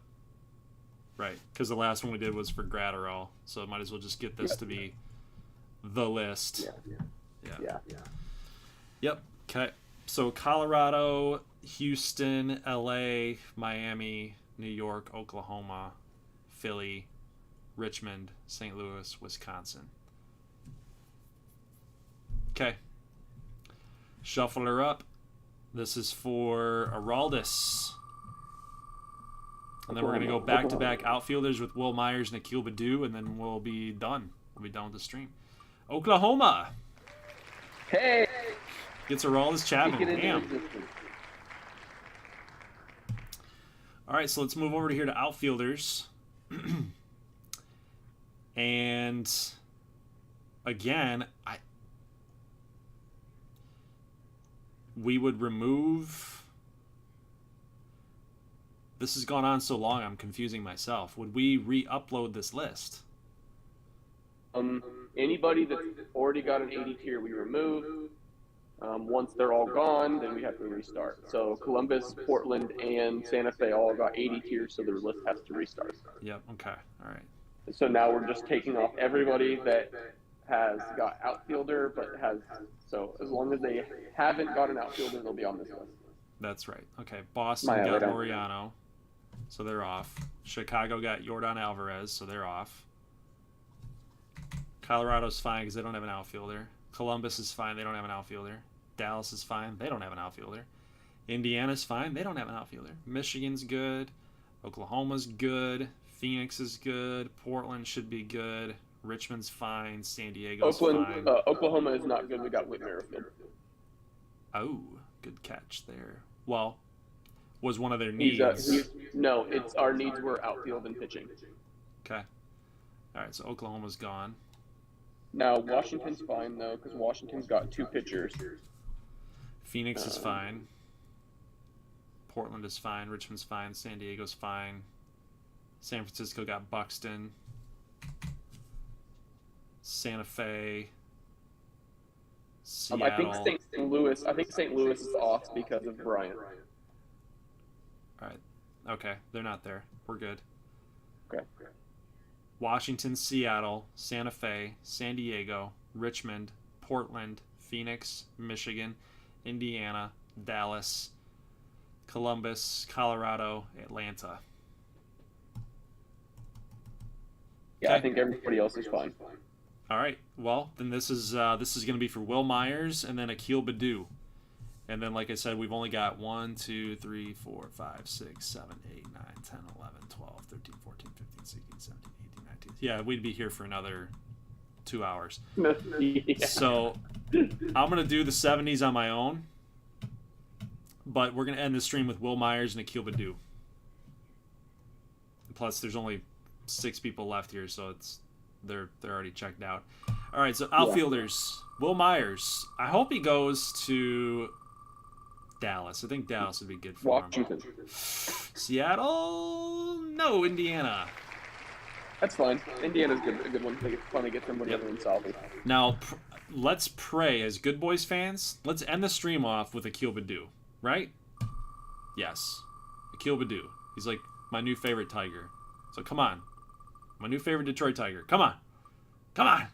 Right, because the last one we did was for Gratterall, so I might as well just get this to be the list. Yeah. Yep. Okay. So Colorado, Houston, LA, Miami, New York, Oklahoma, Philly, Richmond, St. Louis, Wisconsin. Okay. Shuffle her up. This is for Aroldis. And then we're going to go back-to-back outfielders with Will Myers and Akil Baddoo, and then we'll be done. We'll be done with the stream. Oklahoma. Hey! Gets Aroldis Chapman. Damn. All right, so let's move over to here to outfielders. And again, we would remove. This has gone on so long, I'm confusing myself. Would we re-upload this list? Anybody that's already got an 80 tier, we remove. Once they're all gone, then we have to restart. So Columbus, Portland, and Santa Fe all got 80 tiers, so their list has to restart. Yep. Okay. All right. So now we're just taking off everybody that has got outfielder, but so as long as they haven't got an outfielder, they'll be on this list. That's right. Okay. Boston got Laureano, so they're off. Chicago got Yordan Alvarez, so they're off. Colorado's fine because they don't have an outfielder. Columbus is fine. They don't have an outfielder. Dallas is fine. They don't have an outfielder. Indiana's fine. They don't have an outfielder. Michigan's good. Oklahoma's good. Phoenix is good. Portland should be good. Richmond's fine. San Diego's fine. Oklahoma is not good. We got Whit Merrifield. Oh, good catch there. Well, was one of their needs. No, it's our needs were outfield and pitching. Okay. All right, so Oklahoma's gone. Now, Washington's fine, though, because Washington's got 2 pitchers. Phoenix is fine. Portland is fine. Richmond's fine. San Diego's fine. San Francisco got Buxton. Santa Fe. Seattle. I think St. Louis is off because of Bryant. All right. Okay, they're not there. We're good. Okay. Washington, Seattle, Santa Fe, San Diego, Richmond, Portland, Phoenix, Michigan, Indiana, Dallas, Columbus, Colorado, Atlanta. Yeah, I think everybody else is fine. All right. Well, then this is going to be for Will Myers and then Akil Badu. And then, like I said, we've only got 1, 2, 3, 4, 5, 6, 7, 8, 9, 10, 11, 12, 13, 14, 15, 16, 17, 18, 19. Yeah, we'd be here for another 2 hours. Yeah. So I'm going to do the 70s on my own. But we're going to end the stream with Will Myers and Akil Badu. Plus, there's only 6 people left here, so they're already checked out. All right, so outfielders. Yeah. Will Myers. I hope he goes to Dallas. I think Dallas would be good for Washington. him. Seattle? No, Indiana. That's fine. Indiana's a good one. It's fun to get somebody other than Salvi. Now, let's pray as Good Boys fans. Let's end the stream off with Akil Badu, right? Yes. Akil Badu. He's like my new favorite Tiger. So come on. My new favorite Detroit Tiger. Come on. Come on.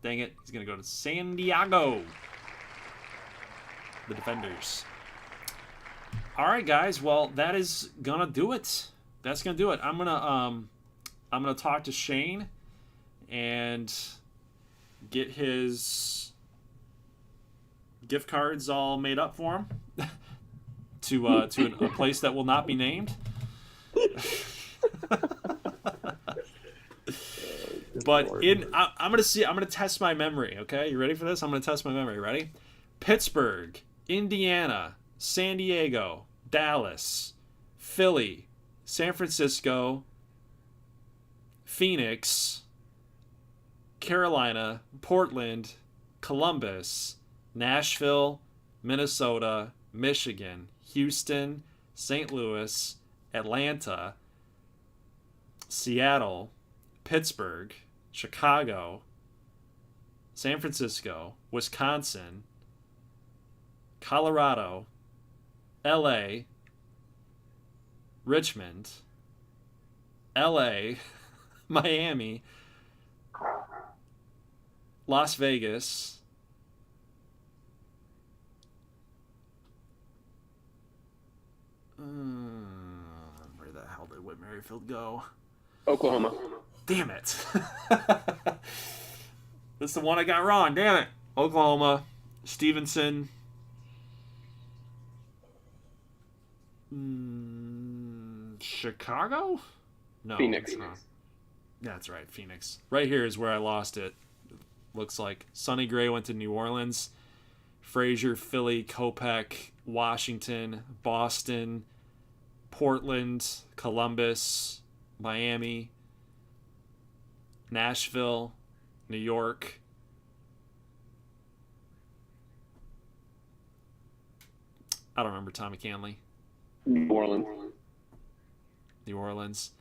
Dang it. He's going to go to San Diego. The Defenders. All right, guys. Well, that is going to do it. That's going to do it. I'm going to talk to Shane and get his gift cards all made up for him to a place that will not be named. But I'm gonna test my memory. Okay, you ready for this? I'm gonna test my memory. Ready? Pittsburgh, Indiana, San Diego, Dallas, Philly, San Francisco, Phoenix, Carolina, Portland, Columbus, Nashville, Minnesota, Michigan, Houston, St. Louis, Atlanta, Seattle, Pittsburgh, Chicago, San Francisco, Wisconsin, Colorado, LA, Richmond, LA, Miami, Las Vegas, where the hell did Whit Merrifield go? Oklahoma. Damn it. That's the one I got wrong. Damn it. Oklahoma, Stevenson. Chicago? No. Phoenix. That's right, Phoenix. Right here is where I lost it. Looks like Sonny Gray went to New Orleans. Frazier, Philly, Kopech, Washington, Boston, Portland, Columbus, Miami, Nashville, New York. I don't remember Tommy Canley. New Orleans. New Orleans.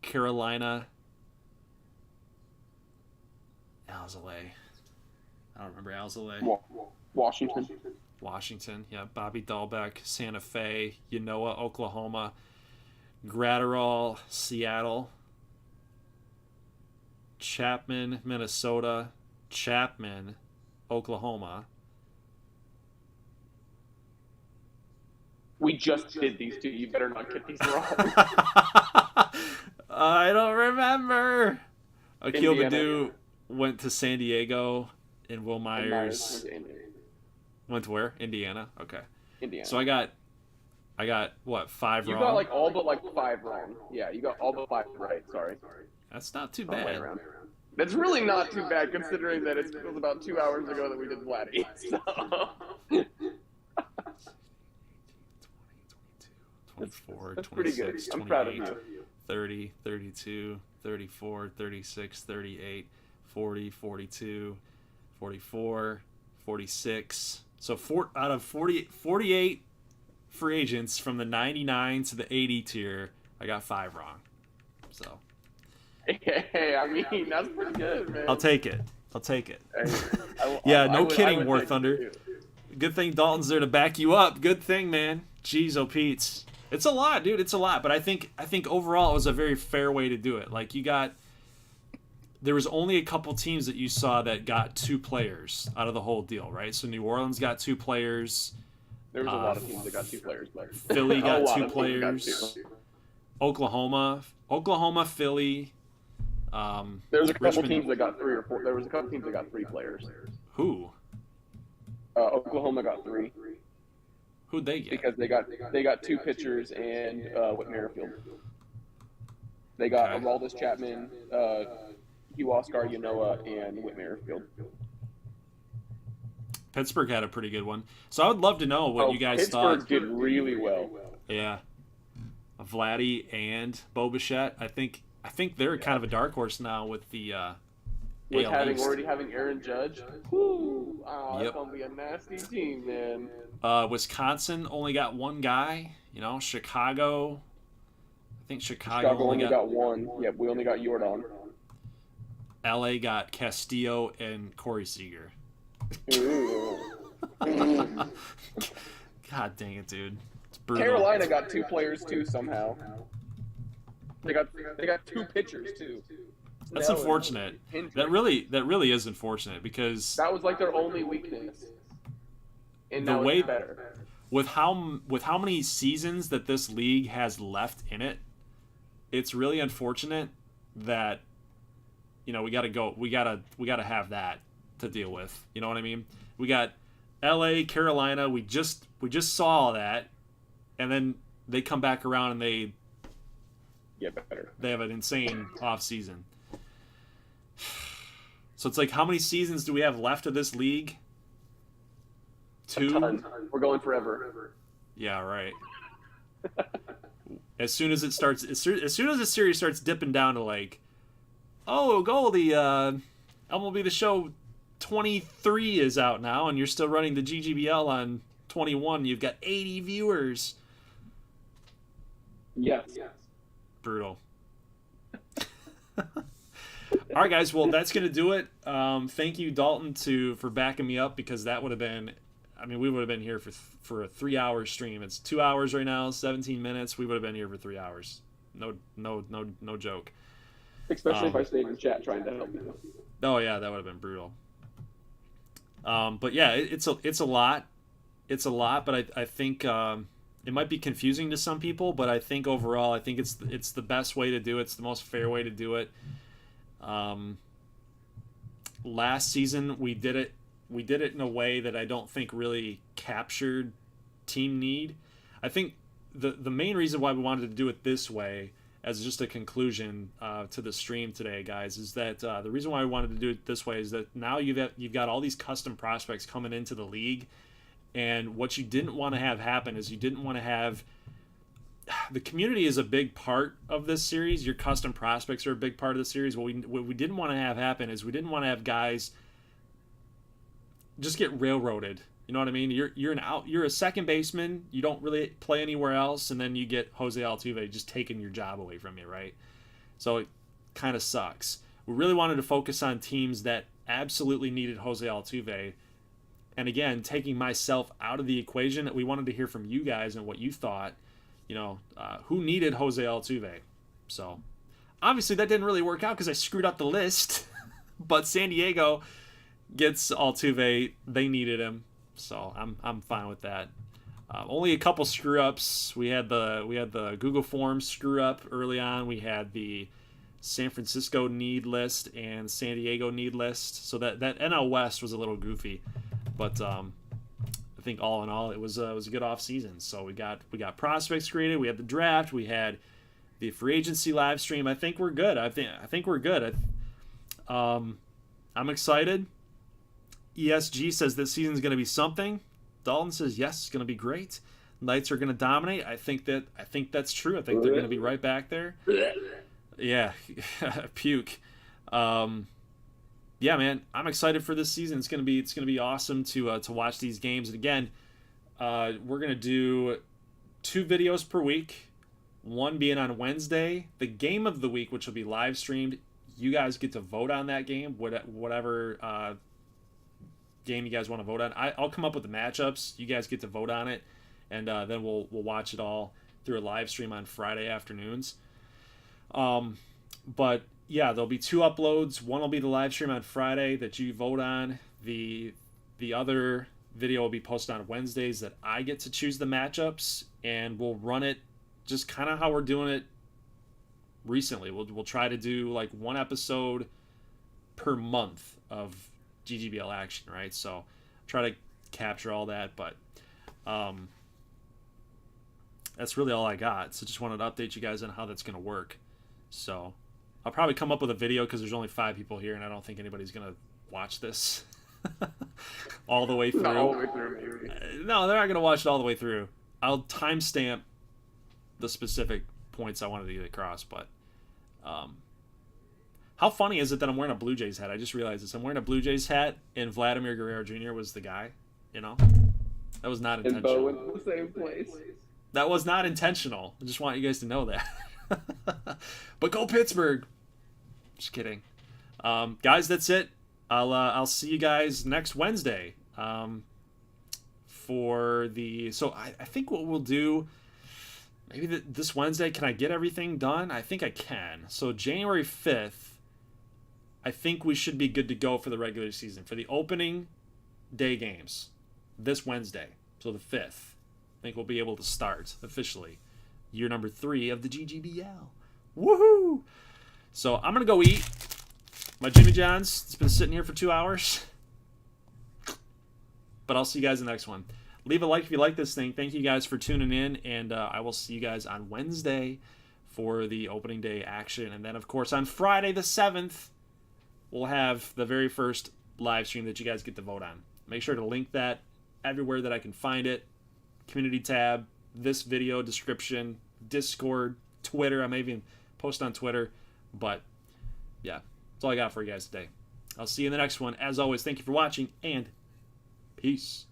Carolina. Alzolay. I don't remember Alzolay. Washington. Washington, yeah. Bobby Dahlbeck, Santa Fe, Genoa, Oklahoma, Gratterall, Seattle, Chapman, Minnesota, Chapman, Oklahoma. We just did these two. You better not get these wrong. I don't remember. Akil Indiana. Badu went to San Diego, and Will Myers went to where? Indiana. Okay. Indiana. So I got what, 5 you wrong? You got like all but 5 wrong. Yeah, you got all but 5 right. Sorry. That's not too bad. That's really not too bad considering that it was about 2 hours ago that we did Vladdy. So. 24, That's 26, pretty good. I'm 28, proud of you. 30, 32, 34, 36, 38, 40, 42, 44, 46. So out of 48 free agents from the 99 to the 80 tier, I got 5 wrong. So. Hey, I mean, that's pretty good, man. I'll take it. Hey, yeah, no kidding, War Thunder. Good thing Dalton's there to back you up. Good thing, man. Jeez, oh Pete's. It's a lot, dude. It's a lot. But I think overall it was a very fair way to do it. Like, there was only a couple teams that you saw that got 2 players out of the whole deal, right? So New Orleans got 2 players. There was a lot of teams that got 2 players. Philly got 2 players. Oklahoma, Philly, There was a couple Richmond- teams that got 3 or 4. There was a couple teams that got 3 players. Who? Oklahoma got 3 Who'd they get? because they got 2 pitchers and Whit Merrifield. They got Okay. Aroldis Chapman, Hugh Oscar Yanoa, and Whit Merrifield. Pittsburgh had a pretty good one. So I would love to know what you guys Pittsburgh thought. did really well. Yeah. Vladdy and Bo Bichette. I think they're kind of a dark horse now with the With AL East. already having Aaron Judge. Woo! Oh, Yep. that's gonna be a nasty team, man. Wisconsin only got one guy. You know, Chicago. I think Chicago Chicago only got 1. Yep, we only got Jordan. LA got Castillo and Corey Seager. Ooh. God dang it, dude. It's brutal. Carolina got 2 players too somehow. They got 2 pitchers too. That's Snell and unfortunate. Hendricks. That really is unfortunate because That was like their only weakness. And The now way- it's better. with how many seasons that this league has left in it, it's really unfortunate that we got to have that to deal with. You know what I mean? We got LA, Carolina, we just saw that, and then they come back around and they Better. have an insane off season. So it's like, how many seasons do we have left of this league? 2. Ton. We're going forever. Yeah, right. As soon as the series starts dipping down to like, oh, Goldie, MLB The Show 23 is out now, and you're still running the GGBL on 21. You've got 80 viewers. Yes. Brutal. All right, guys. Well, that's gonna do it. Thank you, Dalton, for backing me up, because that would have been. I mean, we would have been here for a 3-hour stream. It's 2 hours right now, 17 minutes. We would have been here for 3 hours. No joke. Especially if I stayed in chat trying to help you. Oh yeah, that would have been brutal. But yeah, it's a lot. It's a lot, but I think it might be confusing to some people. But I think overall, I think it's the best way to do it. It's the most fair way to do it. Last season we did it in a way that I don't think really captured team need. I think the main reason why we wanted to do it this way, as just a conclusion to the stream today, guys, is that the reason why we wanted to do it this way is that now you've got all these custom prospects coming into the league, and what you didn't want to have happen is you didn't want to have the community is a big part of this series. Your custom prospects are a big part of the series. What we didn't want to have happen is we didn't want to have guys just get railroaded. You know what I mean? You're a second baseman. You don't really play anywhere else, and then you get Jose Altuve just taking your job away from you, right? So it kind of sucks. We really wanted to focus on teams that absolutely needed Jose Altuve. And again, taking myself out of the equation, we wanted to hear from you guys and what you thought. Who needed Jose Altuve? So obviously that didn't really work out because I screwed up the list. But San Diego gets Altuve. They needed him. So I'm fine with that. Only a couple screw ups. We had the Google Forms screw up early on. We had the San Francisco need list and San Diego need list. So that NL West was a little goofy, but I think all in all it was a good off season. So we got prospects created. We had the draft. We had the free agency live stream. I think we're good. I think we're good. I'm excited. ESG says this season's going to be something. Dalton says yes, it's going to be great. Knights are going to dominate. I think that's true. I think they're going to be right back there. Yeah, puke. Yeah, man, I'm excited for this season. It's gonna be awesome to watch these games. And again, we're gonna do 2 videos per week. One being on Wednesday, the game of the week, which will be live streamed. You guys get to vote on that game, whatever game you guys want to vote on. I'll come up with the matchups. You guys get to vote on it, and then we'll watch it all through a live stream on Friday afternoons. But yeah, there'll be 2 uploads. One will be the live stream on Friday that you vote on. The other video will be posted on Wednesdays that I get to choose the matchups, and we'll run it just kind of how we're doing it recently. We'll try to do like one episode per month of GGBL action, right? So try to capture all that, but that's really all I got. So just wanted to update you guys on how that's going to work. So I'll probably come up with a video because there's only 5 people here, and I don't think anybody's going to watch this all the way through. Not all the way through, maybe. No, they're not going to watch it all the way through. I'll timestamp the specific points I wanted to get across, but how funny is it that I'm wearing a Blue Jays hat? I just realized this. I'm wearing a Blue Jays hat, and Vladimir Guerrero Jr. was the guy. You know, that was not And intentional. Bo went to the same place. That was not intentional. I just want you guys to know that. But go Pittsburgh! Just kidding, guys. That's it. I'll see you guys next Wednesday. For the I think what we'll do. Maybe this Wednesday, can I get everything done? I think I can. So January 5th, I think we should be good to go for the regular season. For the opening day games this Wednesday, so the 5th, I think we'll be able to start officially year number 3 of the GGBL. Woohoo! So I'm going to go eat my Jimmy John's. It's been sitting here for 2 hours. But I'll see you guys in the next one. Leave a like if you like this thing. Thank you guys for tuning in, and I will see you guys on Wednesday for the opening day action. And then, of course, on Friday the 7th, we'll have the very first live stream that you guys get to vote on. Make sure to link that everywhere that I can find it. Community tab, this video description, Discord, Twitter. I may even post on Twitter. But, yeah, that's all I got for you guys today. I'll see you in the next one. As always, thank you for watching, and peace.